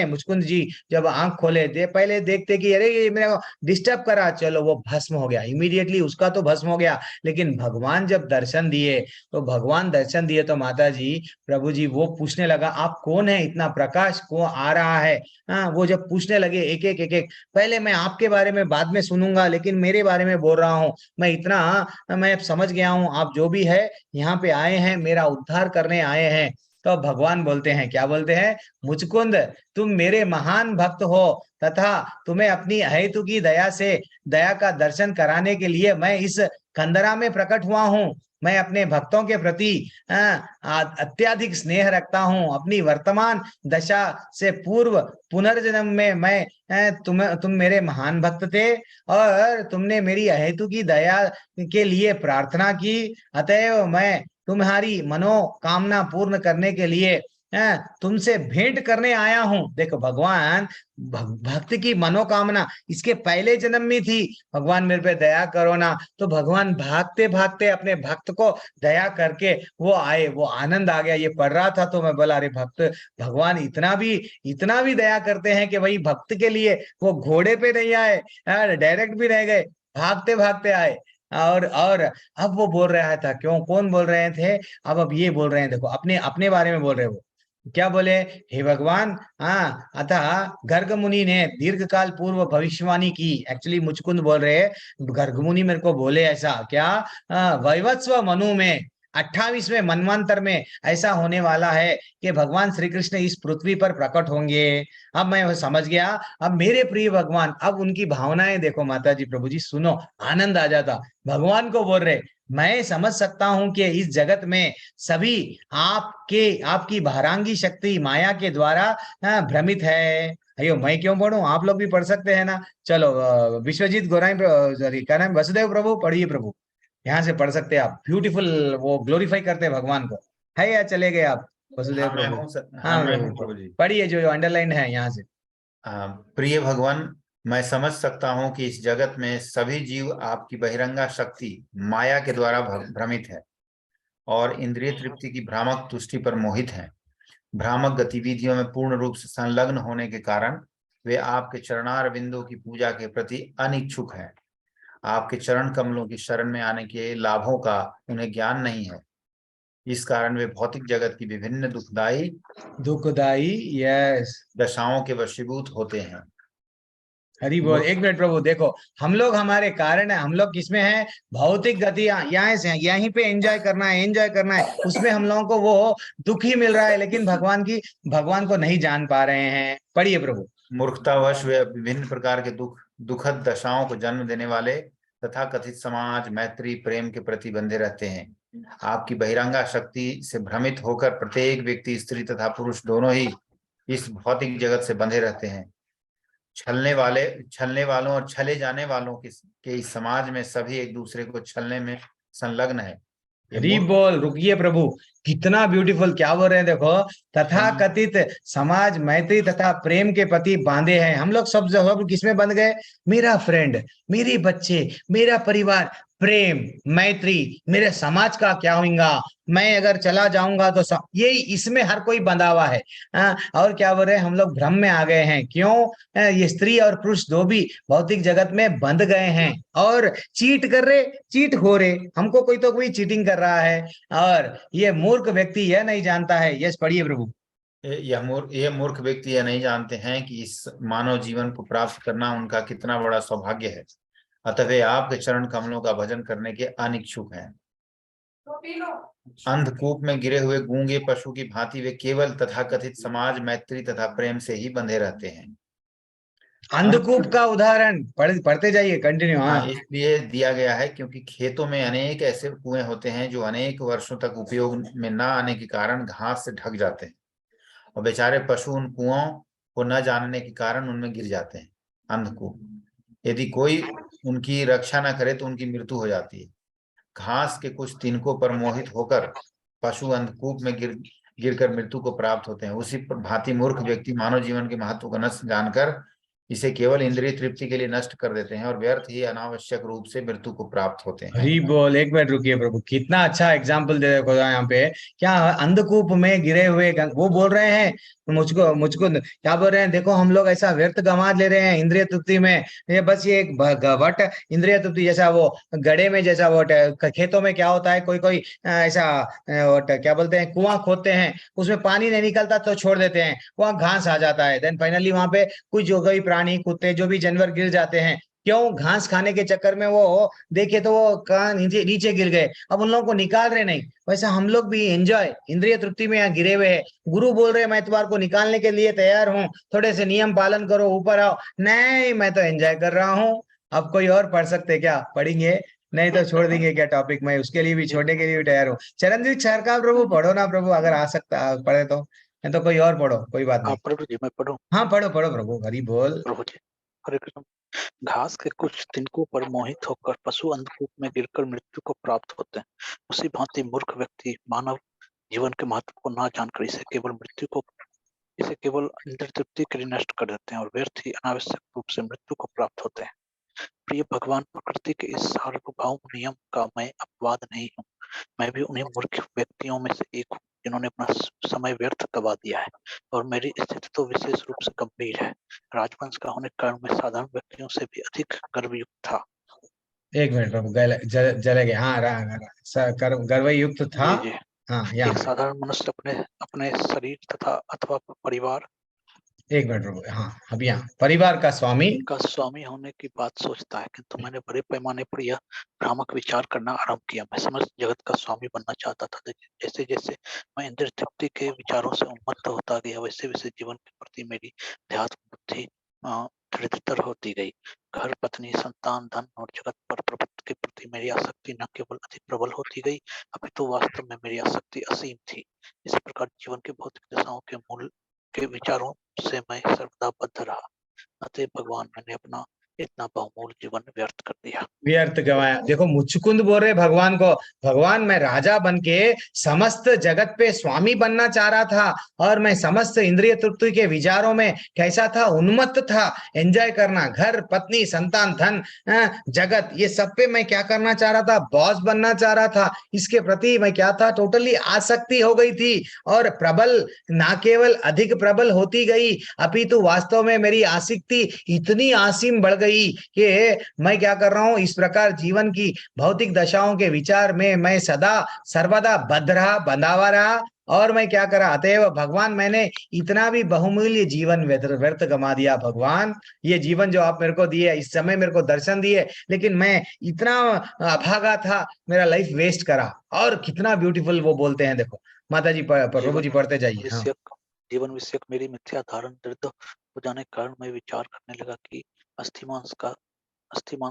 मुचकुंद जी जब आंख खोले थे, पहले देखते कि अरे ये मेरे को डिस्टर्ब करा, चलो वो भस्म हो गया इमीडिएटली, उसका तो भस्म हो गया। लेकिन भगवान जब दर्शन दिए, तो भगवान दर्शन दिए तो माता जी प्रभु जी वो पूछने लगा आप कौन है, इतना प्रकाश को आ रहा है। हाँ, वो जब पूछने लगे एक एक एक एक, पहले मैं आपके बारे में बाद में सुनूंगा, लेकिन मेरे बारे में बोल रहा हूँ मैं, इतना मैं समझ गया हूँ, आप जो भी है यहाँ पे आए हैं, मेरा उद्धार करने आए हैं। तो अब भगवान बोलते हैं, क्या बोलते हैं? मुचकुंद, तुम मेरे महान भक्त हो, तथा तुम्हें अपनी अहेतु की दया से दया का दर्शन कराने के लिए मैं इस कंदरा में प्रकट हुआ हूँ। मैं अपने भक्तों के प्रति अत्यधिक स्नेह रखता हूँ। अपनी वर्तमान दशा से पूर्व पुनर्जन्म में मैं तुम मेरे महान भक्त थे, और तुमने मेरी अहेतु की दया के लिए प्रार्थना की, अतएव मैं तुम्हारी मनोकामना पूर्ण करने के लिए तुमसे भेंट करने आया हूं। देखो भगवान भक्त की मनोकामना इसके पहले जन्म में थी, भगवान मेरे पे दया करो ना। तो भगवान भागते भागते अपने भक्त को दया करके वो आए, वो आनंद आ गया। ये पढ़ रहा था तो मैं बोला अरे भक्त, भगवान इतना भी दया करते हैं कि भाई भक्त के लिए वो घोड़े पे नहीं आए, डायरेक्ट भी नहीं गए, भागते भागते आए। और अब वो बोल रहा था, क्यों, कौन बोल रहे थे? अब ये बोल रहे हैं, देखो अपने अपने बारे में बोल रहे वो क्या बोले, हे भगवान, हाँ, अतः गर्ग मुनि ने दीर्घ काल पूर्व भविष्यवाणी की। एक्चुअली मुचकुंद बोल रहे हैं, गर्ग मुनि मेरे को बोले ऐसा क्या, वैवत्स्व मनु में 28वें मनवंतर में ऐसा होने वाला है कि भगवान श्री कृष्ण इस पृथ्वी पर प्रकट होंगे। अब मैं समझ गया। अब मेरे प्रिय भगवान, अब उनकी भावनाएं देखो माता जी, प्रभु जी सुनो, आनंद आ जाता। भगवान को बोल रहे, मैं समझ सकता हूं कि इस जगत में सभी आपकी भारांगी शक्ति माया के द्वारा भ्रमित है। अयो मैं क्यों पढ़ूं, आप लोग भी पढ़ सकते हैं ना। चलो विश्वजीत गोराई, सॉरी क्या नाम, वसुदेव प्रभु, पढ़िए प्रभु, यहाँ से पढ़ सकते हैं आप। ब्यूटीफुल, वो ग्लोरीफाई करते हैं भगवान को। है या चले गए आप वसुदेव हाँ मैं प्रभु? हूँ सर, हाँ हाँ मैं हूँ प्रभु, प्रभु जी। पढ़िए जो अंडरलाइन है यहाँ से। प्रिय भगवान, मैं समझ सकता हूँ कि इस जगत में सभी जीव आपकी बहिरंगा शक्ति माया के द्वारा भ्रमित है और इंद्रिय तृप्ति की भ्रामक तुष्टि पर मोहित हैं। भ्रामक गतिविधियों में पूर्ण रूप से संलग्न होने के कारण वे आपके चरणार बिंदु की पूजा के प्रति अनिच्छुक हैं। आपके चरण कमलों की शरण में आने के लाभों का उन्हें ज्ञान नहीं है। इस कारण वे भौतिक जगत की विभिन्न दुखदायी यस दशाओं के वशीभूत होते हैं। हरी बोल। एक मिनट प्रभु, देखो हम लोग हमारे कारण है, हम लोग किसमें है, भौतिक गतियां यहाँ से यहीं पे एंजॉय करना है, एंजॉय करना है, उसमें हम लोगों को वो दुख ही मिल रहा है, लेकिन भगवान को नहीं जान पा रहे हैं। पढ़िए प्रभु। मूर्खतावश वे विभिन्न प्रकार के दुखद दशाओं को जन्म देने वाले तथा कथित समाज, मैत्री, प्रेम के प्रति बंधे रहते हैं। आपकी बहिरंगा शक्ति से भ्रमित होकर प्रत्येक व्यक्ति, स्त्री तथा पुरुष दोनों ही इस भौतिक जगत से बंधे रहते हैं। छलने वालों और छले जाने वालों के इस समाज में सभी एक दूसरे को छलने में संलग्न है। हरी बोल। रुकिए प्रभु, कितना ब्यूटीफुल, क्या बोल रहे हैं देखो, तथा कथित समाज, मैत्री तथा प्रेम के प्रति बांधे हैं। हम लोग सब किसमें बंध गए, मेरा फ्रेंड, मेरे बच्चे, मेरा परिवार, प्रेम, मैत्री, मेरे समाज का क्या होगा, मैं अगर चला जाऊंगा तो यही इसमें हर कोई बंधा हुआ है। और क्या बोल रहे हैं, हम लोग भ्रम में आ गए हैं। क्यों, ये स्त्री और पुरुष दो भी भौतिक जगत में बंध गए हैं और चीट कर रहे, चीट हो रहे, हमको कोई तो कोई चीटिंग कर रहा है, और ये मूर्ख व्यक्ति यह नहीं जानता है। यस, पढ़िए प्रभु। यह मूर्ख व्यक्ति यह नहीं जानते हैं कि इस मानव जीवन को प्राप्त करना उनका कितना बड़ा सौभाग्य है, अतः वे आपके चरण कमलों का भजन करने के अनिच्छुक हैं। अंधकूप में गिरे हुए गूंगे पशु की भांति वे केवल तथाकथित समाज, मैत्री तथा प्रेम से ही बंधे रहते हैं। अंधकूप का उदाहरण पढ़ते जाइए, कंटिन्यू। हाँ, इसलिए दिया गया है क्योंकि खेतों में अनेक ऐसे कुएं होते हैं जो अनेक वर्षों तक उपयोग में न आने के कारण घास से ढक जाते हैं, और बेचारे पशु उन कुओं को न जानने के कारण उनमें गिर जाते हैं। अंधकूप, यदि कोई उनकी रक्षा न करे तो उनकी मृत्यु हो जाती है। घास के कुछ तिनकों पर मोहित होकर पशु अंधकूप में गिरकर मृत्यु को प्राप्त होते हैं। उसी भांति मूर्ख व्यक्ति मानव जीवन के महत्व को न जानकर इसे केवल इंद्रिय तृप्ति के लिए नष्ट कर देते हैं और व्यर्थ ही अनावश्यक रूप से मृत्यु को प्राप्त होते हैं। हरी बोल। एक मिनट रुकिए प्रभु, कितना अच्छा एग्जाम्पल दे देखो यहाँ पे, क्या अंधकूप में गिरे हुए वो बोल रहे हैं, मुझको क्या बोल रहे हैं, देखो हम लोग ऐसा व्यर्थ गंवा ले रहे हैं इंद्रिय तृप्ति में। ये बस ये एक वट इंद्रिय तृप्ति, जैसा वो गड्ढे में, जैसा वो खेतों में क्या होता है, कोई कोई ऐसा क्या बोलते हैं, कुआं खोदते हैं, उसमें पानी नहीं निकलता तो छोड़ देते हैं, वहां घास आ जाता है, देन फाइनली वहां पे कुछ जो कोई प्राणी, कुत्ते, जो भी जानवर गिर जाते हैं। क्यों, घास खाने के चक्कर में वो देखे तो वो कहाँ नीचे नीचे गिर गए, अब उन लोगों को निकाल रहे नहीं। वैसा हम लोग भी एंजॉय इंद्रिय तृप्ति में यहाँ गिरे हुए हैं। गुरु बोल रहे मैं तुम्हारे को निकालने के लिए तैयार हूँ, थोड़े से नियम पालन करो, ऊपर आओ। नहीं, मैं तो एंजॉय कर रहा हूँ। अब कोई और पढ़ सकते क्या, पढ़ेंगे, नहीं तो छोड़ देंगे क्या टॉपिक, मैं उसके लिए भी, छोड़ने के लिए भी तैयार हूँ। चरणजीत सरकार प्रभु, पढ़ो ना प्रभु, अगर आ सकता पढ़े तो, नहीं तो कोई और पढ़ो, कोई बात नहीं। प्रभु जी मैं पढ़ूं? हाँ पढ़ो पढ़ो प्रभु, हरि बोल। प्रभु जी, हरे कृष्ण। घास के कुछ तिनकों पर मोहित होकर पशु अंधकूप में गिरकर मृत्यु को प्राप्त होते हैं, उसी भांति मूर्ख व्यक्ति मानव जीवन के महत्व को ना जानकर इसे केवल इंद्रिय तृप्ति के लिए नष्ट कर देते हैं और व्यर्थ ही अनावश्यक रूप से मृत्यु को प्राप्त होते हैं। प्रिय भगवान, प्रकृति के इस सार्वभौम नियम का मैं अपवाद नहीं हूँ। मैं भी उन्हीं मूर्ख व्यक्तियों में से एक हूँ जिन्होंने अपना समय व्यर्थ गवा दिया है, और मेरी स्थिति तो विशेष रूप से गंभीर है। राजवंश का होने के कारण मैं साधारण व्यक्तियों से भी अधिक गर्वयुक्त था। एक मिनट प्रभु, जले गए। हाँ, गर्वयुक्त था। जी। हाँ, एक साधारण मनुष्य अपने शरीर तथा अथवा परिवार, एक मिनट प्रभु, हाँ, अब यहाँ परिवार का स्वामी होने की बात सोचता है, किंतु मैंने बड़े पैमाने पर यह भ्रामक विचार करना आरंभ किया। मैं समस्त जगत का स्वामी बनना चाहता था। जैसे जैसे मैं इंद्रिय तृप्ति के विचारों से उन्मत्त होता गया, वैसे वैसे जीवन के प्रति मेरी अध्यात्म बुद्धि दृढ़तर होती गई। घर, पत्नी, संतान, धन और जगत पर प्रभुत्व के प्रति मेरी आसक्ति न केवल अधिक प्रबल होती गई, अपितु वास्तव में मेरी आसक्ति असीम थी। इस प्रकार जीवन के भौतिक दशाओं के मूल के विचारों से मैं सर्वदा बद्ध रहा। अतः भगवान, मैंने अपना इतना बहुमूल्य जीवन व्यर्थ कर दिया, व्यर्थ गवाया। देखो मुचकुंद बोल रहे भगवान को, भगवान मैं राजा बन के समस्त जगत पे स्वामी बनना चाह रहा था, और मैं समस्त इंद्रिय तृप्ति के विचारों में कैसा था, उन्मत्त था, एंजॉय करना, घर, पत्नी, संतान, धन, जगत, ये सब पे मैं क्या करना चाह रहा था, बॉस बनना चाह रहा था। इसके प्रति मैं क्या था, टोटली आसक्ति हो गई थी, और प्रबल, ना केवल अधिक प्रबल होती गई, अपितु वास्तव में मेरी आसक्ति इतनी आसीम बढ़ गई कि मैं क्या कर रहा हूं, इस प्रकार जीवन की भौतिक दशाओं के विचार में मैं सदा सर्वदा बंधा हुआ रहा, और मैं क्या करा, अतएव भगवान मैंने इतना भी बहुमूल्य जीवन व्यर्थ व्यर्थ गमा दिया भगवान। ये जीवन जो आप मेरे को दिए, इस समय मेरे को दर्शन दिए, लेकिन मैं इतना अभागा था, मेरा लाइफ वेस्ट करा। और कितना ब्यूटीफुल वो बोलते हैं, देखो माता जी, प्रभु जी पढ़ते जाइए। हाँ, जीवन विषयक मेरी मिथ्या धारण दृढ़ हो जाने के कारण मैं विचार करने लगा कि अस्थि मांस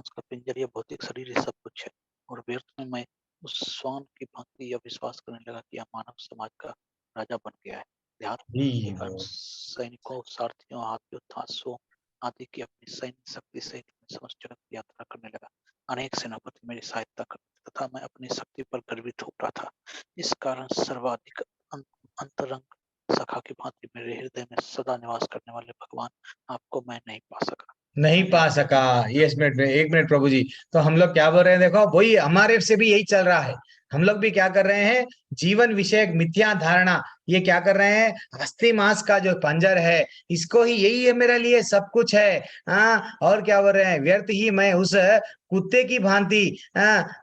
का पिंजर या भौतिक शरीर ये सब कुछ है, और व्यर्थ में मैं उस स्वान की भांति यह विश्वास करने लगा कि यह मानव समाज का राजा बन गया है। ध्यान के कारण सैनिकों, सारथियों, हाथियों, थासों आदि की अपनी सैन्य शक्ति सहित समस्त जगत की यात्रा करने लगा। अनेक सेनापति मेरी सहायता करते तथा मैं अपनी शक्ति पर गर्वित हो रहा था। इस कारण सर्वाधिक अंतरंग सखा की भांति मेरे हृदय में सदा निवास करने वाले भगवान आपको मैं नहीं पा सका। नहीं पा सका। ये मिनट में, एक मिनट प्रभु जी, तो हम लोग क्या बोल रहे हैं, देखो वही हमारे से भी यही चल रहा है। हम लोग भी क्या कर रहे हैं, जीवन विषयक मिथ्या धारणा, ये क्या कर रहे हैं, अस्थि मांस का जो पंजर है, इसको ही, यही है मेरे लिए सब कुछ है। हाँ, और क्या बोल रहे हैं, व्यर्थ ही मैं उस कुत्ते की भांति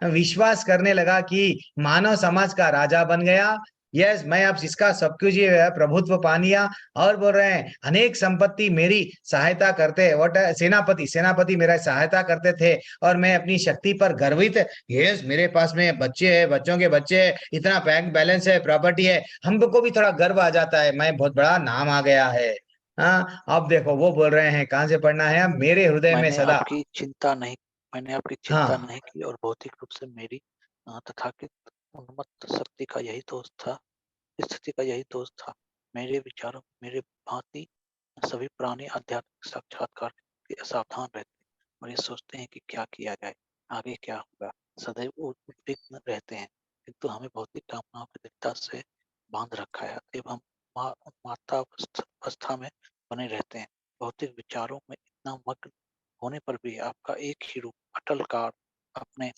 विश्वास करने लगा कि मानव समाज का राजा बन गया। यस, मैं अब इसका सब कुछ ये है, प्रभुत्व पा लिया। और बोल रहे हैं अनेक संपत्ति मेरी सहायता करते, वट सेनापति मेरा सहायता करते थे, और मैं अपनी शक्ति पर गर्वित। यस, मेरे पास में बच्चे हैं, बच्चों के बच्चे हैं, इतना बैंक बैलेंस है, प्रॉपर्टी है, हमको भी थोड़ा गर्व आ जाता है, मैं बहुत बड़ा नाम आ गया है। हाँ, अब देखो वो बोल रहे हैं, कहाँ से पढ़ना है, मेरे हृदय में सदा। मैंने आपकी चिंता नहीं की, और भौतिक रूप से मेरी तथाकथित उन्मत्त शक्ति का यही दोस्त था, स्थिति का यही दोस्त था। मेरे विचारों, मेरे भांति सभी प्राणी आध्यात्मिक साक्षात्कार के सावधान रहते और ये सोचते हैं कि क्या किया जाए, आगे क्या होगा, सदैव उद्विग्न रहते हैं, किंतु हमें भौतिक कामनाओं की दृढ़ता से बांध रखा है, एवं हम माता अवस्था में बने रहते हैं। भौतिक विचारों में इतना मग्न होने पर भी आपका एक ही रूप अटल कार अपने,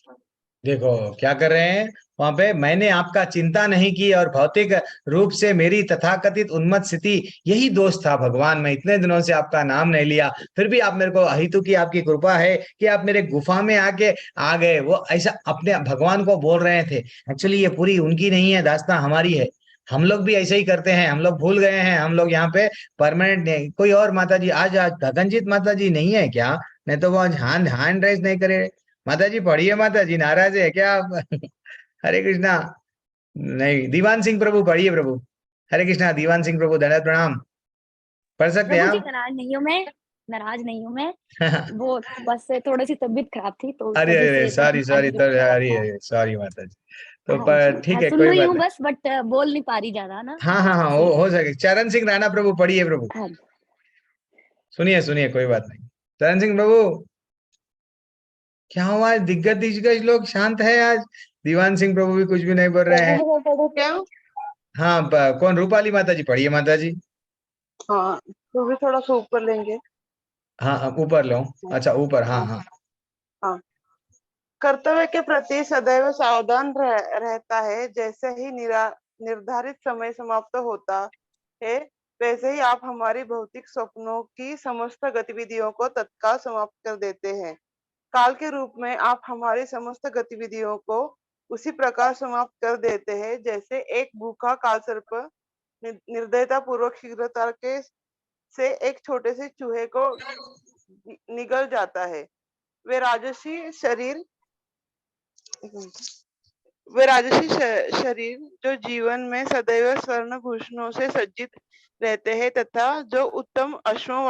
देखो क्या कर रहे हैं वहां पे, मैंने आपका चिंता नहीं की, और भौतिक रूप से मेरी तथाकथित उन्मत्त स्थिति यही दोष था भगवान। मैं इतने दिनों से आपका नाम नहीं लिया, फिर भी आप मेरे को, अहितु की आपकी कृपा है कि आप मेरे गुफा में आके आ गए। वो ऐसा अपने भगवान को बोल रहे थे। एक्चुअली ये पूरी उनकी नहीं है, दास्तां हमारी है। हम लोग भी ऐसे ही करते हैं, हम लोग भूल गए हैं, हम लोग यहाँ पे परमानेंट नहीं। कोई और माता जी, आज आज गगनजीत माता जी नहीं है क्या? नहीं तो वो आज हैंड रेज नहीं करे। माता जी पढ़िए, माता जी नाराज है क्या आप? हरे कृष्णा। नहीं, दीवान सिंह प्रभु पढ़िए प्रभु। हरे कृष्णा, दीवान सिंह प्रभु, दंडवत प्रणाम। पढ़ सकते हैं प्रभु जी, आप? नाराज नहीं हूँ मैं। वो बस थोड़ी सी तबीयत खराब थी तो उस अरे वजह अरे, से थोड़ा सॉरी सॉरी, अनिरुद्ध तो खराब अरे था। अरे, सॉरी माता जी। तो हाँ जी, ठीक मैं है, सुन कोई रही बात हूँ नहीं। बस, बट बोल नहीं पा रही ज्यादा ना, हाँ उस हाँ वजह हाँ, से। हो सके। चरण सिंह राणा प्रभु पढ़िए प्रभु। हाँ, सुनिए सुनिए, कोई बात नहीं। चरण सिंह प्रभु, क्या हुआ आज, दिग्गज दिग्गज लोग शांत है आज। दीवान सिंह प्रभु भी कुछ भी नहीं बोल रहे हैं। क्या? हाँ, कौन, रूपाली माता जी पढ़िए माता जी। हाँ, तो भी थोड़ा सा ऊपर लेंगे। हाँ हाँ, ऊपर लो। अच्छा, ऊपर, हाँ हाँ। हाँ, कर्तव्य के प्रति सदैव सावधान रहता है। जैसे ही निर्धारित समय समाप्त होता है, वैसे ही आप हमारी भौतिक स्वप्नों की समस्त गतिविधियों को तत्काल समाप्त कर देते हैं। काल के रूप में आप हमारी समस्त गतिविधियों को उसी प्रकार समाप्त कर देते हैं जैसे एक भूखा कालसर्प निर्दयता पूर्वक शीघ्रता के से एक छोटे से चूहे को निगल जाता है। वे राजसी शरीर शरीर जो जीवन में सदैव स्वर्ण भूषणों से सज्जित रहते हैं तथा जो उत्तम अश्वों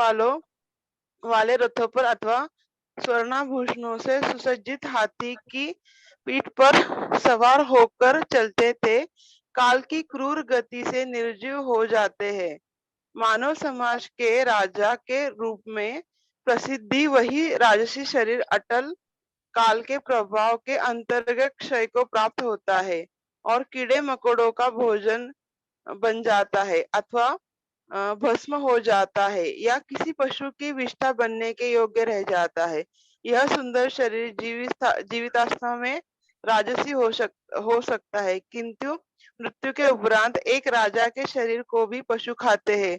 वाले रथों पर अथवा स्वर्णाभूषणों से सुसज्जित हाथी की पीठ पर सवार होकर चलते थे, काल की क्रूर गति से निर्जीव हो जाते हैं। मानव समाज के राजा के रूप में प्रसिद्धि वही राजसी शरीर अटल काल के प्रभाव के अंतर्गत क्षय को प्राप्त होता है और कीड़े मकोड़ों का भोजन बन जाता है अथवा भस्म हो जाता है या किसी पशु की विष्ठा बनने के योग्य रह जाता है। यह सुंदर शरीर जीवितावस्था में राजसी हो सकता है, किंतु मृत्यु के उपरांत एक राजा के शरीर को भी पशु खाते हैं,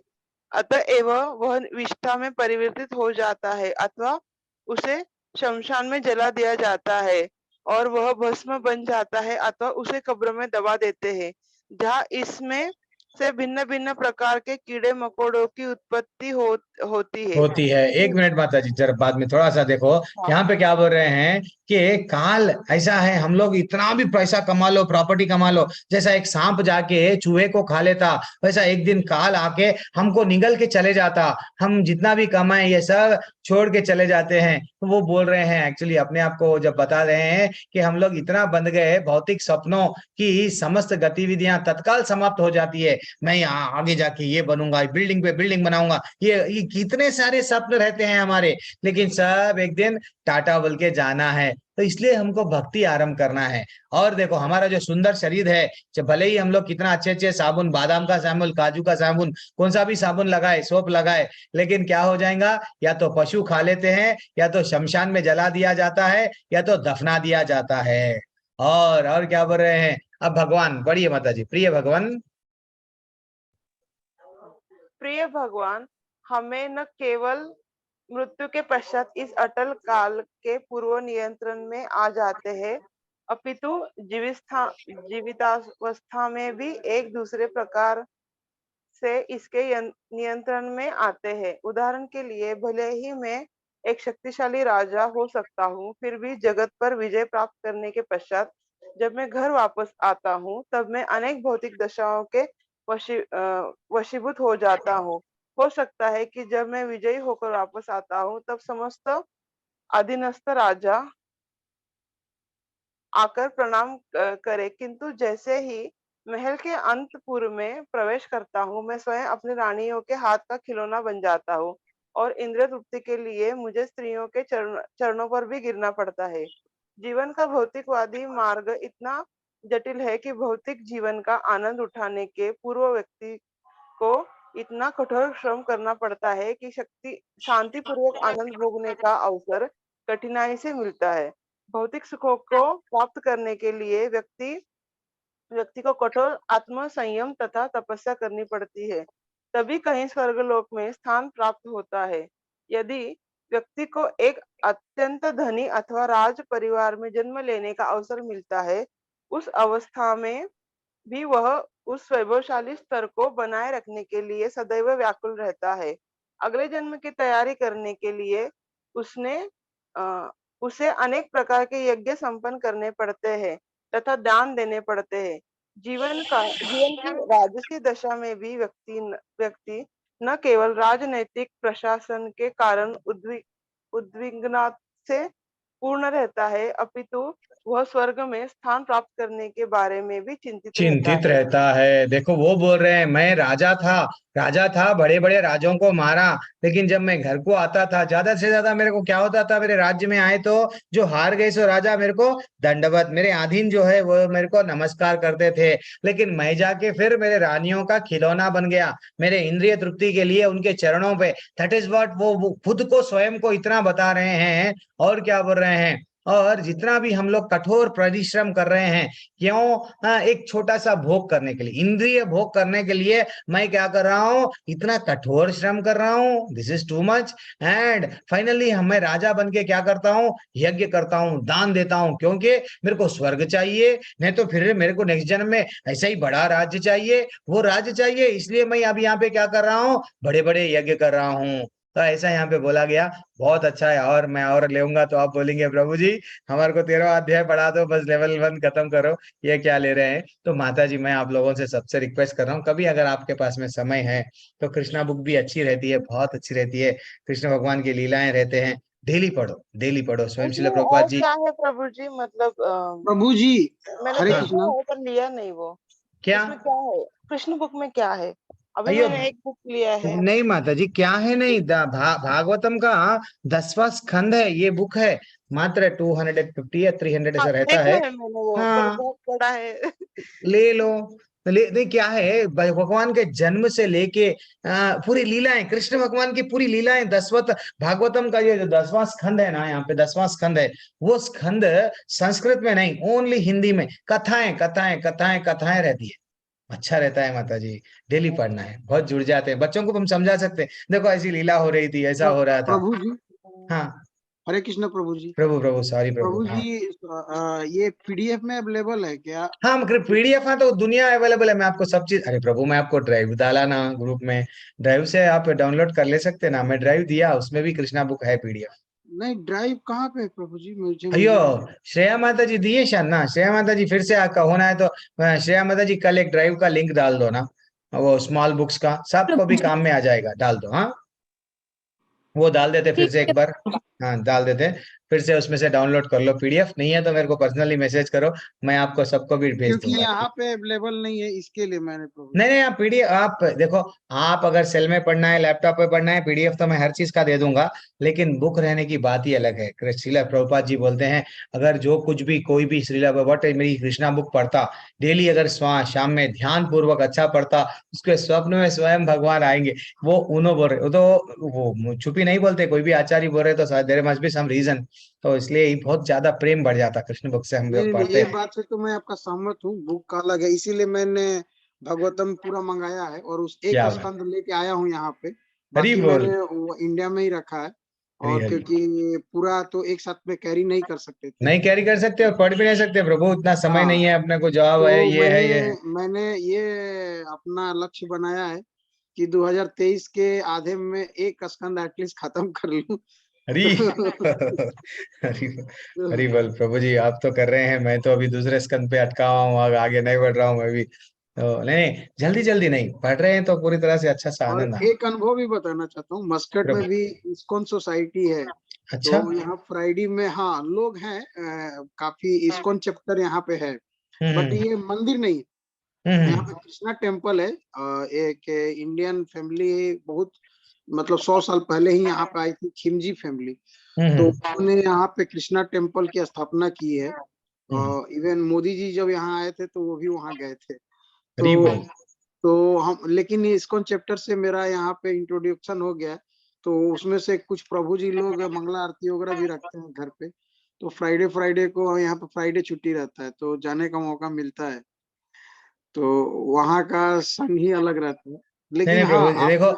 अतएव वह विष्ठा में परिवर्तित हो जाता है अथवा उसे शमशान में जला दिया जाता है और वह भस्म बन जाता है अथवा उसे कब्र में दबा देते हैं। जहाँ इसमें से भिन्न भिन्न प्रकार के कीड़े मकोड़ों की उत्पत्ति होती है। एक मिनट माता जी, जरा बाद में थोड़ा सा देखो। हाँ। यहाँ पे क्या बोल रहे हैं कि काल ऐसा है, हम लोग इतना भी पैसा कमा लो, प्रॉपर्टी कमा लो, जैसा एक सांप जाके चूहे को खा लेता, वैसा एक दिन काल आके हमको निगल के चले जाता। हम जितना भी कमाए ये सब छोड़ के चले जाते हैं। तो वो बोल रहे हैं एक्चुअली अपने आप को जब बता रहे हैं कि हम लोग इतना बंध गए भौतिक सपनों की, समस्त गतिविधियां तत्काल समाप्त हो जाती है। मैं आगे जाके ये बनूंगा, बिल्डिंग पे बिल्डिंग बनाऊंगा, ये कितने सारे स्वप्न रहते हैं हमारे, लेकिन सब एक दिन टाटा बोल के जाना है। तो इसलिए हमको भक्ति आरंभ करना है। और देखो हमारा जो सुंदर शरीर है, जब भले ही हम लोग कितना अच्छे अच्छे साबुन, बादाम का साबुन, काजू का साबुन, कौन सा भी साबुन लगाए, सोप लगाए, लेकिन क्या हो जाएगा, या तो पशु खा लेते हैं, या तो शमशान में जला दिया जाता है, या तो दफना दिया जाता है। और क्या बोल रहे हैं अब भगवान, बढ़िए माता जी, प्रिय भगवान। प्रिय भगवान, हमें न केवल मृत्यु के पश्चात इस अटल काल के पूर्व नियंत्रण में आ जाते हैं, अपितु जीवितावस्था में भी एक दूसरे प्रकार से इसके नियंत्रण में आते हैं। उदाहरण के लिए, भले ही मैं एक शक्तिशाली राजा हो सकता हूँ, फिर भी जगत पर विजय प्राप्त करने के पश्चात जब मैं घर वापस आता हूँ, तब मैं अनेक भौतिक दशाओं के वशीभूत हो जाता हूँ। हो सकता है कि जब मैं विजयी होकर वापस आता हूँ, तब समस्त अधीनस्थ राजा आकर प्रणाम करे, किंतु जैसे ही महल के अंतपुर में प्रवेश करता हूँ, मैं स्वयं अपनी रानियों के हाथ का खिलौना बन जाता हूँ और इंद्रिय तृप्ति के लिए मुझे स्त्रियों के चरणों पर भी गिरना पड़ता है। जीवन का भौतिकवादी मार्ग इतना जटिल है कि भौतिक जीवन का आनंद उठाने के पूर्व व्यक्ति को इतना कठोर श्रम करना पड़ता है कि शांतिपूर्वक आनंद भोगने का अवसर कठिनाई से मिलता है। भौतिक सुखों को प्राप्त करने के लिए व्यक्ति को कठोर आत्म संयम तथा तपस्या करनी पड़ती है, तभी कहीं स्वर्गलोक में स्थान प्राप्त होता है। यदि व्यक्ति को एक अत्यंत धनी अथवा राज परिवार में जन्म लेने का अवसर मिलता है, उस अवस्था में भी वह उस वैभवशाली स्तर को बनाए रखने के लिए सदैव व्याकुल रहता है। अगले जन्म की तैयारी करने के लिए उसे अनेक प्रकार के यज्ञ संपन्न करने पड़ते हैं तथा दान देने पड़ते हैं। जीवन की राजसी दशा में भी व्यक्ति न केवल राजनैतिक प्रशासन के कारण उद्विग्नता से पूर्ण रहता है, अपितु वह स्वर्ग में स्थान प्राप्त करने के बारे में भी चिंतित रहता है। देखो वो बोल रहे हैं मैं राजा था, बड़े बड़े राजाओं को मारा, लेकिन जब मैं घर को आता था, ज्यादा से ज्यादा मेरे को क्या होता था, मेरे राज्य में आए तो जो हार गए सो राजा मेरे को दंडवत, मेरे अधीन जो है वो मेरे को नमस्कार करते थे, लेकिन मैं जाके फिर मेरे रानियों का खिलौना बन गया, मेरे इंद्रिय तृप्ति के लिए उनके चरणों पे। दैट इज व्हाट वो खुद को स्वयं को इतना बता रहे हैं। और क्या बोल रहे हैं, और जितना भी हम लोग कठोर परिश्रम कर रहे हैं, क्यों, एक छोटा सा भोग करने के लिए, इंद्रिय भोग करने के लिए मैं क्या कर रहा हूँ, इतना कठोर श्रम कर रहा हूँ, this is too much. And finally मैं राजा बन के क्या करता हूँ, यज्ञ करता हूँ, दान देता हूँ, क्योंकि मेरे को स्वर्ग चाहिए, नहीं तो फिर मेरे को नेक्स्ट जन्म में ऐसा ही बड़ा राज्य चाहिए, वो राज्य चाहिए, इसलिए मैं अब यहाँ पे क्या कर रहा हूँ, बड़े बड़े यज्ञ कर रहा हूँ। तो ऐसा यहाँ पे बोला गया, बहुत अच्छा है। और मैं और लेऊंगा तो आप बोलेंगे प्रभु जी हमारे को 13वां अध्याय पढ़ा दो, बस लेवल 1 खत्म करो, ये क्या ले रहे हैं। तो माता जी मैं आप लोगों से सबसे रिक्वेस्ट कर रहा हूँ, कभी अगर आपके पास में समय है तो कृष्णा बुक भी अच्छी रहती है, बहुत अच्छी रहती है, कृष्ण भगवान की लीलाएं रहते हैं, डेली पढ़ो। स्वयं शिल प्रभुपाद जी। क्या है प्रभु जी, मतलब प्रभु जी मैंने हरे देखा कृष्णा। है पर लिया नहीं वो। क्या इसमें क्या है, कृष्ण बुक में क्या है? अभी अयो मैंने एक बुक लिया है। नहीं माता जी, क्या है नहीं, भागवतम का 10वां स्कंद है, ये बुक है, मात्र 250 या 300 ऐसा रहता देखा है। है मैंने वो, पर हाँ बहुत बड़ा है। ले लो। नहीं क्या है, भगवान के जन्म से लेके पूरी लीलाएं, कृष्ण भगवान की पूरी लीलाएं, भागवतम का ये जो 10वां स्कंद है ना, यहाँ पे 10वां स्कंद है, वो स्कंद संस्कृत में नहीं, ओनली हिंदी में कथाएं कथाएं कथाएं कथाएं रहती है। अच्छा रहता है माता जी, डेली पढ़ना है, बहुत जुड़ जाते हैं, बच्चों को हम समझा सकते हैं, देखो ऐसी लीला हो रही थी, ऐसा हो रहा था। प्रभु जी हाँ हरे कृष्ण प्रभु जी। प्रभु प्रभु सॉरी प्रभु। प्रभु हाँ जी ये पीडीएफ में अवेलेबल है क्या? हाँ, पीडीएफ हाँ तो दुनिया अवेलेबल है। मैं आपको सब चीज, अरे प्रभु मैं आपको ड्राइव डाला ना ग्रुप में, ड्राइव से आप डाउनलोड कर ले सकते ना। मैं ड्राइव दिया, उसमें भी कृष्णा बुक है पीडीएफ। नहीं, ड्राइव कहाँ पे है प्रभु जी? मुझे अयो, मिला नहीं। श्रेया माता जी दिए शायद ना। श्रेया माता जी फिर से आपका होना है तो श्रेया माता जी कल एक ड्राइव का लिंक डाल दो ना, वो स्मॉल बुक्स का, सबको भी काम में आ जाएगा, डाल दो। हाँ वो डाल देते फिर से एक बार। हाँ डाल देते फिर से, उसमें से डाउनलोड कर लो पीडीएफ। नहीं है तो मेरे को पर्सनली मैसेज करो, मैं आपको सबको भी भेज क्योंकि दूंगा। यहाँ पे अवेलेबल नहीं है, इसके लिए मैंने प्रभु नहीं जी। नहीं, आप पीडीएफ आप देखो, आप अगर सेल में पढ़ना है, लैपटॉप पे पढ़ना है, पीडीएफ तो मैं हर चीज का दे दूंगा, लेकिन बुक रहने की बात ही अलग है। श्रीला प्रभुपाद जी बोलते हैं, अगर जो कुछ भी कोई भी श्रीला प्रभुपाद मेरी कृष्णा बुक पढ़ता डेली, अगर शाम में ध्यान पूर्वक अच्छा पढ़ता, उसके स्वप्न में स्वयं भगवान आएंगे। वो उन्हों बोल रहे, वो तो वो छुपी नहीं बोलते, कोई भी आचार्य बोल रहे तो there must be some reason. तो इसलिए ही बहुत ज्यादा प्रेम बढ़ जाता कृष्ण बुक से, हम नहीं लोग नहीं, पढ़ते ये हैं। बात से तो मैं आपका सहमत हूँ, बुक का अलग है, इसीलिए मैंने भगवतम पूरा मंगाया है और उस एक क्या बात, स्कंद लेके आया हूँ यहाँ पे। हरी बाकी बोल, मैंने वो इंडिया में ही रखा है, हरी और हरी। क्योंकि पूरा तो एक साथ में कैरी नहीं कर सकते थे। नहीं कैरी कर सकते और पढ़ भी नहीं सकते प्रभु, इतना समय नहीं हाँ, है अपने को, जॉब है, तो ये मैंने है ये है। मैंने ये अपना लक्ष्य बनाया है कि 2023 के आधे में एक स्कंद एटलीस्ट खत्म कर लूं। हरी हरी हरी बोल प्रभु जी, आप तो कर रहे हैं, मैं तो अभी दूसरे स्कंद पे अटका हुआ हूँ, आगे नहीं बढ़ रहा हूँ मैं भी। तो नहीं जल्दी जल्दी नहीं पढ़ रहे हैं तो पूरी तरह से अच्छा सा और आनंद आ एक अनुभव भी बताना चाहता हूँ, मस्कट में प्रभु। भी इस्कॉन सोसाइटी है। अच्छा। तो यहाँ फ्राइडे में हाँ लोग हैं, काफी इस्कॉन चैप्टर यहाँ पे है, बट हम्म ये मंदिर नहीं। यहाँ हम्म पे कृष्णा टेम्पल है। एक इंडियन फैमिली बहुत, मतलब 100 साल पहले ही यहाँ पे आई थी, खिमजी फैमिली। तो हम्म उन्होंने यहाँ पे कृष्णा टेम्पल की स्थापना की है। हम्म, इवन मोदी जी जब यहाँ आए थे तो वो भी वहाँ गए थे। हरी तो बोल। हम, लेकिन इस्कॉन चैप्टर से मेरा यहाँ पे इंट्रोडक्शन हो गया। तो उसमें से कुछ प्रभु जी लोग मंगला आरती वगैरह भी रखते हैं घर पे। तो फ्राइडे फ्राइडे को यहाँ पे फ्राइडे छुट्टी रहता है, तो जाने का मौका मिलता है। तो वहाँ का संग ही अलग रहता है। नहीं लेकिन नहीं हाँ प्रभु जी, आप, देखो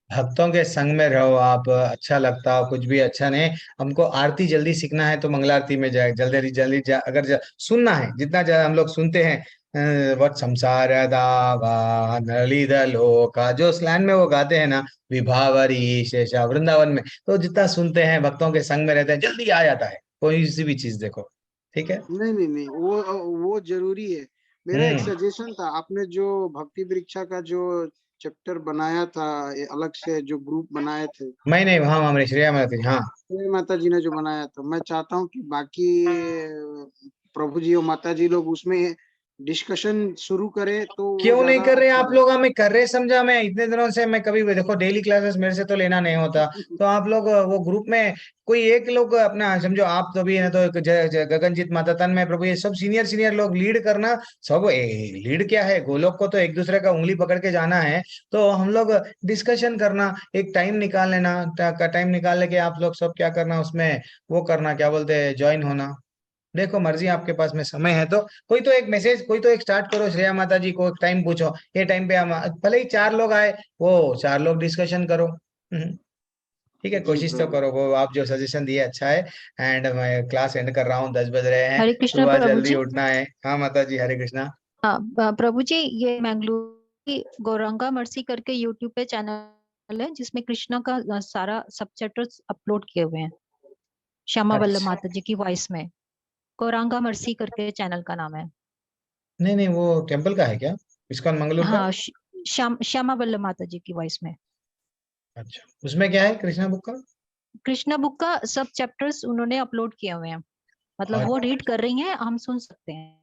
भक्तों के संग में रहो आप, अच्छा लगता हो कुछ भी अच्छा नहीं। हमको आरती जल्दी सीखना है तो मंगला आरती में जाए, जल्दी जल्दी अगर सुनना है, जितना ज्यादा हम लोग सुनते हैं वट संसार दावा नलिदलो का जो स्लैंग में वो गाते हैं ना, विभावरी शेषा वृंदावन में, तो जितना सुनते हैं भक्तों के संग में रहते हैं जल्दी आ जाता है कोई सी भी चीज, देखो ठीक है। नहीं नहीं नहीं, वो जरूरी है। मेरा एक हम्म। सजेशन था, आपने जो भक्ति वृक्षा का जो चैप्टर बनाया था, ये अलग से जो ग्रुप बनाए थे, मैं नहीं, हाँ हमारे श्रेया माता जी, हाँ। तो माता जी ने जो बनाया था, मैं चाहता हूँ कि बाकी प्रभु जी और माता जी लोग उसमें डिस्कशन शुरू करें तो वो क्यों नहीं ज्यादा कर रहे अच्छा आप लोग? हमें कर रहे समझा। मैं इतने दिनों से, मैं कभी भी देखो डेली क्लासेस मेरे से तो लेना नहीं होता, रहे। तो आप लोग वो ग्रुप में कोई एक लोग अपना समझो, आप तो भी है तो गगनजीत माता तन में प्रभु, ये सब सीनियर सीनियर लोग लीड करना। सब लीड क्या है, गोलोक को तो एक दूसरे का उंगली पकड़ के जाना है, तो हम लोग डिस्कशन करना, एक टाइम निकाल लेना, टाइम निकाल लेके आप लोग सब क्या करना उसमें, वो करना क्या बोलते हैं, ज्वाइन होना। देखो मर्जी आपके पास में समय है तो कोई तो एक मैसेज, कोई तो एक स्टार्ट करो, श्रेया माता जी को एक टाइम पूछो, ये टाइम पे हम, भले ही 4 लोग आए, वो 4 लोग डिस्कशन करो। ठीक है, जी कोशिश तो प्रभु। करो, वो आप जो सजेशन दिए अच्छा है। एंड मैं क्लास एंड कर रहा हूँ, 10 बज रहे हैं, हरे कृष्णा सुबह प्रभु जल्दी जी। उठना है। हाँ माता जी, हरे कृष्णा। हाँ प्रभु जी, ये मैंगलोर की गौरंगा मर्सी करके यूट्यूब पे चैनल है जिसमें कृष्णा का सारा सब चैप्टर्स अपलोड किए हुए हैं, श्यामा वल्लभ अच्छा, माता जी की वॉइस में। गौरांगा मर्सी करके चैनल का नाम है। नहीं नहीं, वो टेम्पल का है क्या, इस्कॉन मंगलूर का? हाँ, श्यामा वल्लभ माता जी की वॉइस में। अच्छा, उसमें क्या है कृष्णा बुक का? कृष्णा बुक का सब चैप्टर्स उन्होंने अपलोड किए हुए हैं, मतलब वो रीड कर रही हैं, हम सुन सकते हैं।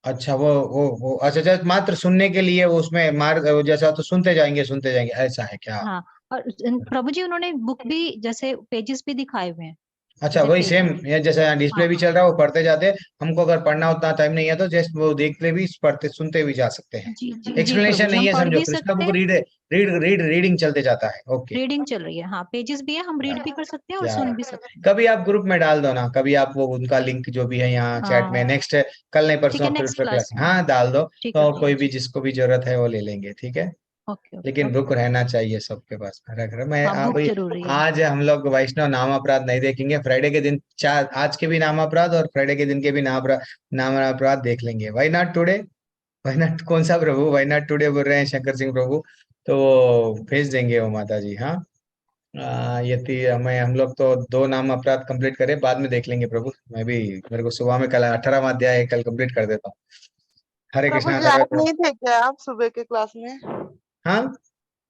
अच्छा, वो अच्छा अच्छा, मात्र सुनने के लिए वो उसमें मार्ग जैसा, तो सुनते जाएंगे ऐसा है क्या? हाँ, और प्रभु जी उन्होंने बुक भी जैसे पेजेस भी दिखाए हुए हैं, अच्छा, जैसे वही पेज सेम, ये जैसे यहाँ डिस्प्ले हाँ भी चल रहा है वो पढ़ते जाते हैं। हमको अगर पढ़ना उतना टाइम नहीं है तो जस्ट वो देखते भी, पढ़ते सुनते भी जा सकते हैं। जी जी जी प्रभु एक्सप्लेनेशन जी, हम नहीं है पढ़ समझो, भी कृष्णा सकते बुक हैं। रीडिंग चलते जाता है। ओके। रीडिंग चल रही है, हाँ पेजेस भी है, हम रीड भी कर सकते हैं और क्या, सुन भी सकते हैं। कभी आप ग्रुप में डाल दो ना, कभी आप वो उनका लिंक जो भी है यहाँ चैट में, नेक्स्ट कल नहीं ठीक है, परसों फिर नेक्स्ट क्लास क्लास, में। हाँ डाल दो, ठीक है तो प्रभु कोई भी जी। जिसको भी जरूरत है वो ले लेंगे, ठीक है। ओके ओके लेकिन बुक रहना चाहिए सबके पास। मैं हाँ, बुक अभी जरूरी है। आज हम लोग वैष्णव नाम अपराध नहीं देखेंगे, फ्राइडे के दिन चार, आज के भी नाम अपराध और फ्राइडे के दिन के भी नाम अपराध देख लेंगे। Why not today? Why not कौन सा प्रभु? वाई नॉट टुडे बोल रहे हैं शंकर सिंह प्रभु, तो वो भेज देंगे वो माता जी। हाँ, हम लोग तो 2 नाम अपराध कंप्लीट करें, बाद में देख लेंगे प्रभु। मैं भी, मेरे को सुबह में कल 18वां अध्याय है, कल कंप्लीट कर देता हूँ। हरे प्रभु कृष्णा जी, आज सर्वे। नहीं थे क्या आप सुबह के क्लास में? हाँ,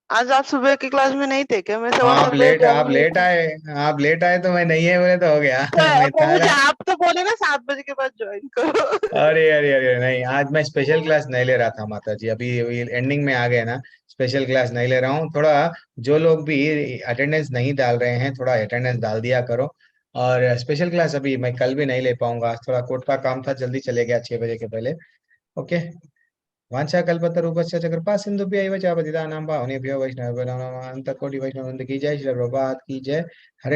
आज आप सुबह की क्लास में नहीं थे क्या? मैं आप 9:15 लेट अध्याय आप में नहीं लेट थी। आए। आप लेट आए तो मैं नहीं है बोले तो हो गया। मैं प्रभु था जी, ना। आप तो बोले ना 7 बजे के बाद ज्वाइन करो। अरे अरे अरे नहीं, आज मैं स्पेशल क्लास नहीं ले रहा था माता जी, अभी एंडिंग में आ गए ना। स्पेशल क्लास नहीं ले रहा हूँ। थोड़ा जो लोग भी अटेंडेंस नहीं डाल रहे हैं, थोड़ा अटेंडेंस डाल दिया करो। और स्पेशल क्लास अभी मैं कल भी नहीं ले पाऊंगा, थोड़ा कोर्ट का काम था, जल्दी चले गया 6 बजे के पहले। ओके। वांछा कल्पतरुभ्यश्च कृपा सिन्धुभ्यैव च पतितानां पावनेभ्यो वैष्णवेभ्यो नमः। अनंत कोटि वैष्णव वृंद की जय, श्री प्रभुपाद की जय। हरे